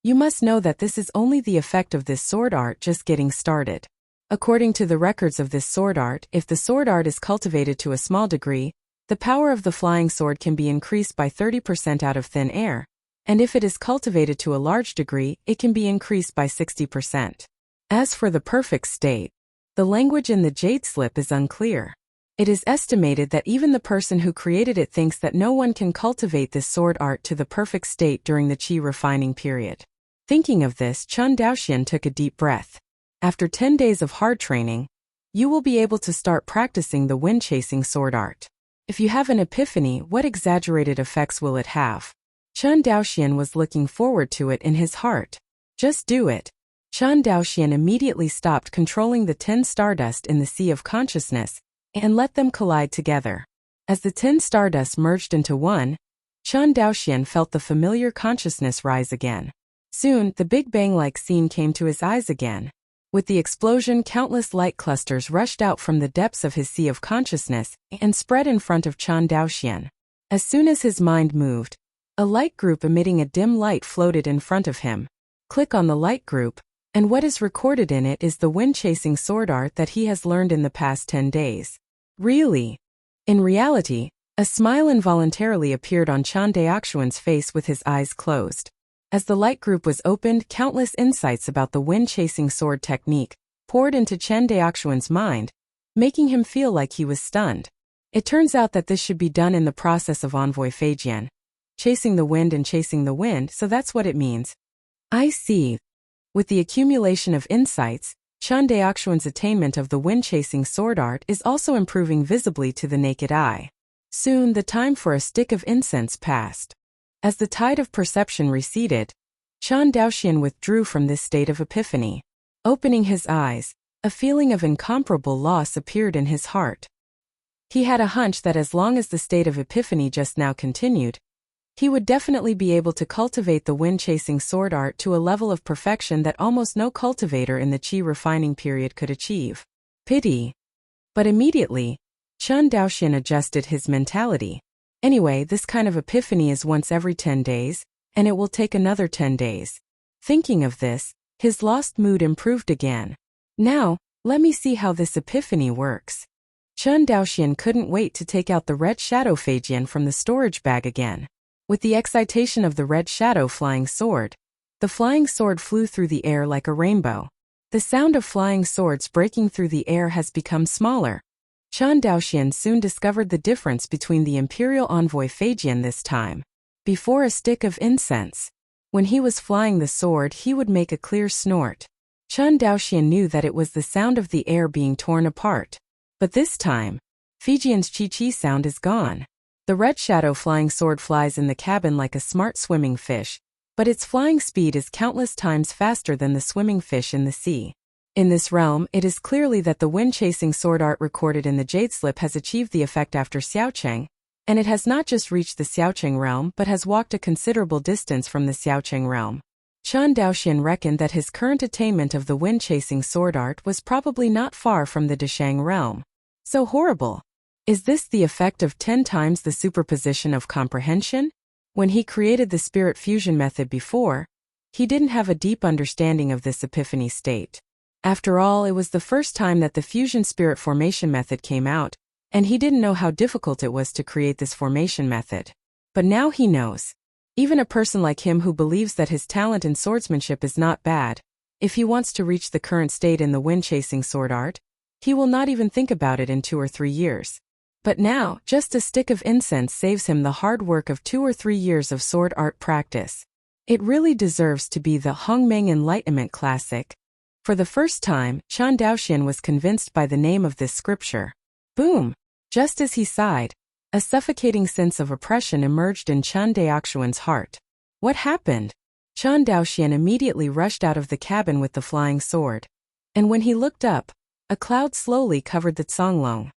You must know that this is only the effect of this sword art just getting started. According to the records of this sword art, if the sword art is cultivated to a small degree, the power of the flying sword can be increased by 30% out of thin air, and if it is cultivated to a large degree, it can be increased by 60%. As for the perfect state, the language in the jade slip is unclear. It is estimated that even the person who created it thinks that no one can cultivate this sword art to the perfect state during the qi refining period. Thinking of this, Chan Daoxian took a deep breath. After 10 days of hard training, you will be able to start practicing the wind-chasing sword art. If you have an epiphany, what exaggerated effects will it have? Chan Daoxian was looking forward to it in his heart. Just do it. Chan Daoxian immediately stopped controlling the 10 stardust in the sea of consciousness and let them collide together. As the 10 stardust merged into one, Chan Daoxian felt the familiar consciousness rise again. Soon, the Big Bang-like scene came to his eyes again. With the explosion, countless light clusters rushed out from the depths of his sea of consciousness and spread in front of Chan Daoxian. As soon as his mind moved, a light group emitting a dim light floated in front of him. Click on the light group, and what is recorded in it is the wind-chasing sword art that he has learned in the past 10 days. Really? In reality, a smile involuntarily appeared on Chan Daoxuan's face with his eyes closed. As the light group was opened, countless insights about the wind-chasing sword technique poured into Chan Daoxuan's mind, making him feel like he was stunned. It turns out that this should be done in the process of Envoy Feijian. Chasing the wind and chasing the wind, so that's what it means. I see. With the accumulation of insights, Chan Daoxuan's attainment of the wind-chasing sword art is also improving visibly to the naked eye. Soon, the time for a stick of incense passed. As the tide of perception receded, Chan Daoxian withdrew from this state of epiphany. Opening his eyes, a feeling of incomparable loss appeared in his heart. He had a hunch that as long as the state of epiphany just now continued, he would definitely be able to cultivate the wind-chasing sword art to a level of perfection that almost no cultivator in the qi refining period could achieve. Pity. But immediately, Chan Daoxian adjusted his mentality. Anyway, this kind of epiphany is once every 10 days, and it will take another 10 days. Thinking of this, his lost mood improved again. Now, let me see how this epiphany works. Chan Daoxian couldn't wait to take out the red shadow Feijian from the storage bag again. With the excitation of the red shadow flying sword, the flying sword flew through the air like a rainbow. The sound of flying swords breaking through the air has become smaller. Chan Daoxian soon discovered the difference between the Imperial Envoy Feijian this time. before a stick of incense. When he was flying the sword, he would make a clear snort. Chen Daoxian knew that it was the sound of the air being torn apart. But this time, Fijian's chi-chi sound is gone. The red shadow flying sword flies in the cabin like a smart swimming fish, but its flying speed is countless times faster than the swimming fish in the sea. In this realm, it is clearly that the wind-chasing sword art recorded in the Jade Slip has achieved the effect after Xiaocheng, and it has not just reached the Xiaocheng realm but has walked a considerable distance from the Xiaocheng realm. Chen Daoxian reckoned that his current attainment of the wind-chasing sword art was probably not far from the Deshang realm. So horrible. Is this the effect of 10 times the superposition of comprehension? When he created the spirit fusion method before, he didn't have a deep understanding of this epiphany state. After all, it was the first time that the fusion spirit formation method came out, and he didn't know how difficult it was to create this formation method. But now he knows. Even a person like him who believes that his talent in swordsmanship is not bad, if he wants to reach the current state in the wind-chasing sword art, he will not even think about it in 2 or 3 years. But now, just a stick of incense saves him the hard work of 2 or 3 years of sword art practice. It really deserves to be the Hongmeng Enlightenment Classic. For the first time, Chen Daoxian was convinced by the name of this scripture. Boom! Just as he sighed, a suffocating sense of oppression emerged in Chen Daoxian's heart. What happened? Chen Daoxian immediately rushed out of the cabin with the flying sword. And when he looked up, a cloud slowly covered the Zonglong.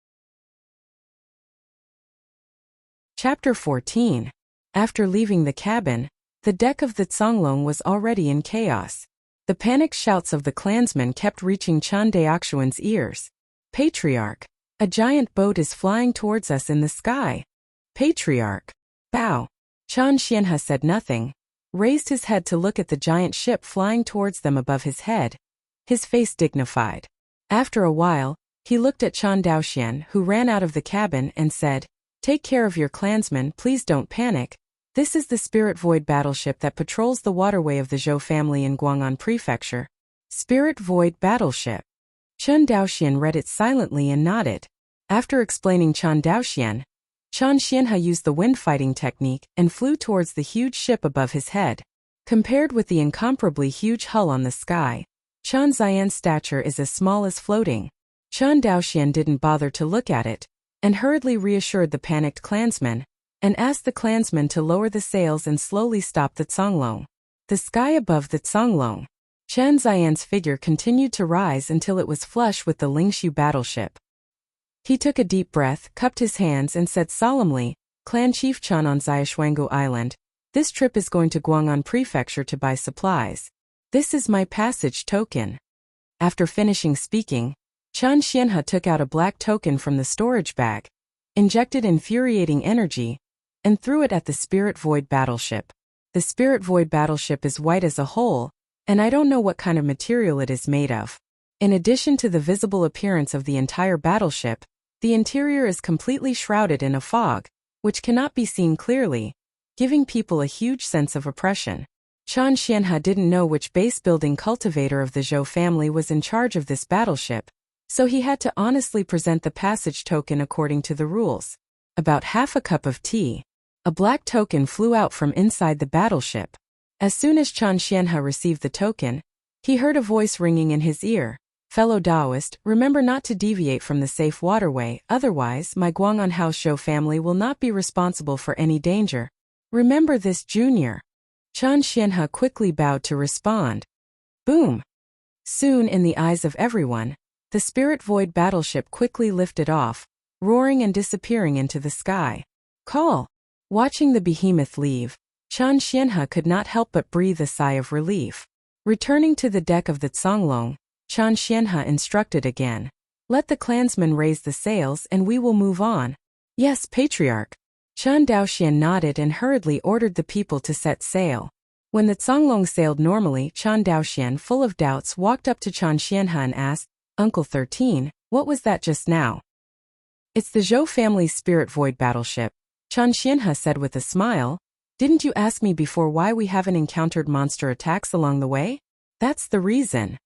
Chapter 14. After leaving the cabin, the deck of the Zonglong was already in chaos. The panicked shouts of the clansmen kept reaching Chen Daoxian's ears. Patriarch! A giant boat is flying towards us in the sky. Patriarch! Bow! Chen Xianhe said nothing, raised his head to look at the giant ship flying towards them above his head, his face dignified. After a while, he looked at Chen Daoxian, who ran out of the cabin, and said, "Take care of your clansmen, please don't panic. This is the Spirit Void battleship that patrols the waterway of the Zhou family in Guang'an Prefecture." Spirit Void battleship. Chen Daoxian read it silently and nodded. After explaining Chen Daoxian, Chen Xianhe used the wind fighting technique and flew towards the huge ship above his head. Compared with the incomparably huge hull on the sky, Chen Xian's stature is as small as floating. Chen Daoxian didn't bother to look at it, and hurriedly reassured the panicked clansmen, and asked the clansmen to lower the sails and slowly stop the Zonglong. The sky above the Zonglong. Chen Xian's figure continued to rise until it was flush with the Lingshu battleship. He took a deep breath, cupped his hands, and said solemnly, "Clan Chief Chen on Xiaoshuanggu Island, this trip is going to Guang'an Prefecture to buy supplies. This is my passage token." After finishing speaking, Chen Xianhe took out a black token from the storage bag, injected infuriating energy, and threw it at the Spirit Void battleship. The Spirit Void battleship is white as a whole, and I don't know what kind of material it is made of. In addition to the visible appearance of the entire battleship, the interior is completely shrouded in a fog, which cannot be seen clearly, giving people a huge sense of oppression. Chen Xianhe didn't know which base-building cultivator of the Zhou family was in charge of this battleship, so he had to honestly present the passage token according to the rules. About half a cup of tea. A black token flew out from inside the battleship. As soon as Chen Xianhe received the token, he heard a voice ringing in his ear. "Fellow Taoist, remember not to deviate from the safe waterway, otherwise my Guang'an House Zhou family will not be responsible for any danger. Remember this, Junior." Chen Xianhe quickly bowed to respond. Boom! Soon, in the eyes of everyone, the Spirit Void battleship quickly lifted off, roaring and disappearing into the sky. Call! Watching the behemoth leave, Chen Xianhe could not help but breathe a sigh of relief. Returning to the deck of the Zonglong, Chen Xianhe instructed again. "Let the clansmen raise the sails and we will move on." "Yes, Patriarch." Chen Daoxian nodded and hurriedly ordered the people to set sail. When the Zonglong sailed normally, Chen Daoxian, full of doubts, walked up to Chen Xianhe and asked, "Uncle 13, what was that just now?" "It's the Zhou family's Spirit Void battleship," Chen Xianhe said with a smile. "Didn't you ask me before why we haven't encountered monster attacks along the way? That's the reason."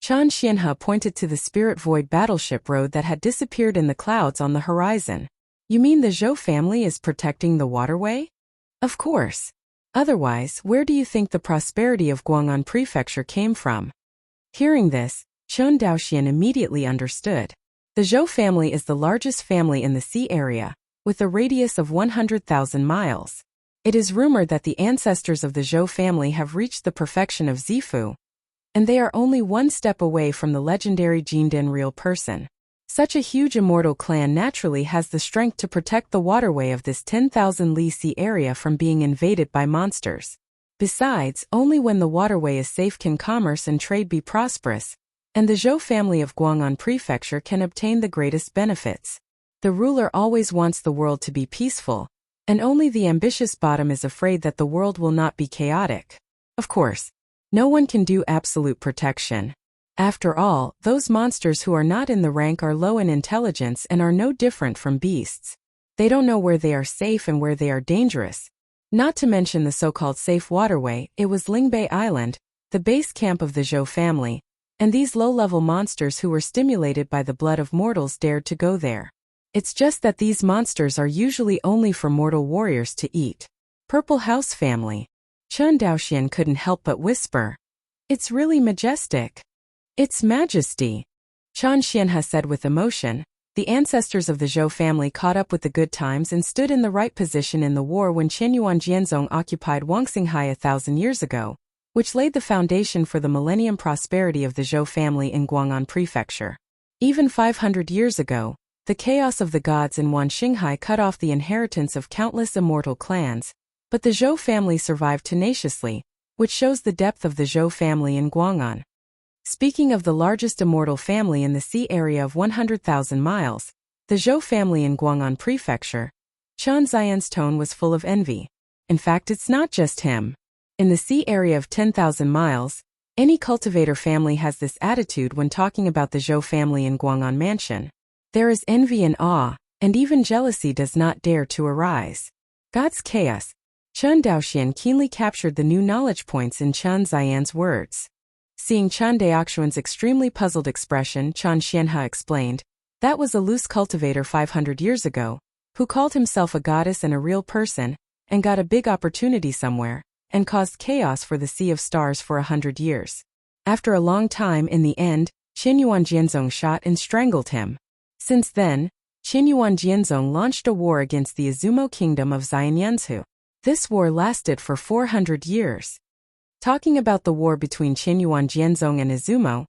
Chen Xianhe pointed to the Spirit Void battleship road that had disappeared in the clouds on the horizon. "You mean the Zhou family is protecting the waterway?" Of course. Otherwise, where do you think the prosperity of Guang'an Prefecture came from? Hearing this, Chen Daoxian immediately understood. The Zhou family is the largest family in the sea area, with a radius of 100,000 miles. It is rumored that the ancestors of the Zhou family have reached the perfection of Zifu, and they are only one step away from the legendary Jindan real person. Such a huge immortal clan naturally has the strength to protect the waterway of this 10,000 li sea area from being invaded by monsters. Besides, only when the waterway is safe can commerce and trade be prosperous, and the Zhou family of Guang'an Prefecture can obtain the greatest benefits. The ruler always wants the world to be peaceful, and only the ambitious bottom is afraid that the world will not be chaotic. Of course, no one can do absolute protection. After all, those monsters who are not in the rank are low in intelligence and are no different from beasts. They don't know where they are safe and where they are dangerous. Not to mention the so-called safe waterway, it was Lingbei Island, the base camp of the Zhou family, and these low-level monsters who were stimulated by the blood of mortals dared to go there. It's just that these monsters are usually only for mortal warriors to eat. Purple House family. Chen Daoxian couldn't help but whisper. It's really majestic. Its Majesty. Chen Xianhe said with emotion. The ancestors of the Zhou family caught up with the good times and stood in the right position in the war when Qianyuan Jianzong occupied Wangxinghai 1,000 years ago, which laid the foundation for the millennium prosperity of the Zhou family in Guang'an Prefecture. Even 500 years ago, the chaos of the gods in Wanxinghai cut off the inheritance of countless immortal clans, but the Zhou family survived tenaciously, which shows the depth of the Zhou family in Guang'an. Speaking of the largest immortal family in the sea area of 100,000 miles, the Zhou family in Guang'an Prefecture, Chen Ziyan's tone was full of envy. In fact, it's not just him. In the sea area of 10,000 miles, any cultivator family has this attitude when talking about the Zhou family in Guang'an Mansion. There is envy and awe, and even jealousy does not dare to arise. God's chaos. Chen Daoxian keenly captured the new knowledge points in Chen Ziyan's words. Seeing Chen Daoxian's extremely puzzled expression, Chen Xianhe explained, that was a loose cultivator 500 years ago, who called himself a goddess and a real person, and got a big opportunity somewhere, and caused chaos for the Sea of Stars for 100 years. After a long time, in the end, Qianyuan Jianzong shot and strangled him. Since then, Qianyuan Jianzong launched a war against the Izumo kingdom of Xianyanzhu. This war lasted for 400 years. Talking about the war between Qianyuan Jianzong and Izumo,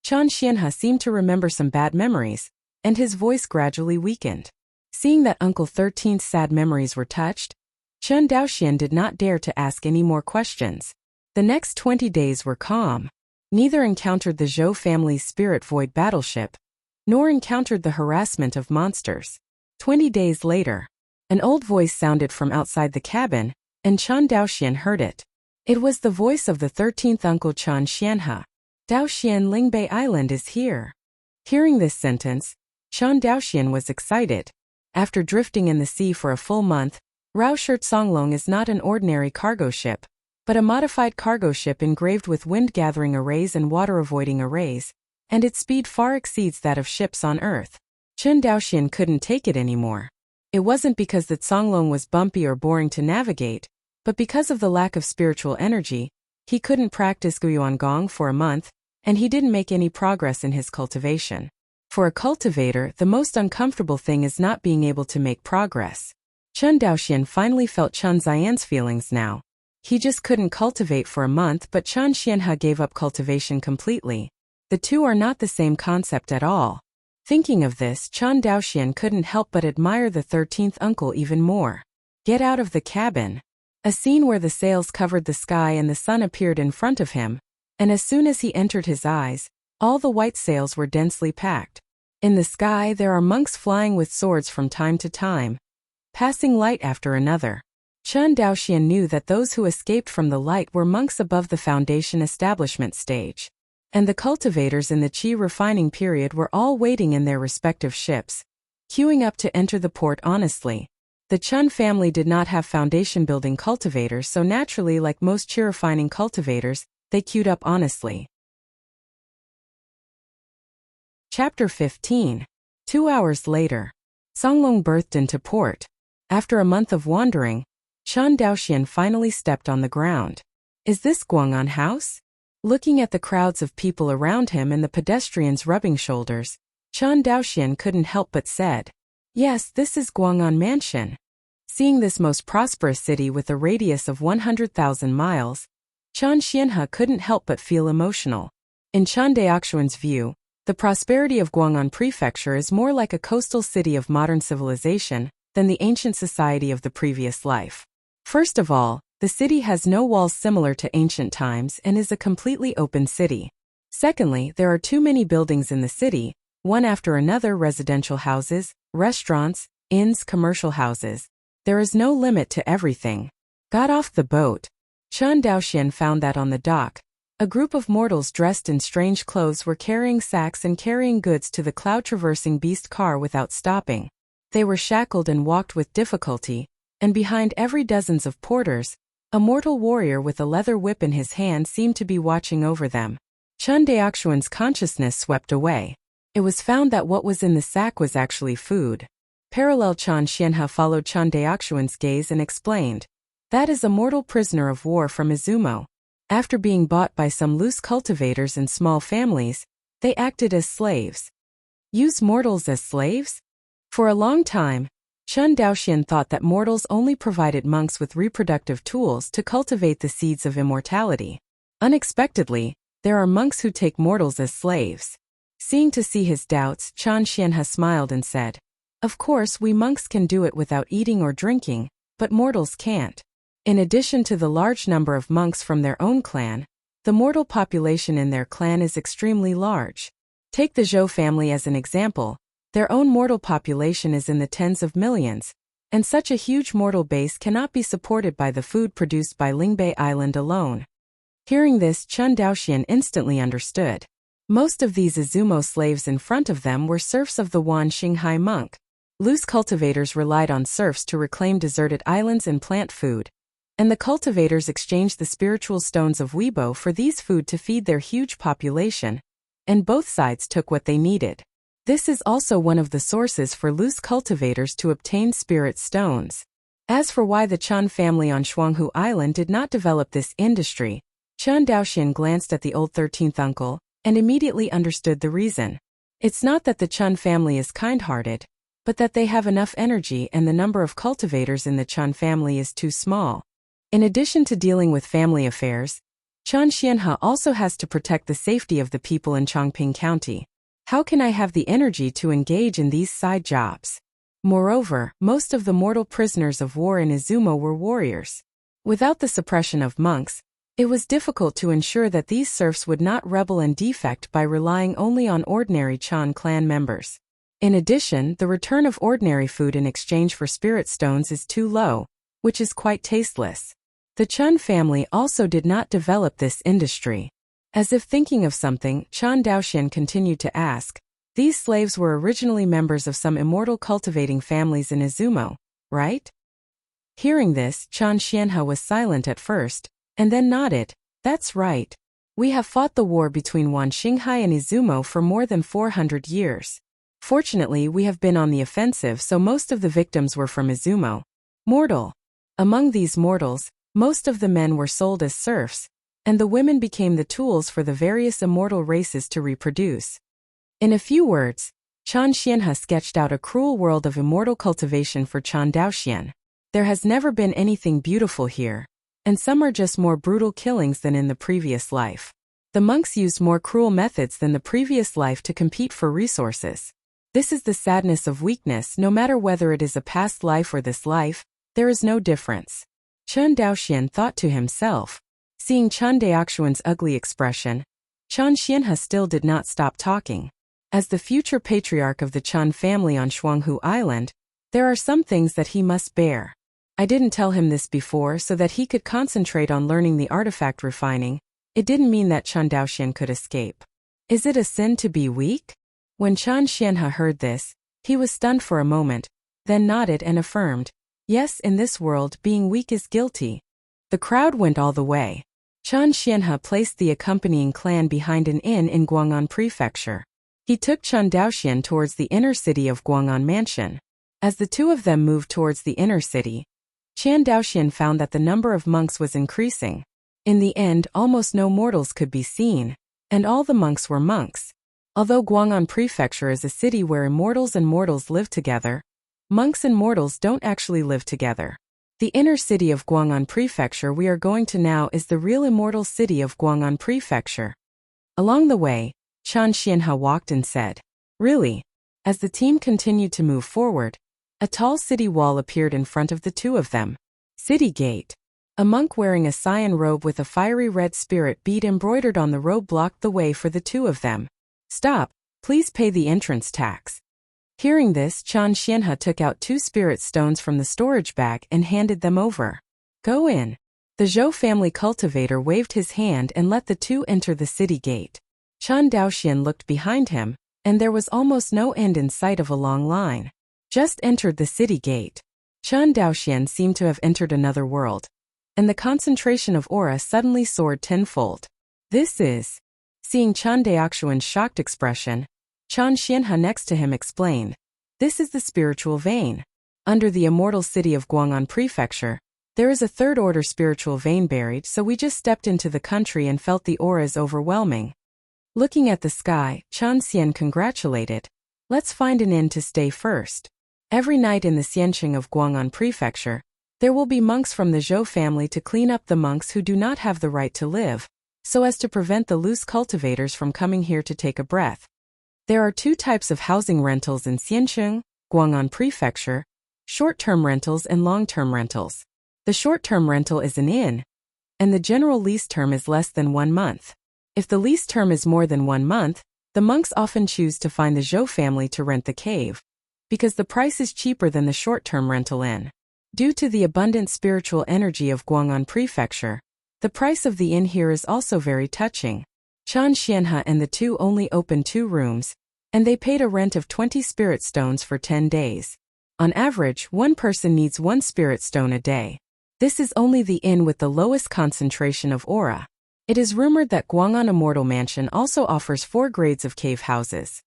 Chen Xianhe seemed to remember some bad memories, and his voice gradually weakened. Seeing that Uncle 13's sad memories were touched, Chen Daoxian did not dare to ask any more questions. The next 20 days were calm. Neither encountered the Zhou family's spirit void battleship, nor encountered the harassment of monsters. 20 days later, an old voice sounded from outside the cabin, and Chen Daoxian heard it. It was the voice of the 13th uncle Chen Xianhe. Daoxian, Lingbei Island is here. Hearing this sentence, Chen Daoxian was excited. After drifting in the sea for a full month, Raoshirt Songlong is not an ordinary cargo ship, but a modified cargo ship engraved with wind-gathering arrays and water-avoiding arrays, and its speed far exceeds that of ships on Earth. Chen Daoxian couldn't take it anymore. It wasn't because that Songlong was bumpy or boring to navigate, but because of the lack of spiritual energy. He couldn't practice Guyuan Gong for a month, and he didn't make any progress in his cultivation. For a cultivator, the most uncomfortable thing is not being able to make progress. Chen Daoxian finally felt Chen Ziyan's feelings now. He just couldn't cultivate for a month, but Chen Xianhe gave up cultivation completely. The two are not the same concept at all. Thinking of this, Chen Daoxian couldn't help but admire the 13th uncle even more. Get out of the cabin. A scene where the sails covered the sky and the sun appeared in front of him, and as soon as he entered his eyes, all the white sails were densely packed. In the sky there are monks flying with swords from time to time, passing light after another. Chen Daoxian knew that those who escaped from the light were monks above the foundation establishment stage. And the cultivators in the Qi refining period were all waiting in their respective ships, queuing up to enter the port honestly. The Chen family did not have foundation-building cultivators, so naturally, like most Qi refining cultivators, they queued up honestly. Chapter 15. 2 hours later. Songlong berthed into port. After a month of wandering, Chan Daoxian finally stepped on the ground. Is this Guang'an House? Looking at the crowds of people around him and the pedestrians rubbing shoulders, Chan Daoxian couldn't help but said, "Yes, this is Guang'an Mansion." Seeing this most prosperous city with a radius of 100,000 miles, Chan Xianhe couldn't help but feel emotional. In Chan Daoxian's view, the prosperity of Guang'an Prefecture is more like a coastal city of modern civilization than the ancient society of the previous life. First of all, the city has no walls similar to ancient times and is a completely open city. Secondly, there are too many buildings in the city, one after another: residential houses, restaurants, inns, commercial houses. There is no limit to everything. Got off the boat. Chan Daoxian found that on the dock, a group of mortals dressed in strange clothes were carrying sacks and carrying goods to the cloud-traversing beast car without stopping. They were shackled and walked with difficulty, and behind every dozens of porters, a mortal warrior with a leather whip in his hand seemed to be watching over them. Chan Daoxian's consciousness swept away. It was found that what was in the sack was actually food. Parallel Chan Xianhe followed Chan Daoxian's gaze and explained, "That is a mortal prisoner of war from Izumo. After being bought by some loose cultivators and small families, they acted as slaves." Use mortals as slaves? For a long time, Chan Daoxian thought that mortals only provided monks with reproductive tools to cultivate the seeds of immortality. Unexpectedly, there are monks who take mortals as slaves. Seeing his doubts, Chan Xianhe smiled and said, "Of course, we monks can do it without eating or drinking, but mortals can't. In addition to the large number of monks from their own clan, the mortal population in their clan is extremely large. Take the Zhou family as an example. Their own mortal population is in the tens of millions, and such a huge mortal base cannot be supported by the food produced by Lingbei Island alone." Hearing this, Chan Daoxian instantly understood. Most of these Izumo slaves in front of them were serfs of the Wan Xinghai monk. Loose cultivators relied on serfs to reclaim deserted islands and plant food, and the cultivators exchanged the spiritual stones of Weibo for these food to feed their huge population, and both sides took what they needed. This is also one of the sources for loose cultivators to obtain spirit stones. As for why the Chan family on Shuanghu Island did not develop this industry, Chan Daoxian glanced at the old 13th uncle and immediately understood the reason. It's not that the Chan family is kind-hearted, but that they have enough energy and the number of cultivators in the Chan family is too small. In addition to dealing with family affairs, Chan Xianhe also has to protect the safety of the people in Chongqing County. How can I have the energy to engage in these side jobs? Moreover, most of the mortal prisoners of war in Izumo were warriors. Without the suppression of monks, it was difficult to ensure that these serfs would not rebel and defect by relying only on ordinary Chan clan members. In addition, the return of ordinary food in exchange for spirit stones is too low, which is quite tasteless. The Chan family also did not develop this industry. As if thinking of something, Chan Daoxian continued to ask, "These slaves were originally members of some immortal cultivating families in Izumo, right?" Hearing this, Chan Xianhe was silent at first, and then nodded. "That's right. We have fought the war between Wan Xinghai and Izumo for more than 400 years. Fortunately, we have been on the offensive, so most of the victims were from Izumo. Mortal. Among these mortals, most of the men were sold as serfs, and the women became the tools for the various immortal races to reproduce." In a few words, Chan Xianhe sketched out a cruel world of immortal cultivation for Chan Daoxian. There has never been anything beautiful here, and some are just more brutal killings than in the previous life. The monks used more cruel methods than the previous life to compete for resources. This is the sadness of weakness. No matter whether it is a past life or this life, there is no difference. Chan Daoxian thought to himself. Seeing Chan Daoxian's ugly expression, Chan Xianhe still did not stop talking. As the future patriarch of the Chan family on Shuanghu Island, there are some things that he must bear. I didn't tell him this before so that he could concentrate on learning the artifact refining. It didn't mean that Chan Daoxian could escape. Is it a sin to be weak? When Chan Xianhe heard this, he was stunned for a moment, then nodded and affirmed, "Yes, in this world, being weak is guilty." The crowd went all the way. Chan Xianhe placed the accompanying clan behind an inn in Guang'an Prefecture. He took Chan Daoxian towards the inner city of Guang'an Mansion. As the two of them moved towards the inner city, Chan Daoxian found that the number of monks was increasing. In the end, almost no mortals could be seen, and all the monks were monks. Although Guang'an Prefecture is a city where immortals and mortals live together, monks and mortals don't actually live together. The inner city of Guang'an Prefecture we are going to now is the real immortal city of Guang'an Prefecture. Along the way, Chan Xianhe walked and said, "Really?" As the team continued to move forward, a tall city wall appeared in front of the two of them. City Gate. A monk wearing a cyan robe with a fiery red spirit bead embroidered on the robe blocked the way for the two of them. "Stop, please pay the entrance tax." Hearing this, Chan Xianhe took out 2 spirit stones from the storage bag and handed them over. "Go in." The Zhou family cultivator waved his hand and let the two enter the city gate. Chan Daoxian looked behind him, and there was almost no end in sight of a long line. Just entered the city gate. Chan Daoxian seemed to have entered another world, and the concentration of aura suddenly soared tenfold. "This is..." Seeing Chan Daoxian's shocked expression, Chan Xianhe next to him explained, "This is the spiritual vein. Under the immortal city of Guang'an Prefecture, there is a third-order spiritual vein buried, so we just stepped into the country and felt the auras overwhelming." Looking at the sky, Chan Xian congratulated, "Let's find an inn to stay first." Every night in the Xianqing of Guang'an Prefecture, there will be monks from the Zhou family to clean up the monks who do not have the right to live, so as to prevent the loose cultivators from coming here to take a breath. There are 2 types of housing rentals in Xianqing, Guang'an Prefecture: short-term rentals and long-term rentals. The short-term rental is an inn, and the general lease term is less than 1 month. If the lease term is more than 1 month, the monks often choose to find the Zhou family to rent the cave, because the price is cheaper than the short-term rental inn. Due to the abundant spiritual energy of Guang'an Prefecture, the price of the inn here is also very touching. Chan Xianhe and the two only opened 2 rooms, and they paid a rent of 20 spirit stones for 10 days. On average, one person needs 1 spirit stone a day. This is only the inn with the lowest concentration of aura. It is rumored that Guang'an Immortal Mansion also offers 4 grades of cave houses: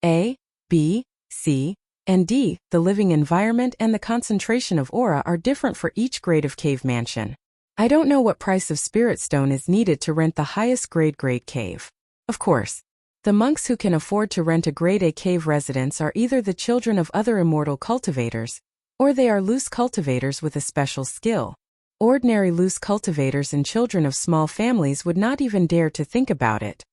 A, B, C, and D. The living environment and the concentration of aura are different for each grade of cave mansion. I don't know what price of spirit stone is needed to rent the highest grade cave. Of course, the monks who can afford to rent a grade A cave residence are either the children of other immortal cultivators, or they are loose cultivators with a special skill. Ordinary loose cultivators and children of small families would not even dare to think about it.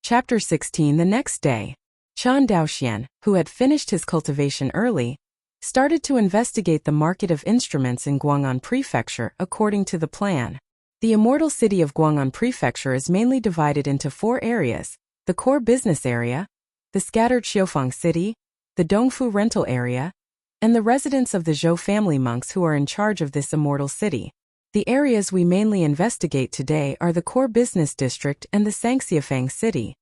Chapter 16. The next day, Chan Daoxian, who had finished his cultivation early, started to investigate the market of instruments in Guang'an Prefecture according to the plan. The immortal city of Guang'an Prefecture is mainly divided into 4 areas: the core business area, the scattered Xiufang city, the Dongfu rental area, and the residence of the Zhou family monks who are in charge of this immortal city. The areas we mainly investigate today are the core business district and the Sangxiafang city.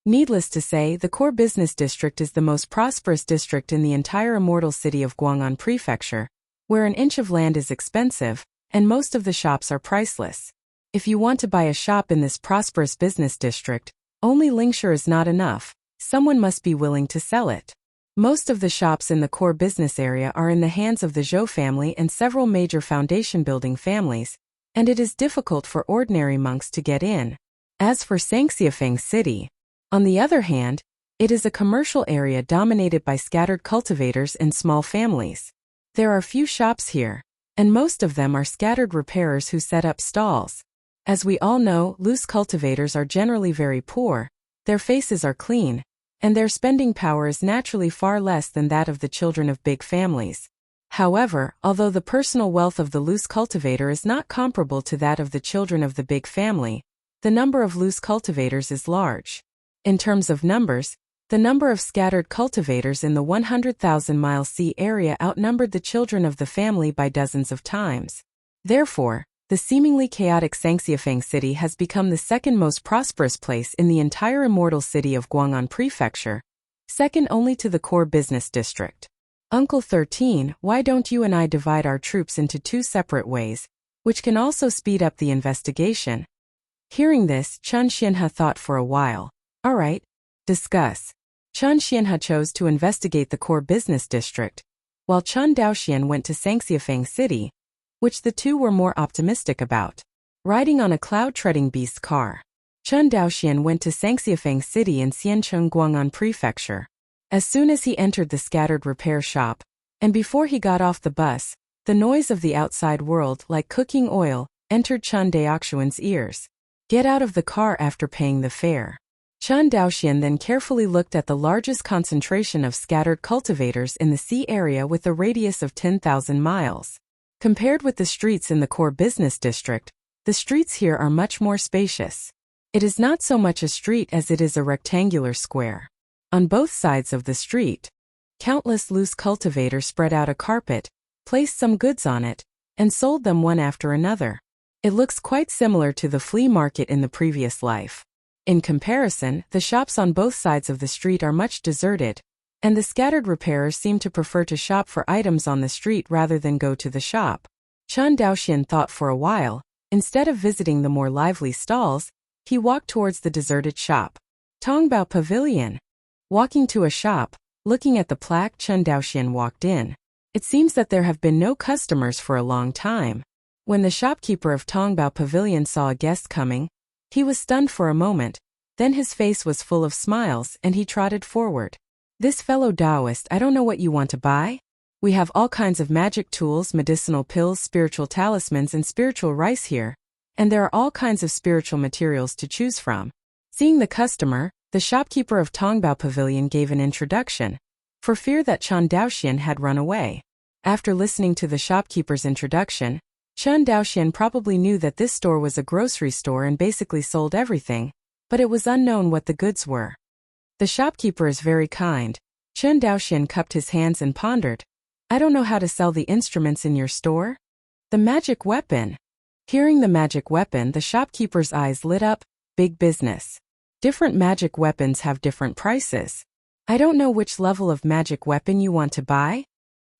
Needless to say, the core business district is the most prosperous district in the entire immortal city of Guang'an Prefecture, where an inch of land is expensive, and most of the shops are priceless. If you want to buy a shop in this prosperous business district, only Lingshire is not enough, someone must be willing to sell it. Most of the shops in the core business area are in the hands of the Zhou family and several major foundation building families, and it is difficult for ordinary monks to get in. As for Sangxiafang city, on the other hand, it is a commercial area dominated by scattered cultivators and small families. There are few shops here, and most of them are scattered repairers who set up stalls. As we all know, loose cultivators are generally very poor, their faces are clean, and their spending power is naturally far less than that of the children of big families. However, although the personal wealth of the loose cultivator is not comparable to that of the children of the big family, the number of loose cultivators is large. In terms of numbers, the number of scattered cultivators in the 100,000-mile sea area outnumbered the children of the family by dozens of times. Therefore, the seemingly chaotic Sangxiafang city has become the second most prosperous place in the entire immortal city of Guang'an Prefecture, second only to the core business district. Uncle 13, why don't you and I divide our troops into 2 separate ways, which can also speed up the investigation? Hearing this, Chan Xianhe thought for a while. All right, discuss. Chan Xianhe chose to investigate the core business district, while Chen Daoxian went to Sangxiafang City, which the two were more optimistic about. Riding on a cloud-treading beast car, Chen Daoxian went to Sangxiafang City in Xiancheng Guang'an Prefecture. As soon as he entered the scattered repair shop, and before he got off the bus, the noise of the outside world, like cooking oil, entered Chen Daoxian's ears. Get out of the car after paying the fare. Chen Daoxian then carefully looked at the largest concentration of scattered cultivators in the sea area with a radius of 10,000 miles. Compared with the streets in the core business district, the streets here are much more spacious. It is not so much a street as it is a rectangular square. On both sides of the street, countless loose cultivators spread out a carpet, placed some goods on it, and sold them one after another. It looks quite similar to the flea market in the previous life. In comparison, the shops on both sides of the street are much deserted, and the scattered repairers seem to prefer to shop for items on the street rather than go to the shop. Chen Daoxian thought for a while. Instead of visiting the more lively stalls, he walked towards the deserted shop. Tongbao Pavilion. Walking to a shop, looking at the plaque, Chen Daoxian walked in. It seems that there have been no customers for a long time. When the shopkeeper of Tongbao Pavilion saw a guest coming, he was stunned for a moment, then his face was full of smiles and he trotted forward. This fellow Taoist, I don't know what you want to buy? We have all kinds of magic tools, medicinal pills, spiritual talismans and spiritual rice here, and there are all kinds of spiritual materials to choose from. Seeing the customer, the shopkeeper of Tongbao Pavilion gave an introduction, for fear that Chen Daoxian had run away. After listening to the shopkeeper's introduction, Chen Daoxian probably knew that this store was a grocery store and basically sold everything, but it was unknown what the goods were. The shopkeeper is very kind. Chen Daoxian cupped his hands and pondered. I don't know how to sell the instruments in your store. The magic weapon. Hearing the magic weapon, the shopkeeper's eyes lit up. Big business. Different magic weapons have different prices. I don't know which level of magic weapon you want to buy.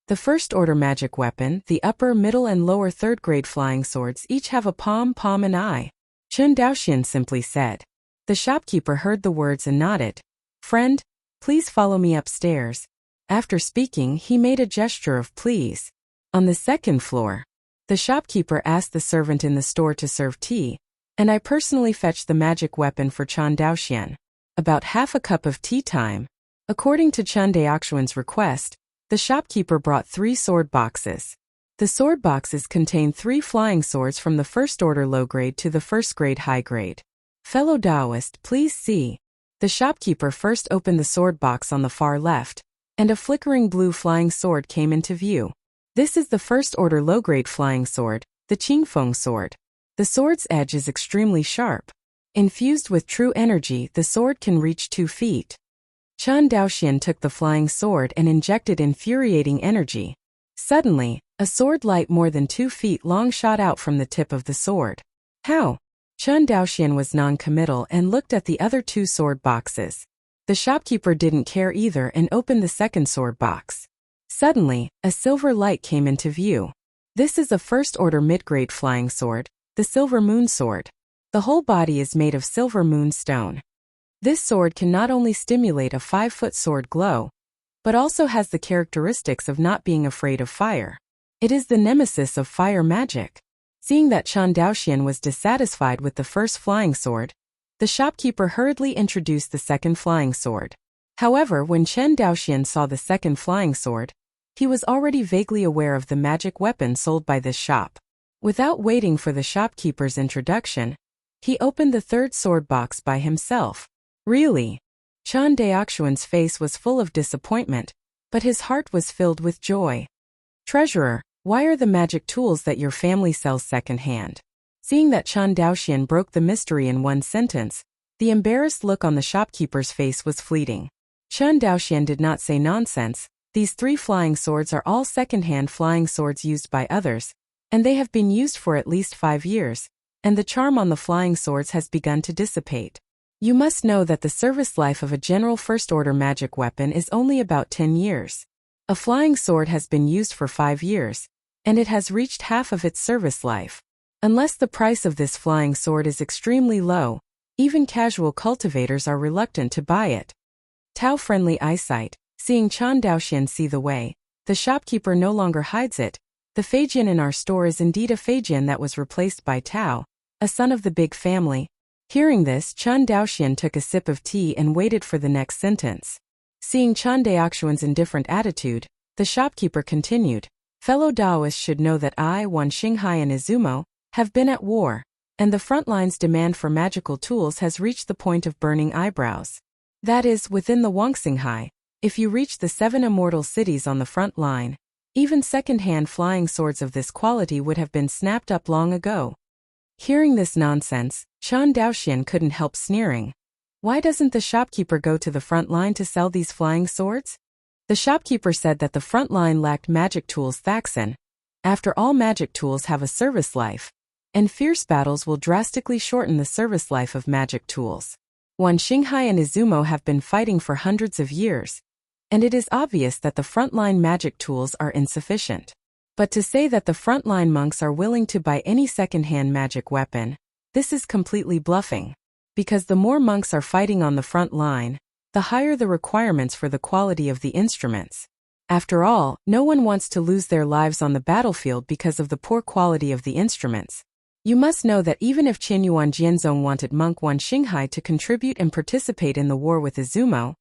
The first order magic weapon, the upper, middle and lower third grade flying swords each have a palm, and eye. Chen Daoxian simply said. The shopkeeper heard the words and nodded. Friend, please follow me upstairs. After speaking, he made a gesture of please. On the second floor, the shopkeeper asked the servant in the store to serve tea, and I personally fetched the magic weapon for Chen Daoxian. About half a cup of tea time. According to Chen Daoxian's request, the shopkeeper brought 3 sword boxes. The sword boxes contain 3 flying swords from the first order low grade to the first grade high grade. Fellow Taoist, please see. The shopkeeper first opened the sword box on the far left, and a flickering blue flying sword came into view. This is the first order low grade flying sword, the Qingfeng sword. The sword's edge is extremely sharp. Infused with true energy, the sword can reach 2 feet. Chen Daoxian took the flying sword and injected infuriating energy. Suddenly, a sword light more than 2 feet long shot out from the tip of the sword. How? Chen Daoxian was non-committal and looked at the other 2 sword boxes. The shopkeeper didn't care either and opened the second sword box. Suddenly, a silver light came into view. This is a first-order mid-grade flying sword, the Silver Moon Sword. The whole body is made of silver moonstone. This sword can not only stimulate a 5-foot sword glow, but also has the characteristics of not being afraid of fire. It is the nemesis of fire magic. Seeing that Chen Daoxian was dissatisfied with the first flying sword, the shopkeeper hurriedly introduced the second flying sword. However, when Chen Daoxian saw the second flying sword, he was already vaguely aware of the magic weapon sold by this shop. Without waiting for the shopkeeper's introduction, he opened the third sword box by himself. Really? Chen Daoxian's face was full of disappointment, but his heart was filled with joy. Treasurer, why are the magic tools that your family sells second-hand? Seeing that Chen Daoxian broke the mystery in one sentence, the embarrassed look on the shopkeeper's face was fleeting. Chen Daoxian did not say nonsense. These 3 flying swords are all second-hand flying swords used by others, and they have been used for at least 5 years, and the charm on the flying swords has begun to dissipate. You must know that the service life of a general first-order magic weapon is only about 10 years. A flying sword has been used for 5 years, and it has reached half of its service life. Unless the price of this flying sword is extremely low, even casual cultivators are reluctant to buy it. Tao friendly eyesight. Seeing Chen Daoxian see the way, The shopkeeper no longer hides it. The Feijian in our store is indeed a Feijian that was replaced by Tao, a son of the big family. Hearing this, Chen Daoxian took a sip of tea and waited for the next sentence. Seeing Chen Daoxian's indifferent attitude, the shopkeeper continued, "Fellow Daoists should know that I, Wan Xinghai and Izumo, have been at war, and the front line's demand for magical tools has reached the point of burning eyebrows. That is, within the Wangxinghai, if you reach the 7 immortal cities on the front line, even second-hand flying swords of this quality would have been snapped up long ago." Hearing this nonsense, Chen Daoxian couldn't help sneering. Why doesn't the shopkeeper go to the front line to sell these flying swords? The shopkeeper said that the front line lacked magic tools. Thaxin. After all, magic tools have a service life, and fierce battles will drastically shorten the service life of magic tools. Wan Xinghai and Izumo have been fighting for hundreds of years, and it is obvious that the frontline magic tools are insufficient. But to say that the frontline monks are willing to buy any second-hand magic weapon, this is completely bluffing. Because the more monks are fighting on the front line, the higher the requirements for the quality of the instruments. After all, no one wants to lose their lives on the battlefield because of the poor quality of the instruments. You must know that even if Qianyuan Jianzong wanted monk Wan Xinghai to contribute and participate in the war with Izumo,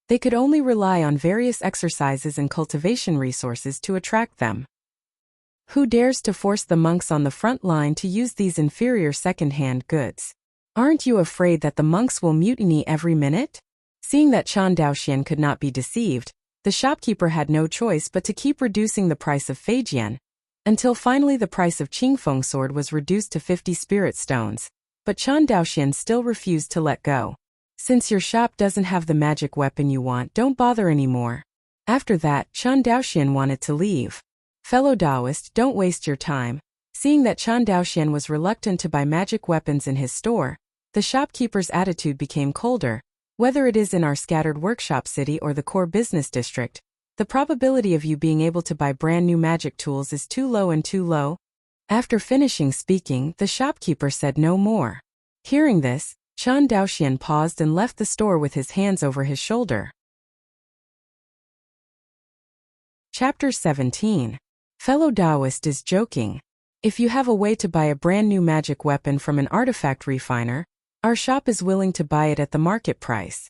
they could only rely on various exercises and cultivation resources to attract them. Who dares to force the monks on the front line to use these inferior second-hand goods? Aren't you afraid that the monks will mutiny every minute? Seeing that Chen Daoxian could not be deceived, the shopkeeper had no choice but to keep reducing the price of Feijian, until finally the price of Qingfeng sword was reduced to 50 spirit stones. But Chen Daoxian still refused to let go. "Since your shop doesn't have the magic weapon you want, don't bother anymore." After that, Chen Daoxian wanted to leave. Fellow Daoist, don't waste your time. Seeing that Chen Daoxian was reluctant to buy magic weapons in his store, the shopkeeper's attitude became colder. Whether it is in our scattered workshop city or the core business district, the probability of you being able to buy brand new magic tools is too low and too low. After finishing speaking, the shopkeeper said no more. Hearing this, Chen Daoxian paused and left the store with his hands over his shoulder. Chapter 17. Fellow Daoist is joking. If you have a way to buy a brand new magic weapon from an artifact refiner, our shop is willing to buy it at the market price.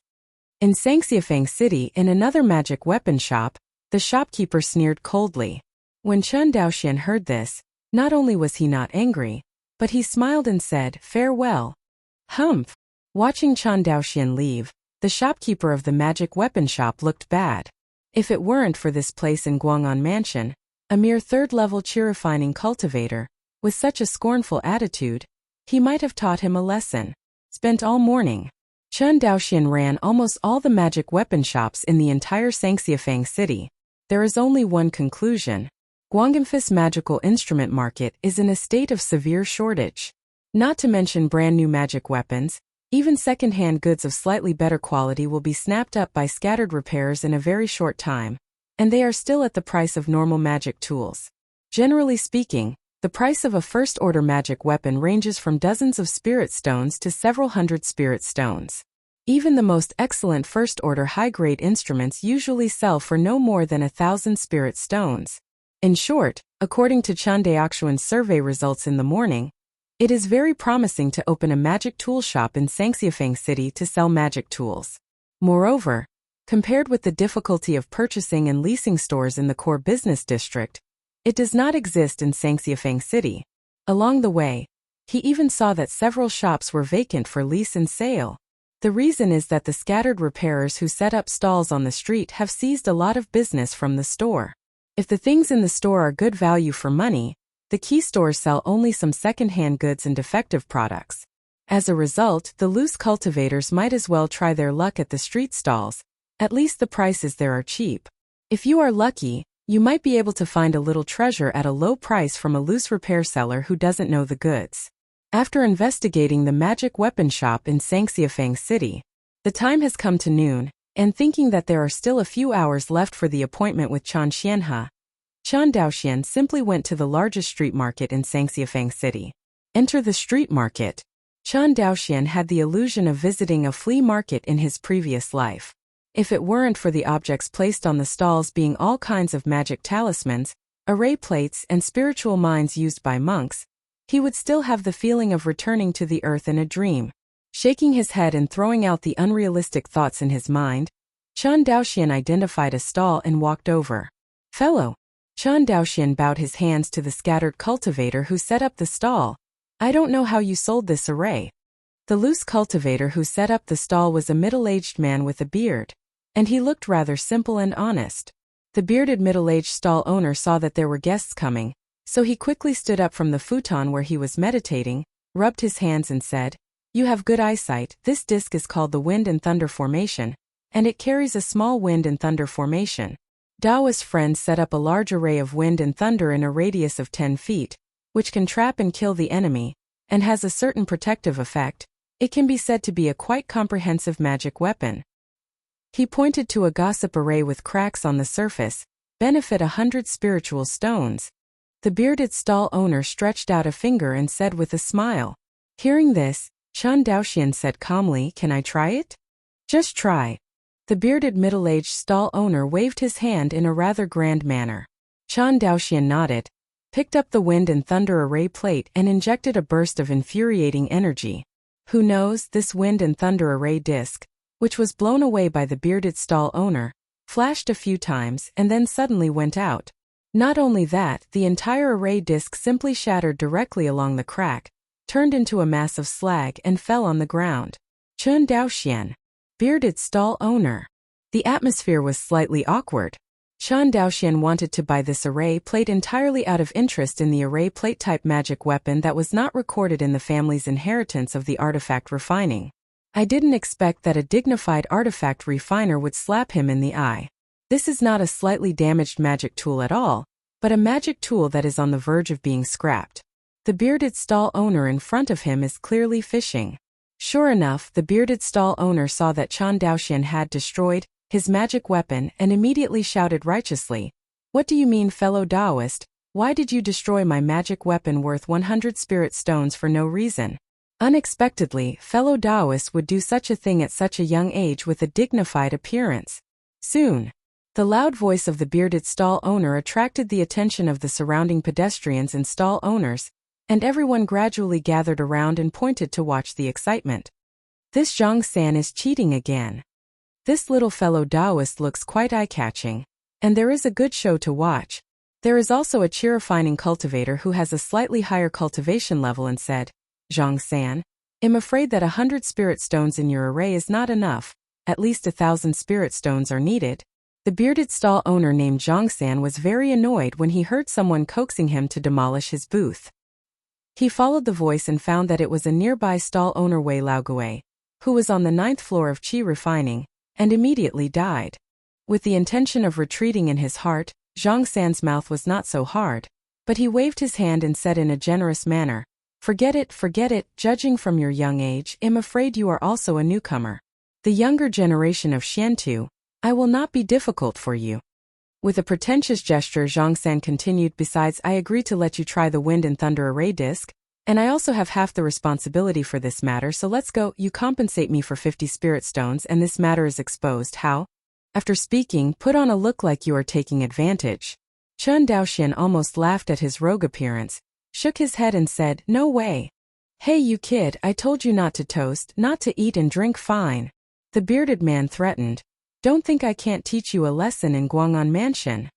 In Sangxiafang City, in another magic weapon shop, the shopkeeper sneered coldly. When Chen Daoxian heard this, not only was he not angry, but he smiled and said, "Farewell." Humph! Watching Chen Daoxian leave, the shopkeeper of the magic weapon shop looked bad. If it weren't for this place in Guang'an Mansion, a mere third-level chi-refining cultivator, with such a scornful attitude, he might have taught him a lesson. Spent all morning, Chen Daoxian ran almost all the magic weapon shops in the entire Sangxiafang City. There is only one conclusion. Guang'an's magical instrument market is in a state of severe shortage. Not to mention brand new magic weapons, even second-hand goods of slightly better quality will be snapped up by scattered repairers in a very short time, and they are still at the price of normal magic tools. Generally speaking, the price of a first-order magic weapon ranges from dozens of spirit stones to several hundred spirit stones. Even the most excellent first-order high-grade instruments usually sell for no more than 1,000 spirit stones. In short, according to Chen Daoxian's survey results in the morning, it is very promising to open a magic tool shop in Sangxiafang City to sell magic tools. Moreover, compared with the difficulty of purchasing and leasing stores in the core business district, it does not exist in Sangxiafang City. Along the way, he even saw that several shops were vacant for lease and sale. The reason is that the scattered repairers who set up stalls on the street have seized a lot of business from the store. If the things in the store are good value for money, the key stores sell only some second-hand goods and defective products. As a result, the loose cultivators might as well try their luck at the street stalls. At least the prices there are cheap. If you are lucky, you might be able to find a little treasure at a low price from a loose repair seller who doesn't know the goods. After investigating the magic weapon shop in Sangxiafang City, the time has come to noon, and thinking that there are still a few hours left for the appointment with Chen Xianhe, Chen Daoxian simply went to the largest street market in Sangxiafang City. Enter the street market. Chen Daoxian had the illusion of visiting a flea market in his previous life. If it weren't for the objects placed on the stalls being all kinds of magic talismans, array plates, and spiritual mines used by monks, he would still have the feeling of returning to the earth in a dream. Shaking his head and throwing out the unrealistic thoughts in his mind, Chen Daoxian identified a stall and walked over. "Fellow." Chen Daoxian bowed his hands to the scattered cultivator who set up the stall. "I don't know how you sold this array." The loose cultivator who set up the stall was a middle-aged man with a beard, and he looked rather simple and honest. The bearded middle-aged stall owner saw that there were guests coming, so he quickly stood up from the futon where he was meditating, rubbed his hands and said, "You have good eyesight. This disc is called the Wind and Thunder Formation, and it carries a small wind and thunder formation." Daoist friend set up a large array of wind and thunder in a radius of 10 feet, which can trap and kill the enemy, and has a certain protective effect. It can be said to be a quite comprehensive magic weapon. He pointed to a gossip array with cracks on the surface, benefit 100 spiritual stones. The bearded stall owner stretched out a finger and said with a smile. Hearing this, Chen Daoxian said calmly, "Can I try it?" "Just try." The bearded middle-aged stall owner waved his hand in a rather grand manner. Chen Daoxian nodded, picked up the wind and thunder array plate and injected a burst of infuriating energy. Who knows, this wind and thunder array disc, which was blown away by the bearded stall owner, flashed a few times and then suddenly went out. Not only that, the entire array disc simply shattered directly along the crack, turned into a mass of slag and fell on the ground. Chen Daoxian, bearded stall owner. The atmosphere was slightly awkward. Chen Daoxian wanted to buy this array plate entirely out of interest in the array plate type magic weapon that was not recorded in the family's inheritance of the artifact refining. I didn't expect that a dignified artifact refiner would slap him in the eye. This is not a slightly damaged magic tool at all, but a magic tool that is on the verge of being scrapped. The bearded stall owner in front of him is clearly fishing. Sure enough, the bearded stall owner saw that Chen Daoxian had destroyed his magic weapon and immediately shouted righteously, "What do you mean, fellow Daoist? Why did you destroy my magic weapon worth 100 spirit stones for no reason?" Unexpectedly, fellow Daoist would do such a thing at such a young age with a dignified appearance. Soon, the loud voice of the bearded stall owner attracted the attention of the surrounding pedestrians and stall owners, and everyone gradually gathered around and pointed to watch the excitement. "This Zhang San is cheating again. This little fellow Daoist looks quite eye-catching, and there is a good show to watch." There is also a cheer-refining cultivator who has a slightly higher cultivation level and said, "Zhang San, I'm afraid that 100 spirit stones in your array is not enough, at least 1,000 spirit stones are needed." The bearded stall owner named Zhang San was very annoyed when he heard someone coaxing him to demolish his booth. He followed the voice and found that it was a nearby stall owner Wei Laogui, who was on the 9th floor of Qi refining, and immediately died. With the intention of retreating in his heart, Zhang San's mouth was not so hard, but he waved his hand and said in a generous manner, forget it, judging from your young age, I'm afraid you are also a newcomer. The younger generation of Xiantu, I will not be difficult for you." With a pretentious gesture, Zhang San continued, "Besides, I agree to let you try the wind and thunder array disc, and I also have half the responsibility for this matter, so let's go. You compensate me for 50 spirit stones and this matter is exposed. How?" After speaking, put on a look like you are taking advantage. Chen Daoxian almost laughed at his rogue appearance, shook his head and said, "No way. Hey you kid, I told you not to toast, not to eat and drink fine." The bearded man threatened, "Don't think I can't teach you a lesson in Guang'an Mansion."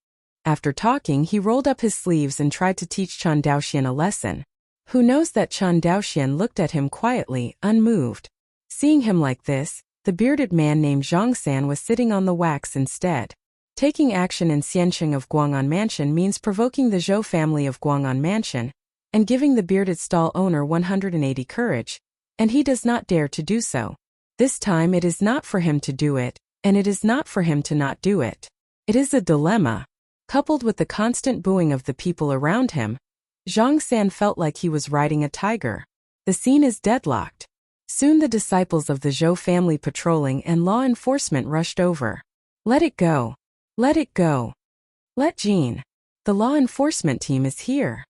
After talking, he rolled up his sleeves and tried to teach Chen Daoxian a lesson. Who knows that Chen Daoxian looked at him quietly, unmoved. Seeing him like this, the bearded man named Zhang San was sitting on the wax instead. Taking action in Xiancheng of Guang'an Mansion means provoking the Zhou family of Guang'an Mansion, and giving the bearded stall owner 180 courage, and he does not dare to do so. This time it is not for him to do it, and it is not for him to not do it. It is a dilemma. Coupled with the constant booing of the people around him, Zhang San felt like he was riding a tiger. The scene is deadlocked. Soon the disciples of the Zhou family patrolling and law enforcement rushed over. "Let it go. Let it go. Let Jean. The law enforcement team is here.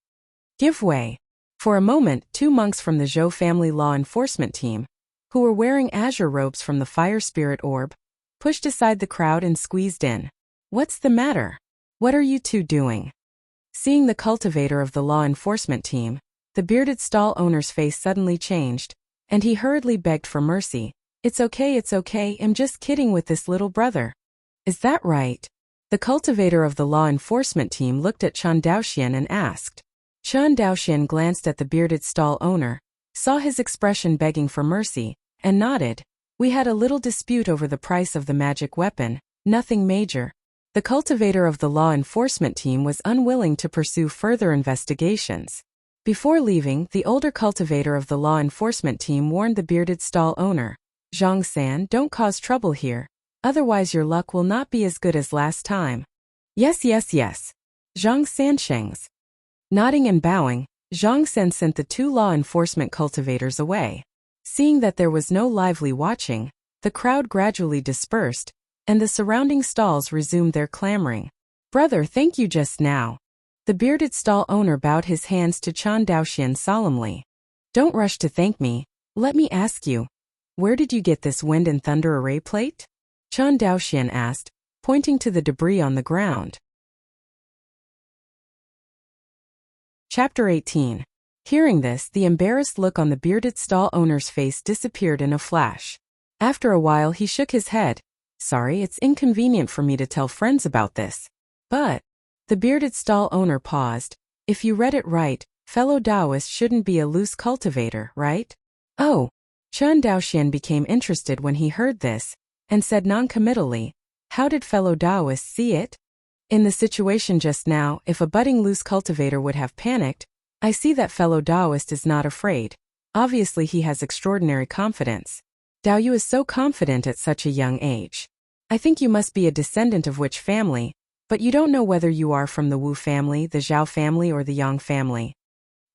Give way." For a moment, 2 monks from the Zhou family law enforcement team, who were wearing azure robes from the fire spirit orb, pushed aside the crowd and squeezed in. "What's the matter? What are you two doing?" Seeing the cultivator of the law enforcement team, the bearded stall owner's face suddenly changed, and he hurriedly begged for mercy. It's okay, I'm just kidding with this little brother." "Is that right?" The cultivator of the law enforcement team looked at Chen Daoxian and asked. Chen Daoxian glanced at the bearded stall owner, saw his expression begging for mercy, and nodded. "We had a little dispute over the price of the magic weapon, nothing major." The cultivator of the law enforcement team was unwilling to pursue further investigations. Before leaving, the older cultivator of the law enforcement team warned the bearded stall owner, "Zhang San, don't cause trouble here, otherwise your luck will not be as good as last time." Yes. Zhang San shengs. Nodding and bowing, Zhang San sent the two law enforcement cultivators away. Seeing that there was no lively watching, the crowd gradually dispersed, and the surrounding stalls resumed their clamoring. "Brother, thank you just now." The bearded stall owner bowed his hands to Chen Daoxian solemnly. "Don't rush to thank me. Let me ask you, where did you get this wind and thunder array plate?" Chen Daoxian asked, pointing to the debris on the ground. Chapter 18. Hearing this, the embarrassed look on the bearded stall owner's face disappeared in a flash. After a while he shook his head. "Sorry, it's inconvenient for me to tell friends about this. But..." The bearded stall owner paused. "If you read it right, fellow Taoist shouldn't be a loose cultivator, right?" "Oh." Chen Daoxian became interested when he heard this, and said non-committally, "How did fellow Taoist see it?" "In the situation just now, if a budding loose cultivator would have panicked, I see that fellow Taoist is not afraid. Obviously he has extraordinary confidence. Dao Yu is so confident at such a young age. I think you must be a descendant of which family, but you don't know whether you are from the Wu family, the Zhao family, or the Yang family."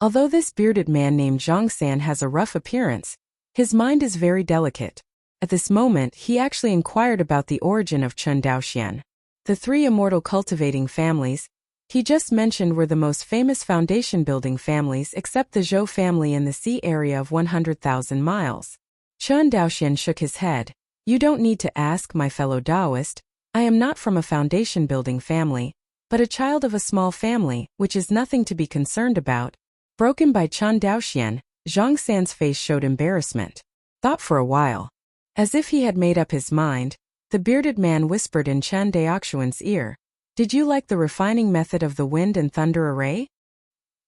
Although this bearded man named Zhang San has a rough appearance, his mind is very delicate. At this moment, he actually inquired about the origin of Chen Daoxian. The three immortal cultivating families he just mentioned were the most famous foundation-building families except the Zhou family in the sea area of 100,000 miles. Chen Daoxian shook his head. "You don't need to ask, my fellow Taoist. I am not from a foundation-building family, but a child of a small family, which is nothing to be concerned about." Broken by Chen Daoxian, Zhang San's face showed embarrassment. Thought for a while. As if he had made up his mind, the bearded man whispered in Chen Daoxian's ear, "Did you like the refining method of the wind and thunder array?"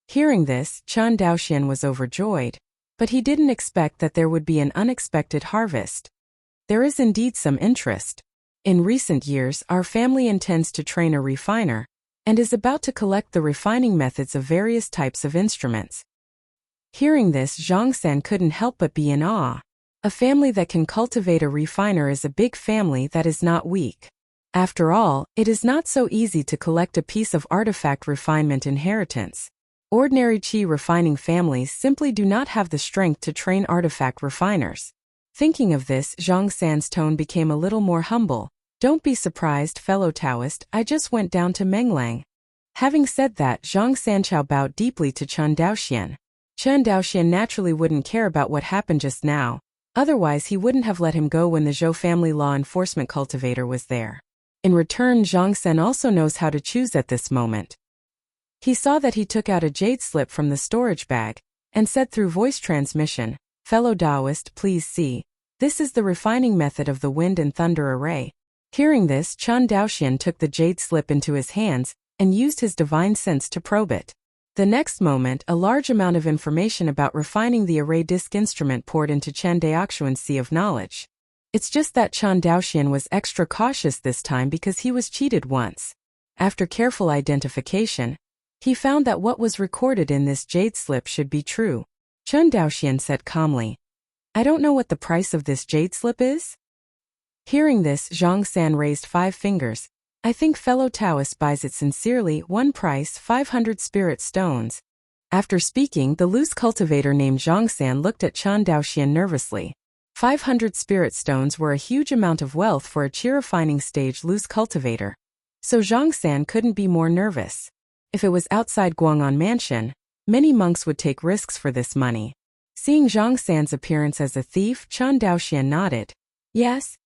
Hearing this, Chen Daoxian was overjoyed, but he didn't expect that there would be an unexpected harvest. There is indeed some interest. In recent years, our family intends to train a refiner, and is about to collect the refining methods of various types of instruments. Hearing this, Zhang San couldn't help but be in awe. A family that can cultivate a refiner is a big family that is not weak. After all, it is not so easy to collect a piece of artifact refinement inheritance. Ordinary qi refining families simply do not have the strength to train artifact refiners. Thinking of this, Zhang San's tone became a little more humble. "Don't be surprised, fellow Taoist, I just went down to Menglang." Having said that, Zhang Sanchao bowed deeply to Chen Daoxian. Chen Daoxian naturally wouldn't care about what happened just now, otherwise he wouldn't have let him go when the Zhou family law enforcement cultivator was there. In return, Zhang San also knows how to choose at this moment. He saw that he took out a jade slip from the storage bag, and said through voice transmission, "Fellow Taoist, please see. This is the refining method of the wind and thunder array." Hearing this, Chen Daoxian took the jade slip into his hands, and used his divine sense to probe it. The next moment, a large amount of information about refining the array disc instrument poured into Chen Daoxian's sea of knowledge. It's just that Chen Daoxian was extra cautious this time because he was cheated once. After careful identification, he found that what was recorded in this jade slip should be true. Chen Daoxian said calmly, "I don't know what the price of this jade slip is?" Hearing this, Zhang San raised 5 fingers. "I think fellow Taoist buys it sincerely, one price 500 spirit stones." After speaking, the loose cultivator named Zhang San looked at Chen Daoxian nervously. 500 spirit stones were a huge amount of wealth for a qi refining stage loose cultivator. So Zhang San couldn't be more nervous. If it was outside Guang'an Mansion, many monks would take risks for this money. Seeing Zhang San's appearance as a thief, Chen Daoxian nodded. "Yes,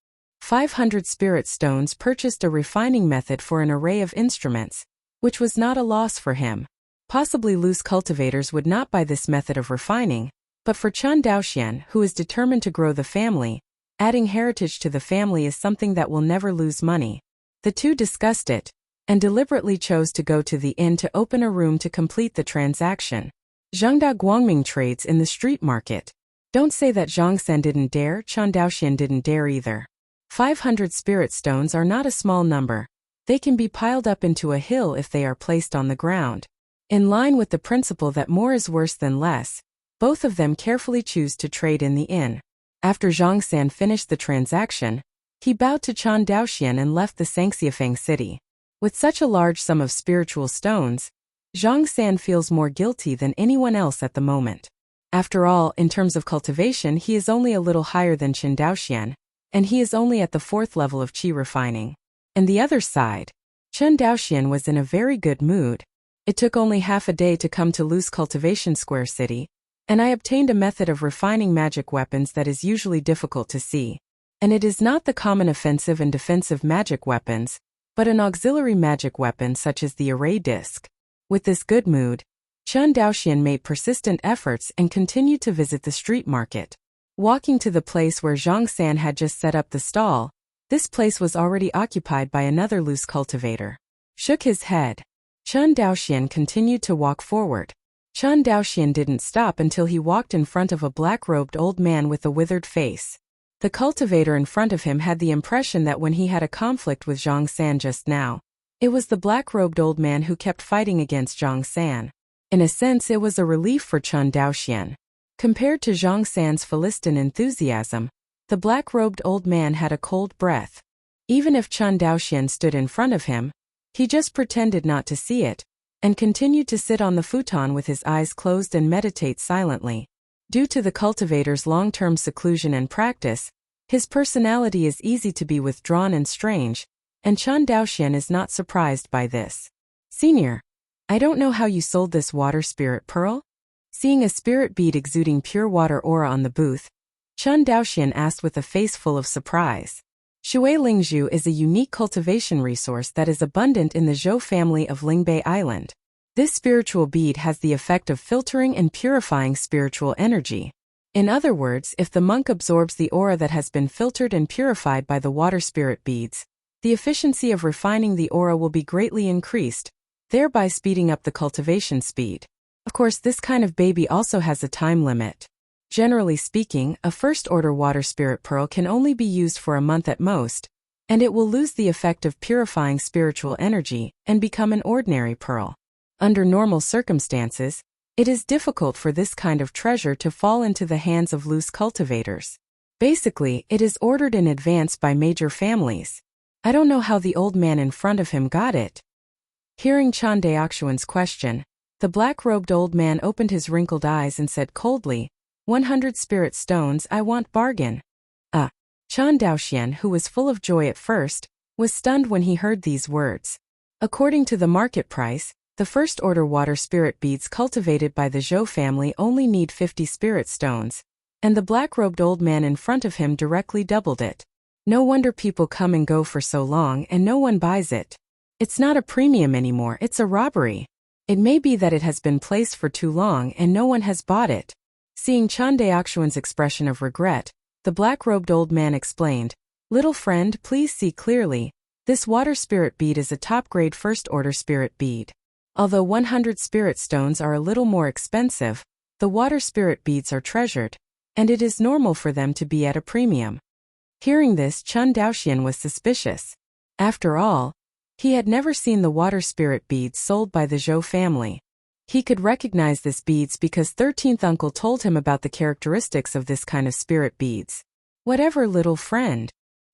500 spirit stones purchased a refining method for an array of instruments, which was not a loss for him. Possibly loose cultivators would not buy this method of refining, but for Chen Daoxian, who is determined to grow the family, adding heritage to the family is something that will never lose money. The two discussed it, and deliberately chose to go to the inn to open a room to complete the transaction. Zhengda Guangming trades in the street market. Don't say that Zhang San didn't dare, Chen Daoxian didn't dare either. 500 spirit stones are not a small number. They can be piled up into a hill if they are placed on the ground. In line with the principle that more is worse than less, both of them carefully choose to trade in the inn. After Zhang San finished the transaction, he bowed to Chen Daoxian and left the Sangxiafang city. With such a large sum of spiritual stones, Zhang San feels more guilty than anyone else at the moment. After all, in terms of cultivation, he is only a little higher than Chen Daoxian, and he is only at the 4th level of qi refining. And the other side, Chen Daoxian was in a very good mood. It took only half a day to come to Loose Cultivation Square City, and I obtained a method of refining magic weapons that is usually difficult to see. And it is not the common offensive and defensive magic weapons, but an auxiliary magic weapon such as the array disc. With this good mood, Chen Daoxian made persistent efforts and continued to visit the street market. Walking to the place where Zhang San had just set up the stall, this place was already occupied by another loose cultivator. Shook his head. Chen Daoxian continued to walk forward. Chen Daoxian didn't stop until he walked in front of a black-robed old man with a withered face. The cultivator in front of him had the impression that when he had a conflict with Zhang San just now, it was the black-robed old man who kept fighting against Zhang San. In a sense, it was a relief for Chen Daoxian. Compared to Zhang San's Philistine enthusiasm, the black-robed old man had a cold breath. Even if Chen Daoxian stood in front of him, he just pretended not to see it, and continued to sit on the futon with his eyes closed and meditate silently. Due to the cultivator's long-term seclusion and practice, his personality is easy to be withdrawn and strange, and Chen Daoxian is not surprised by this. Senior, I don't know how you sold this water spirit pearl? Seeing a spirit bead exuding pure water aura on the booth, Chen Daoxian asked with a face full of surprise. Shui Lingzhu is a unique cultivation resource that is abundant in the Zhou family of Lingbei Island. This spiritual bead has the effect of filtering and purifying spiritual energy. In other words, if the monk absorbs the aura that has been filtered and purified by the water spirit beads, the efficiency of refining the aura will be greatly increased, thereby speeding up the cultivation speed. Of course, this kind of baby also has a time limit. Generally speaking, a first-order water spirit pearl can only be used for a month at most, and it will lose the effect of purifying spiritual energy and become an ordinary pearl. Under normal circumstances, it is difficult for this kind of treasure to fall into the hands of loose cultivators. Basically, it is ordered in advance by major families. I don't know how the old man in front of him got it. Hearing Chen Daoxian's question, the black-robed old man opened his wrinkled eyes and said coldly, 100 spirit stones, I want bargain. Chen Daoxian, who was full of joy at first, was stunned when he heard these words. According to the market price, the first-order water spirit beads cultivated by the Zhou family only need 50 spirit stones, and the black-robed old man in front of him directly doubled it. No wonder people come and go for so long and no one buys it. It's not a premium anymore, it's a robbery. It may be that it has been placed for too long and no one has bought it. Seeing Chen Daoxian's expression of regret, the black-robed old man explained, Little friend, please see clearly. This water spirit bead is a top-grade first-order spirit bead. Although 100 spirit stones are a little more expensive, the water spirit beads are treasured, and it is normal for them to be at a premium. Hearing this, Chen Daoxian was suspicious. After all, he had never seen the water spirit beads sold by the Zhou family. He could recognize this beads because 13th uncle told him about the characteristics of this kind of spirit beads. Whatever, little friend.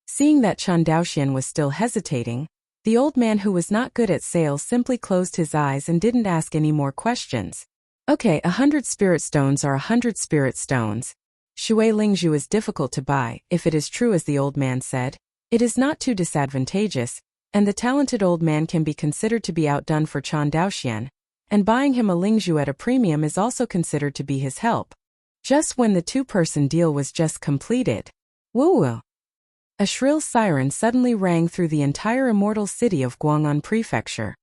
Seeing that Chen Daoxian was still hesitating, the old man who was not good at sales simply closed his eyes and didn't ask any more questions. Okay, 100 spirit stones are 100 spirit stones. Shui Lingzhu is difficult to buy, if it is true as the old man said. It is not too disadvantageous, and the talented old man can be considered to be outdone for Chen Daoxian, and buying him a Lingzhu at a premium is also considered to be his help. Just when the two-person deal was just completed. Woo-woo. A shrill siren suddenly rang through the entire immortal city of Guang'an Prefecture.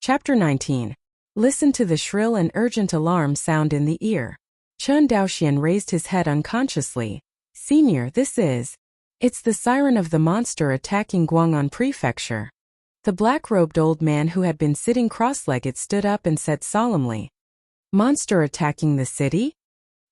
Chapter 19. Listen to the shrill and urgent alarm sound in the ear. Chen Daoxian raised his head unconsciously. Senior, it's the siren of the monster attacking Guang'an Prefecture. The black-robed old man who had been sitting cross-legged stood up and said solemnly, Monster attacking the city?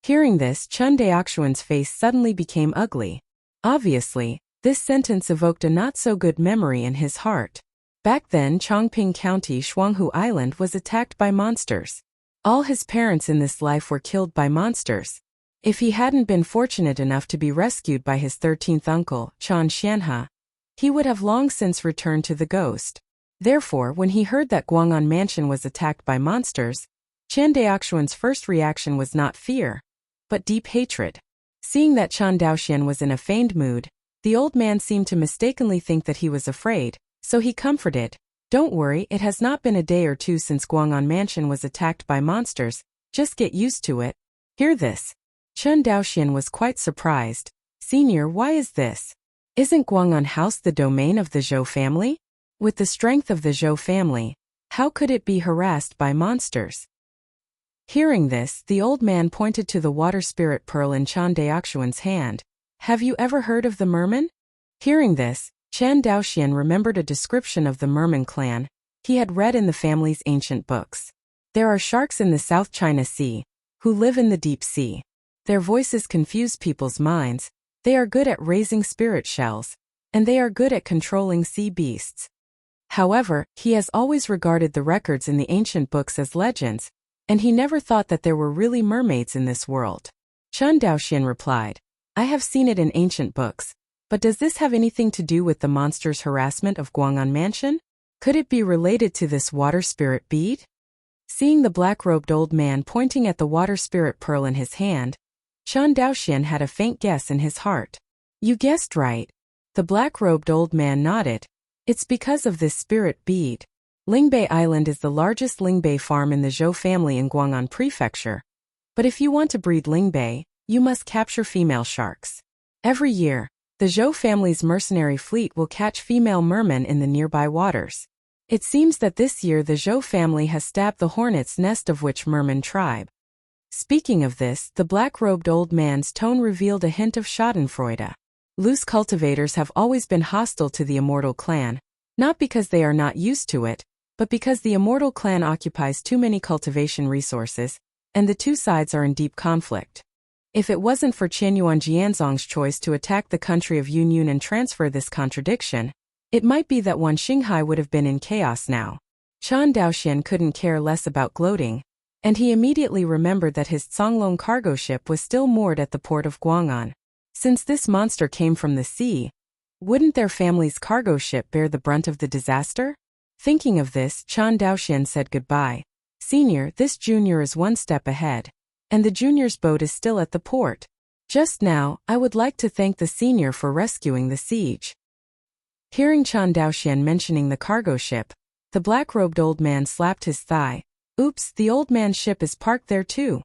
Hearing this, Chen Daoxian's face suddenly became ugly. Obviously, this sentence evoked a not-so-good memory in his heart. Back then, Chongping County, Shuanghu Island was attacked by monsters. All his parents in this life were killed by monsters. If he hadn't been fortunate enough to be rescued by his 13th uncle, Chan Xianhe, he would have long since returned to the ghost. Therefore, when he heard that Guang'an Mansion was attacked by monsters, Chen Daoxian's first reaction was not fear, but deep hatred. Seeing that Chen Daoxian was in a feigned mood, the old man seemed to mistakenly think that he was afraid, so he comforted, Don't worry, it has not been a day or two since Guang'an Mansion was attacked by monsters, just get used to it. Hear this. Chen Daoxian was quite surprised. Senior, why is this? Isn't Guang'an House the domain of the Zhou family? With the strength of the Zhou family, how could it be harassed by monsters? Hearing this, the old man pointed to the water spirit pearl in Chen Daoxian's hand. Have you ever heard of the merman? Hearing this, Chen Daoxian remembered a description of the merman clan he had read in the family's ancient books. There are sharks in the South China Sea, who live in the deep sea. Their voices confuse people's minds, they are good at raising spirit shells, and they are good at controlling sea beasts. However, he has always regarded the records in the ancient books as legends, and he never thought that there were really mermaids in this world. Chen Daoxian replied, I have seen it in ancient books, but does this have anything to do with the monster's harassment of Guang'an Mansion? Could it be related to this water spirit bead? Seeing the black-robed old man pointing at the water spirit pearl in his hand, Chen Daoxian had a faint guess in his heart. You guessed right. The black-robed old man nodded. It's because of this spirit bead. Lingbei Island is the largest lingbei farm in the Zhou family in Guang'an Prefecture. But if you want to breed lingbei, you must capture female sharks. Every year, the Zhou family's mercenary fleet will catch female mermen in the nearby waters. It seems that this year the Zhou family has stabbed the hornet's nest of which merman tribe. Speaking of this, the black-robed old man's tone revealed a hint of schadenfreude. Loose cultivators have always been hostile to the immortal clan, not because they are not used to it, but because the immortal clan occupies too many cultivation resources, and the two sides are in deep conflict. If it wasn't for Qianyuan Jianzong's choice to attack the country of Yunnan and transfer this contradiction, it might be that Wan Xinghai would have been in chaos now. Chen Daoxian couldn't care less about gloating, and he immediately remembered that his Zonglong cargo ship was still moored at the port of Guang'an. Since this monster came from the sea, wouldn't their family's cargo ship bear the brunt of the disaster? Thinking of this, Chen Daoxian said goodbye. Senior, this junior is one step ahead, and the junior's boat is still at the port. Just now, I would like to thank the senior for rescuing the siege. Hearing Chen Daoxian mentioning the cargo ship, the black-robed old man slapped his thigh. Oops, the old man's ship is parked there too.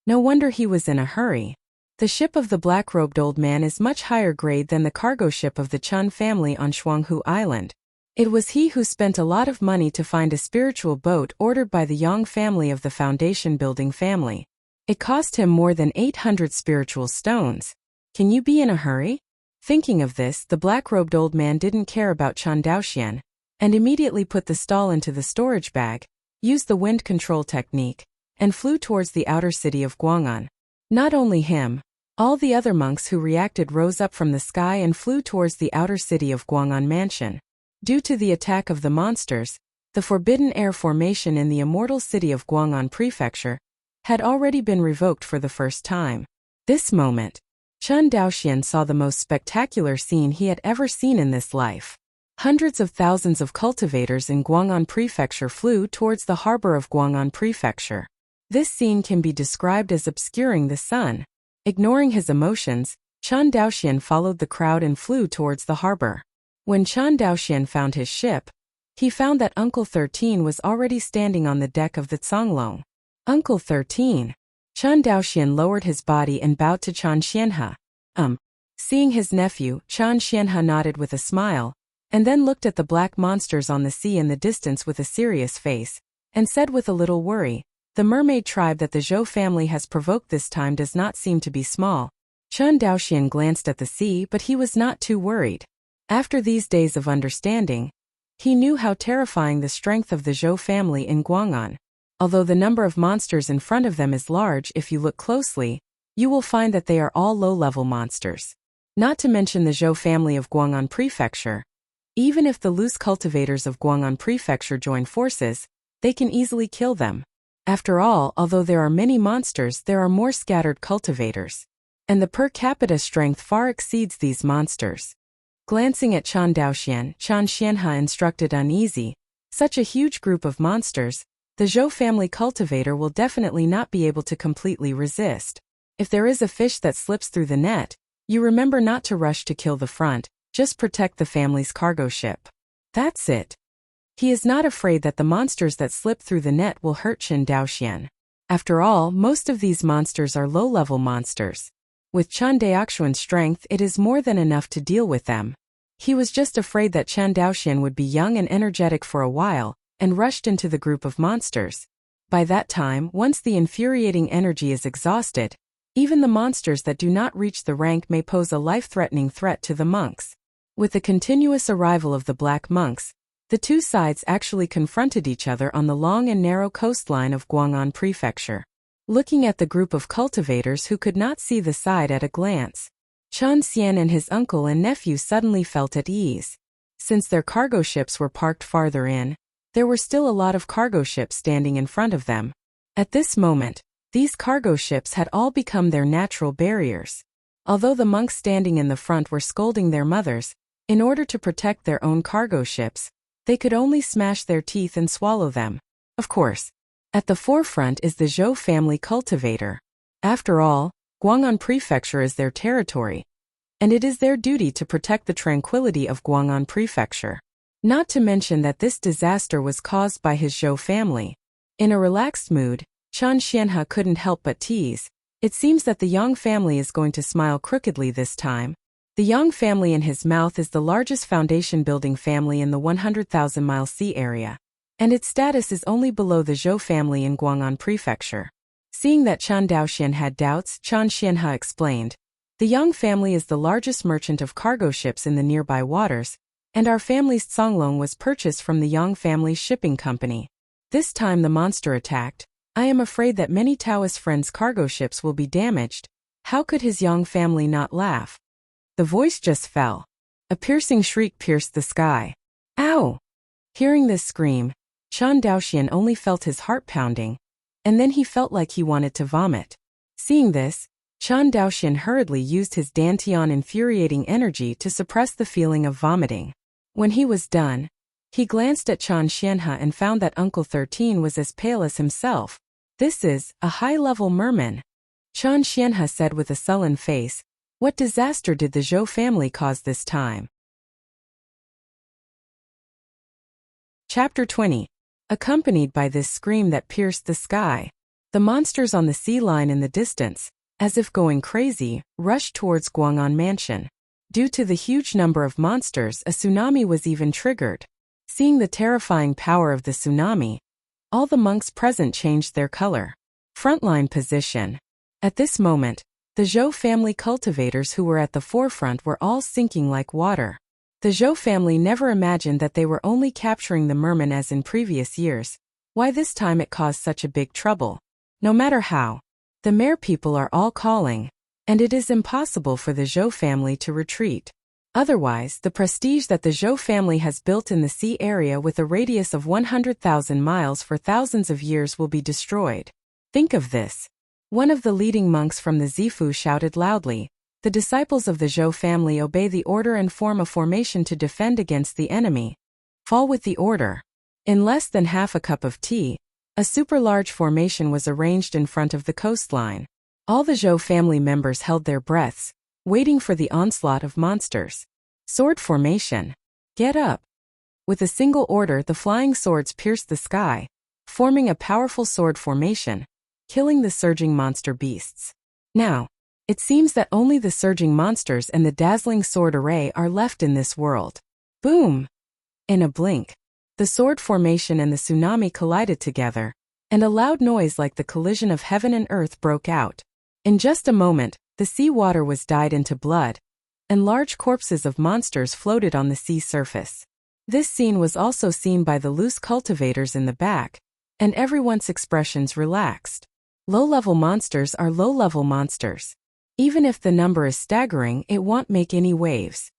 No wonder he was in a hurry. The ship of the black-robed old man is much higher grade than the cargo ship of the Chen family on Shuanghu Island. It was he who spent a lot of money to find a spiritual boat ordered by the Yang family of the foundation building family. It cost him more than 800 spiritual stones. Can you be in a hurry? Thinking of this, the black-robed old man didn't care about Chen Daoxian, and immediately put the stall into the storage bag, used the wind control technique, and flew towards the outer city of Guang'an. Not only him, all the other monks who reacted rose up from the sky and flew towards the outer city of Guang'an Mansion. Due to the attack of the monsters, the forbidden air formation in the immortal city of Guang'an Prefecture had already been revoked for the first time. This moment, Chen Daoxian saw the most spectacular scene he had ever seen in this life. Hundreds of thousands of cultivators in Guang'an Prefecture flew towards the harbor of Guang'an Prefecture. This scene can be described as obscuring the sun. Ignoring his emotions, Chen Daoxian followed the crowd and flew towards the harbor. When Chen Daoxian found his ship, he found that Uncle 13 was already standing on the deck of the Zonglong. Uncle 13. Chen Daoxian lowered his body and bowed to Chen Xianhe. Um. Seeing his nephew, Chan Xianhe nodded with a smile, and then looked at the black monsters on the sea in the distance with a serious face, and said with a little worry, "The mermaid tribe that the Zhou family has provoked this time does not seem to be small." Chen Daoxian glanced at the sea, but he was not too worried. After these days of understanding, he knew how terrifying the strength of the Zhou family in Guang'an. Although the number of monsters in front of them is large, if you look closely, you will find that they are all low-level monsters. Not to mention the Zhou family of Guang'an Prefecture. Even if the loose cultivators of Guang'an Prefecture join forces, they can easily kill them. After all, although there are many monsters, there are more scattered cultivators. And the per capita strength far exceeds these monsters. Glancing at Chan Daoxian, Chan Xianhe instructed uneasy. Such a huge group of monsters, the Zhou family cultivator will definitely not be able to completely resist. If there is a fish that slips through the net, you remember not to rush to kill the front, just protect the family's cargo ship. That's it. He is not afraid that the monsters that slip through the net will hurt Chen Daoxian. After all, most of these monsters are low-level monsters. With Chen Daoxian's strength, it is more than enough to deal with them. He was just afraid that Chen Daoxian would be young and energetic for a while, and rushed into the group of monsters. By that time, once the infuriating energy is exhausted, even the monsters that do not reach the rank may pose a life-threatening threat to the monks. With the continuous arrival of the black monks, the two sides actually confronted each other on the long and narrow coastline of Guang'an Prefecture. Looking at the group of cultivators who could not see the side at a glance, Chen Xian and his uncle and nephew suddenly felt at ease. Since their cargo ships were parked farther in, there were still a lot of cargo ships standing in front of them. At this moment, these cargo ships had all become their natural barriers. Although the monks standing in the front were scolding their mothers, in order to protect their own cargo ships, they could only smash their teeth and swallow them. Of course, at the forefront is the Zhou family cultivator. After all, Guang'an Prefecture is their territory, and it is their duty to protect the tranquility of Guang'an Prefecture. Not to mention that this disaster was caused by his Zhou family. In a relaxed mood, Chan Xianhe couldn't help but tease. It seems that the Yang family is going to smile crookedly this time. The Yang family in his mouth is the largest foundation-building family in the 100,000-mile sea area, and its status is only below the Zhou family in Guang'an Prefecture. Seeing that Chan Daoxian had doubts, Chan Xianhe explained, "The Yang family is the largest merchant of cargo ships in the nearby waters, and our family's Songlong was purchased from the Yang family's shipping company. This time the monster attacked. I am afraid that many Taoist friends' cargo ships will be damaged." How could his Yang family not laugh? The voice just fell. A piercing shriek pierced the sky. Ow! Hearing this scream, Chan Daoxian only felt his heart pounding, and then he felt like he wanted to vomit. Seeing this, Chan Daoxian hurriedly used his Dantian infuriating energy to suppress the feeling of vomiting. When he was done, he glanced at Chan Xianhe and found that Uncle 13 was as pale as himself. "This is a high-level merman," Chan Xianhe said with a sullen face. What disaster did the Zhou family cause this time? Chapter 20. Accompanied by this scream that pierced the sky, the monsters on the sea line in the distance, as if going crazy, rushed towards Guang'an Mansion. Due to the huge number of monsters, a tsunami was even triggered. Seeing the terrifying power of the tsunami, all the monks present changed their color. Frontline position. At this moment, the Zhou family cultivators who were at the forefront were all sinking like water. The Zhou family never imagined that they were only capturing the merman as in previous years. Why this time it caused such a big trouble? No matter how, the mere people are all calling, and it is impossible for the Zhou family to retreat. Otherwise, the prestige that the Zhou family has built in the sea area with a radius of 100,000 miles for thousands of years will be destroyed. Think of this. One of the leading monks from the Zifu shouted loudly, "The disciples of the Zhou family obey the order and form a formation to defend against the enemy. Fall with the order." In less than half a cup of tea, a super-large formation was arranged in front of the coastline. All the Zhou family members held their breaths, waiting for the onslaught of monsters. Sword formation. Get up. With a single order, the flying swords pierced the sky, forming a powerful sword formation, killing the surging monster beasts. Now, It seems that only the surging monsters and the dazzling sword array are left in this world. Boom! In a blink, the sword formation and the tsunami collided together, and a loud noise like the collision of heaven and earth broke out. In just a moment, the sea water was dyed into blood, and large corpses of monsters floated on the sea surface. This scene was also seen by the loose cultivators in the back, and everyone's expressions relaxed. Low-level monsters are low-level monsters. Even if the number is staggering, it won't make any waves.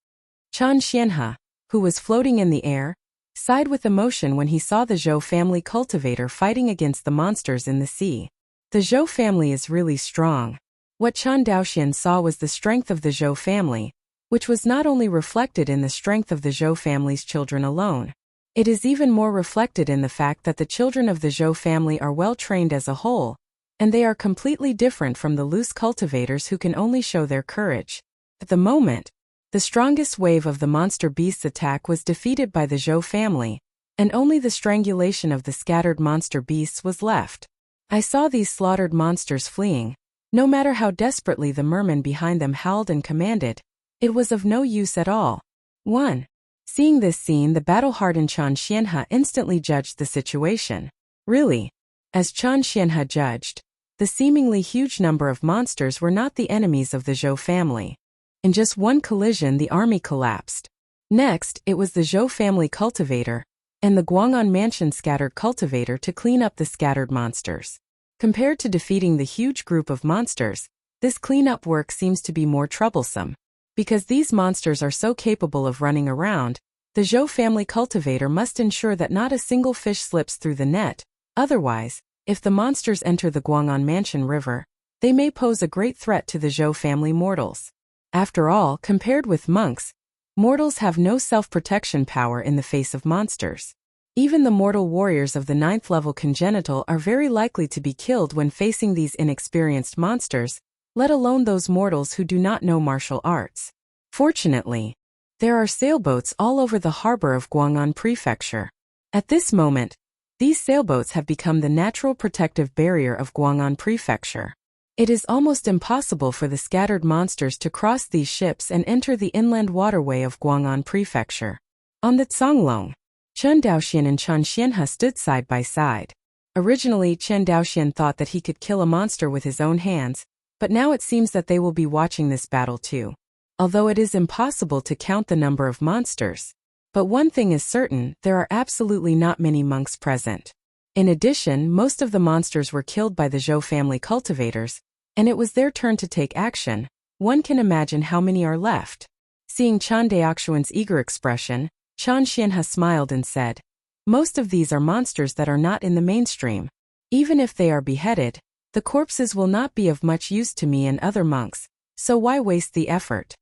Chen Xianhe, who was floating in the air, sighed with emotion when he saw the Zhou family cultivator fighting against the monsters in the sea. The Zhou family is really strong. What Chen Daoxian saw was the strength of the Zhou family, which was not only reflected in the strength of the Zhou family's children alone. It is even more reflected in the fact that the children of the Zhou family are well trained as a whole, and they are completely different from the loose cultivators who can only show their courage. At the moment, the strongest wave of the monster beast's attack was defeated by the Zhou family, and only the strangulation of the scattered monster beasts was left. I saw these slaughtered monsters fleeing. No matter how desperately the merman behind them howled and commanded, it was of no use at all. 1. Seeing this scene, the battle-hardened Chen Xianhe instantly judged the situation. Really? As Chen Xianhe judged, the seemingly huge number of monsters were not the enemies of the Zhou family. In just one collision, the army collapsed. Next, it was the Zhou family cultivator and the Guang'an mansion scattered cultivator to clean up the scattered monsters. Compared to defeating the huge group of monsters, this cleanup work seems to be more troublesome. Because these monsters are so capable of running around, the Zhou family cultivator must ensure that not a single fish slips through the net. Otherwise, if the monsters enter the Guang'an Mansion River, they may pose a great threat to the Zhou family mortals. After all, compared with monks, mortals have no self-protection power in the face of monsters. Even the mortal warriors of the 9th level congenital are very likely to be killed when facing these inexperienced monsters, let alone those mortals who do not know martial arts. Fortunately, there are sailboats all over the harbor of Guang'an Prefecture. At this moment, these sailboats have become the natural protective barrier of Guang'an Prefecture. It is almost impossible for the scattered monsters to cross these ships and enter the inland waterway of Guang'an Prefecture. On the Zonglong, Chen Daoxian and Chen Xianhe stood side by side. Originally, Chen Daoxian thought that he could kill a monster with his own hands, but now it seems that they will be watching this battle too. Although it is impossible to count the number of monsters. But one thing is certain, there are absolutely not many monks present. In addition, most of the monsters were killed by the Zhou family cultivators, and it was their turn to take action. One can imagine how many are left. Seeing Chen Daoxian's eager expression, Chen Xianhe smiled and said, "Most of these are monsters that are not in the mainstream. Even if they are beheaded, the corpses will not be of much use to me and other monks, so why waste the effort?"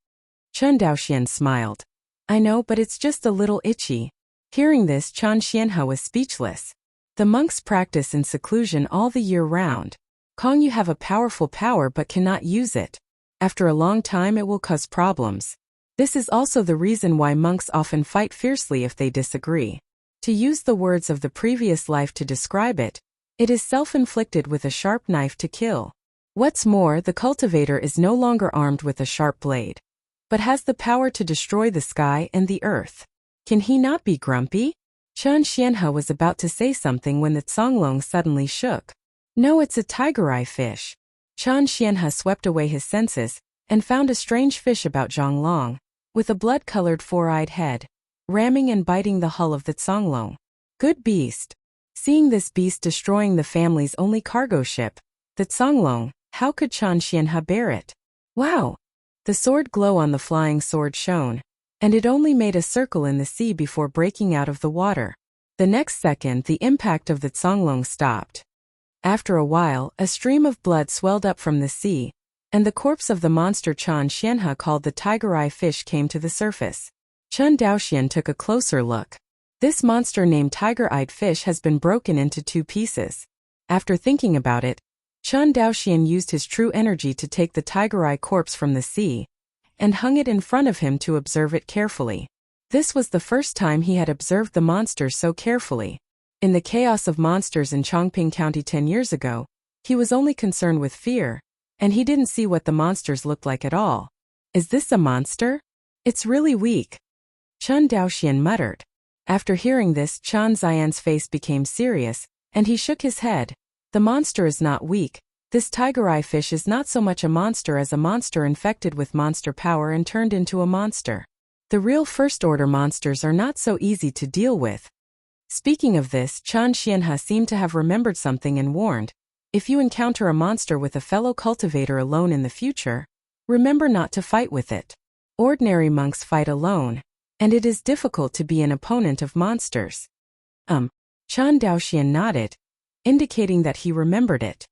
Chen Daoxian smiled. "I know, but it's just a little itchy." Hearing this, Chen Xianhe was speechless. The monks practice in seclusion all the year round. Kong, you have a powerful power but cannot use it. After a long time it will cause problems. This is also the reason why monks often fight fiercely if they disagree. To use the words of the previous life to describe it, it is self-inflicted with a sharp knife to kill. What's more, the cultivator is no longer armed with a sharp blade, but has the power to destroy the sky and the earth. Can he not be grumpy? Chen Xianhe was about to say something when the Zonglong suddenly shook. No, it's a tiger eye fish. Chen Xianhe swept away his senses and found a strange fish about Zhonglong, with a blood-colored four-eyed head, ramming and biting the hull of the Zonglong. Good beast. Seeing this beast destroying the family's only cargo ship, the Zonglong, how could Chen Xianhe bear it? Wow! The sword glow on the flying sword shone, and it only made a circle in the sea before breaking out of the water. The next second, the impact of the Zonglong stopped. After a while, a stream of blood swelled up from the sea, and the corpse of the monster Chen Xianhe called the tiger-eye fish came to the surface. Chen Daoxian took a closer look. This monster named tiger-eyed fish has been broken into 2 pieces. After thinking about it, Chen Daoxian used his true energy to take the tiger-eye corpse from the sea, and hung it in front of him to observe it carefully. This was the first time he had observed the monster so carefully. In the chaos of monsters in Chongping County 10 years ago, he was only concerned with fear, and he didn't see what the monsters looked like at all. Is this a monster? It's really weak, Chen Daoxian muttered. After hearing this, Chen Xian's face became serious, and he shook his head. The monster is not weak. This tiger eye fish is not so much a monster as a monster infected with monster power and turned into a monster. The real first-order monsters are not so easy to deal with. Speaking of this, Chen Xianhe seemed to have remembered something and warned, if you encounter a monster with a fellow cultivator alone in the future, remember not to fight with it. Ordinary monks fight alone, and it is difficult to be an opponent of monsters. Chen Daoxian nodded, indicating that he remembered it.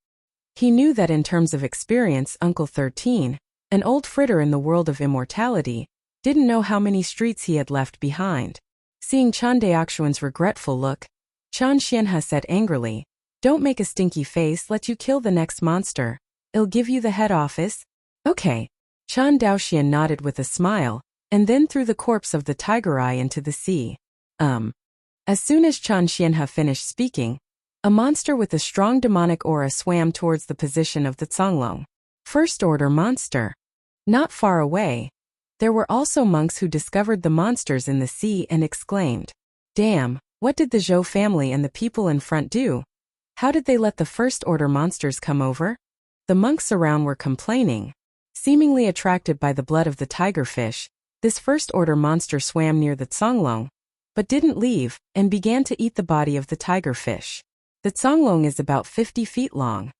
He knew that in terms of experience, Uncle 13, an old fritter in the world of immortality, didn't know how many streets he had left behind. Seeing Chen Daoxian's regretful look, Chen Xianhe said angrily, "Don't make a stinky face, let you kill the next monster. I'll give you the head office." Okay. Chen Daoxian nodded with a smile, and then threw the corpse of the tiger eye into the sea. As soon as Chen Xianhe finished speaking, a monster with a strong demonic aura swam towards the position of the Zonglong. First-order monster. Not far away, there were also monks who discovered the monsters in the sea and exclaimed, "Damn, what did the Zhou family and the people in front do? How did they let the first-order monsters come over?" The monks around were complaining. Seemingly attracted by the blood of the tigerfish, this first-order monster swam near the Zonglong, but didn't leave, and began to eat the body of the tigerfish. The Zonglong is about 50 feet long,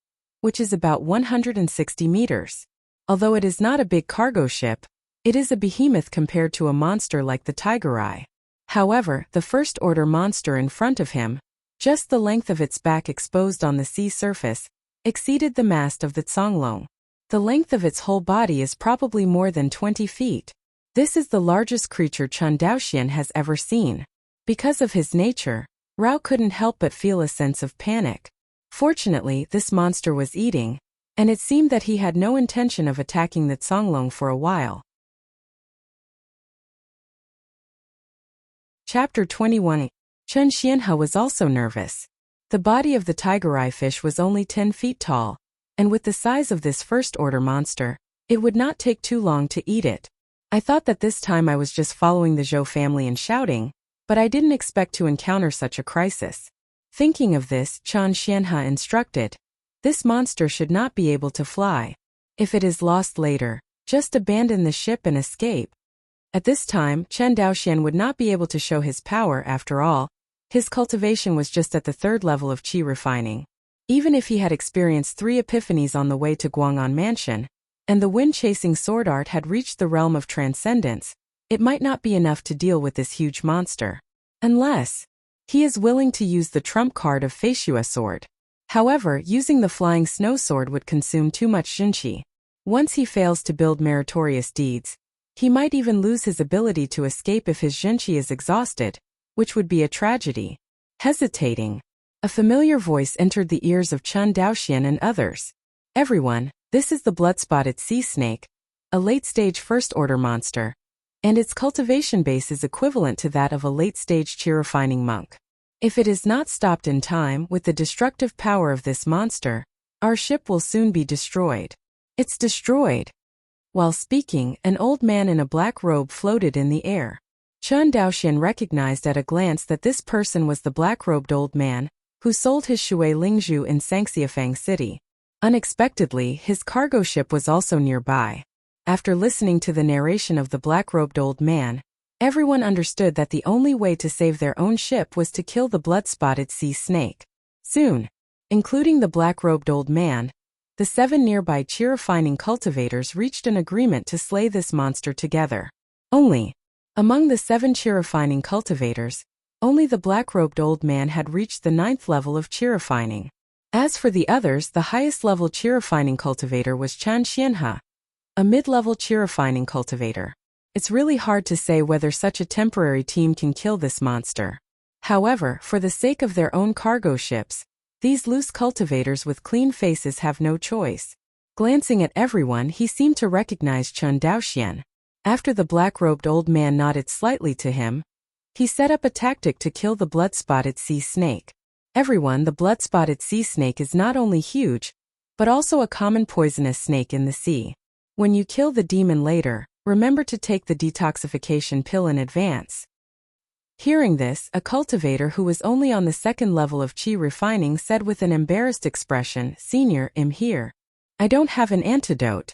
which is about 160 meters. Although it is not a big cargo ship, it is a behemoth compared to a monster like the tiger eye. However, the first-order monster in front of him, just the length of its back exposed on the sea surface, exceeded the mast of the Zonglong. The length of its whole body is probably more than 20 feet. This is the largest creature Chen Daoxian has ever seen. Because of his nature, Rao couldn't help but feel a sense of panic. Fortunately, this monster was eating, and it seemed that he had no intention of attacking the Zonglong for a while. Chapter 21. Chen Xianhe was also nervous. The body of the tiger eye fish was only 10 feet tall, and with the size of this first-order monster, it would not take too long to eat it. I thought that this time I was just following the Zhou family and shouting, but I didn't expect to encounter such a crisis. Thinking of this, Chen Xianhe instructed, "This monster should not be able to fly. If it is lost later, just abandon the ship and escape." At this time, Chen Daoxian would not be able to show his power after all. His cultivation was just at the 3rd level of qi refining. Even if he had experienced 3 epiphanies on the way to Guang'an Mansion, and the wind-chasing sword art had reached the realm of transcendence, it might not be enough to deal with this huge monster. Unless he is willing to use the trump card of Feishua sword. However, using the flying snow sword would consume too much Jinqi. Once he fails to build meritorious deeds, he might even lose his ability to escape if his Jinqi is exhausted, which would be a tragedy. Hesitating, a familiar voice entered the ears of Chen Daoxian and others. "Everyone, this is the blood-spotted sea snake, a late-stage first-order monster, and its cultivation base is equivalent to that of a late-stage qi refining monk. If it is not stopped in time with the destructive power of this monster, our ship will soon be destroyed." "It's destroyed." While speaking, an old man in a black robe floated in the air. Chen Daoxian recognized at a glance that this person was the black-robed old man who sold his shui lingzhu in Sangxiafang City. Unexpectedly, his cargo ship was also nearby. After listening to the narration of the black-robed old man, everyone understood that the only way to save their own ship was to kill the blood-spotted sea snake. Soon, including the black-robed old man, the 7 nearby qi refining cultivators reached an agreement to slay this monster together. Among the 7 qi refining cultivators, only the black-robed old man had reached the 9th level of qi refining. As for the others, the highest level qi refining cultivator was Chen Xianhe, a mid-level qi refining cultivator. It's really hard to say whether such a temporary team can kill this monster. However, for the sake of their own cargo ships, these loose cultivators with clean faces have no choice. Glancing at everyone, he seemed to recognize Chen Daoxian. After the black-robed old man nodded slightly to him, he set up a tactic to kill the blood-spotted sea snake. "Everyone, the blood-spotted sea snake is not only huge, but also a common poisonous snake in the sea. When you kill the demon later, remember to take the detoxification pill in advance. Hearing this, a cultivator who was only on the second level of chi refining said with an embarrassed expression, "Senior, I'm here. I don't have an antidote."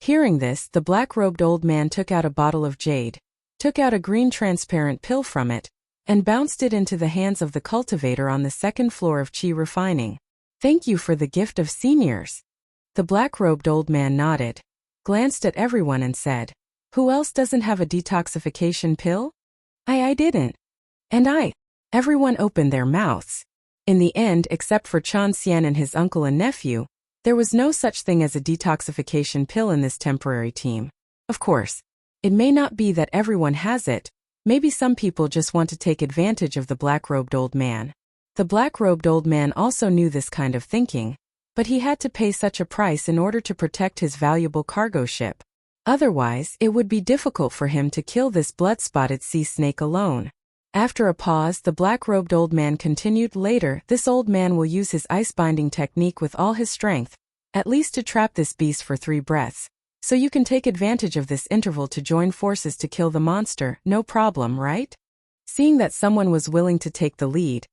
Hearing this, the black-robed old man took out a bottle of jade, took out a green transparent pill from it, and bounced it into the hands of the cultivator on the second floor of chi refining. "Thank you for the gift of seniors." The black-robed old man nodded, glanced at everyone and said, "Who else doesn't have a detoxification pill?" I didn't. And I. Everyone opened their mouths. In the end, except for Chan Xian and his uncle and nephew, there was no such thing as a detoxification pill in this temporary team. Of course, it may not be that everyone has it. Maybe some people just want to take advantage of the black-robed old man. The black-robed old man also knew this kind of thinking, but he had to pay such a price in order to protect his valuable cargo ship. Otherwise, it would be difficult for him to kill this blood-spotted sea snake alone. After a pause, the black-robed old man continued, "Later, this old man will use his ice-binding technique with all his strength, at least to trap this beast for 3 breaths. So you can take advantage of this interval to join forces to kill the monster, no problem, right?" Seeing that someone was willing to take the lead,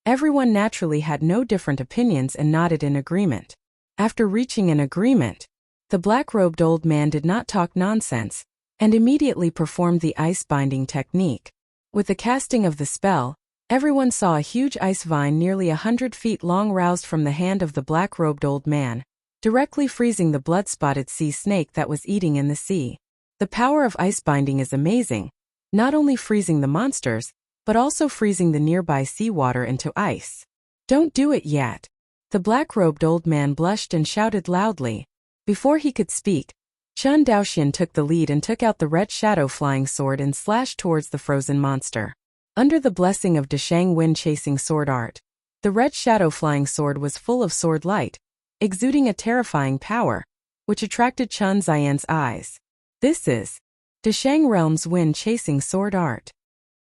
everyone naturally had no different opinions and nodded in agreement. After reaching an agreement, the black-robed old man did not talk nonsense, and immediately performed the ice-binding technique. With the casting of the spell, everyone saw a huge ice vine nearly 100 feet long roused from the hand of the black-robed old man, directly freezing the blood-spotted sea snake that was eating in the sea. The power of ice binding is amazing, not only freezing the monsters, but also freezing the nearby seawater into ice. "Don't do it yet." The black-robed old man blushed and shouted loudly. Before he could speak, Chun Daoxian took the lead and took out the red shadow flying sword and slashed towards the frozen monster. Under the blessing of Deshang wind-chasing sword art, the red shadow flying sword was full of sword light, exuding a terrifying power, which attracted Chun Xian's eyes. "This is Deshang realm's wind-chasing sword art."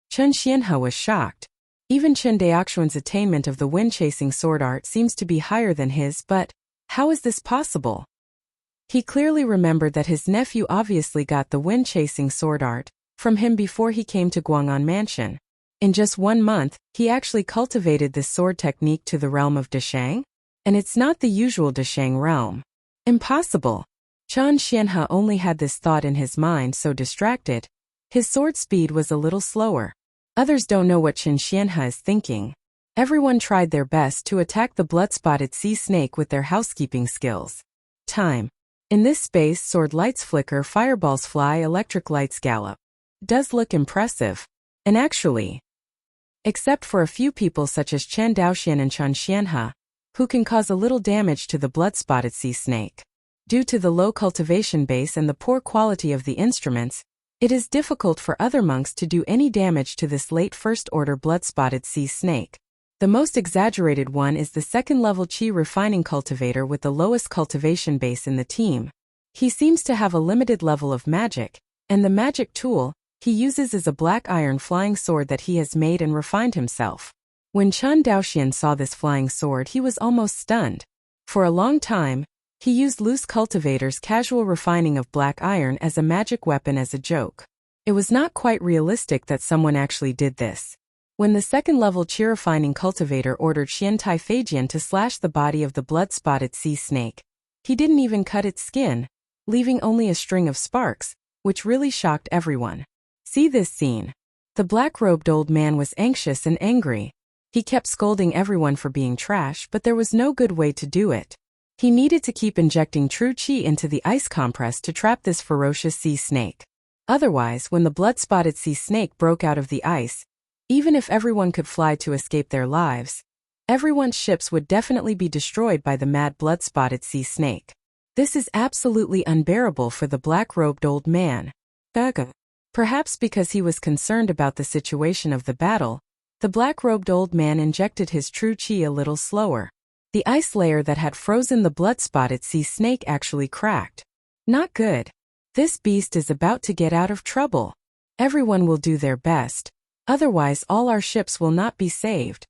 Chun Xianhe was shocked. Even Chun Daoxuan's attainment of the wind-chasing sword art seems to be higher than his, but how is this possible? He clearly remembered that his nephew obviously got the wind-chasing sword art from him before he came to Guang'an Mansion. In just 1 month, he actually cultivated this sword technique to the realm of Deshang? And it's not the usual Deshang realm. Impossible. Chan Xianhe only had this thought in his mind, so distracted. His sword speed was a little slower. Others don't know what Chan Xianhe is thinking. Everyone tried their best to attack the blood-spotted sea snake with their housekeeping skills. Time. In this space, sword lights flicker, fireballs fly, electric lights gallop. Does look impressive. And actually, except for a few people such as Chen Daoxian and Chan Xianhe, who can cause a little damage to the blood-spotted sea snake. Due to the low cultivation base and the poor quality of the instruments, it is difficult for other monks to do any damage to this late first-order blood-spotted sea snake. The most exaggerated one is the second-level chi refining cultivator with the lowest cultivation base in the team. He seems to have a limited level of magic, and the magic tool he uses is a black iron flying sword that he has made and refined himself. When Chun Daoxian saw this flying sword, he was almost stunned. For a long time, he used loose cultivator's casual refining of black iron as a magic weapon as a joke. It was not quite realistic that someone actually did this. When the second-level chi refining cultivator ordered Xian Taifajian to slash the body of the blood-spotted sea snake, he didn't even cut its skin, leaving only a string of sparks, which really shocked everyone. See this scene. The black-robed old man was anxious and angry. He kept scolding everyone for being trash, but there was no good way to do it. He needed to keep injecting true chi into the ice compress to trap this ferocious sea snake. Otherwise, when the blood-spotted sea snake broke out of the ice, even if everyone could fly to escape their lives, everyone's ships would definitely be destroyed by the mad blood-spotted sea snake. This is absolutely unbearable for the black-robed old man. Perhaps because he was concerned about the situation of the battle, the black-robed old man injected his true chi a little slower. The ice layer that had frozen the blood-spotted sea snake actually cracked. Not good. This beast is about to get out of trouble. Everyone will do their best. Otherwise all our ships will not be saved.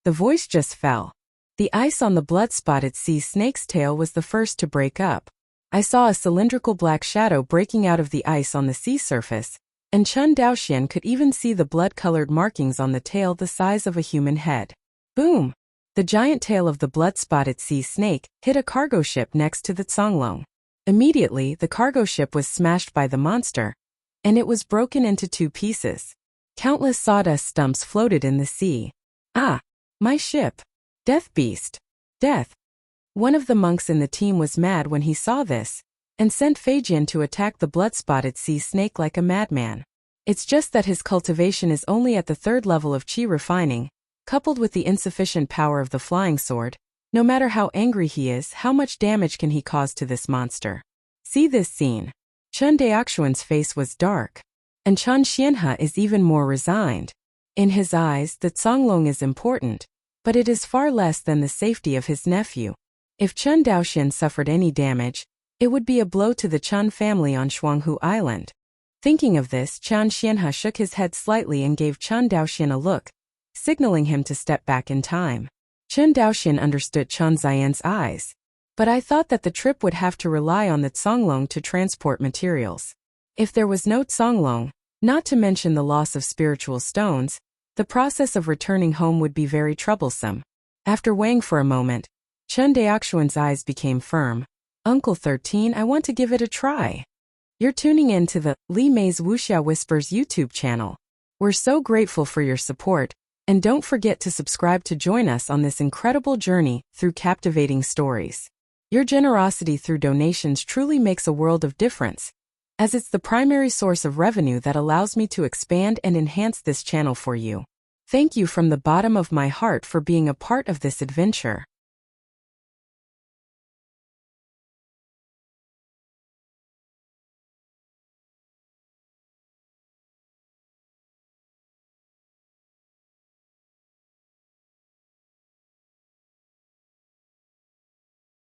The voice just fell. The ice on the blood-spotted sea snake's tail was the first to break up. I saw a cylindrical black shadow breaking out of the ice on the sea surface, and Chun Daoxian could even see the blood-colored markings on the tail the size of a human head. Boom! The giant tail of the blood-spotted sea snake hit a cargo ship next to the Zonglong. Immediately, the cargo ship was smashed by the monster, and it was broken into 2 pieces. Countless sawdust stumps floated in the sea. Ah! My ship! Death beast! Death! One of the monks in the team was mad when he saw this, and sent Feijian to attack the blood-spotted sea snake like a madman. It's just that his cultivation is only at the 3rd level of qi refining, coupled with the insufficient power of the flying sword. No matter how angry he is, how much damage can he cause to this monster? See this scene. Chun Daoxuan's face was dark, and Chun Xianhe is even more resigned. In his eyes, the Zonglong is important, but it is far less than the safety of his nephew. If Chun Daoxian suffered any damage, it would be a blow to the Chun family on Shuanghu Island. Thinking of this, Chun Xianhe shook his head slightly and gave Chun Daoxian a look, signaling him to step back in time. Chun Daoxian understood Chun Ziyan's eyes, but I thought that the trip would have to rely on the Zonglong to transport materials. If there was no Zonglong, not to mention the loss of spiritual stones, the process of returning home would be very troublesome. After weighing for a moment, Chun Daoxuan's eyes became firm. Uncle 13, I want to give it a try. You're tuning in to the Li Mei's Wuxia Whispers YouTube channel. We're so grateful for your support, and don't forget to subscribe to join us on this incredible journey through captivating stories. Your generosity through donations truly makes a world of difference, as it's the primary source of revenue that allows me to expand and enhance this channel for you. Thank you from the bottom of my heart for being a part of this adventure.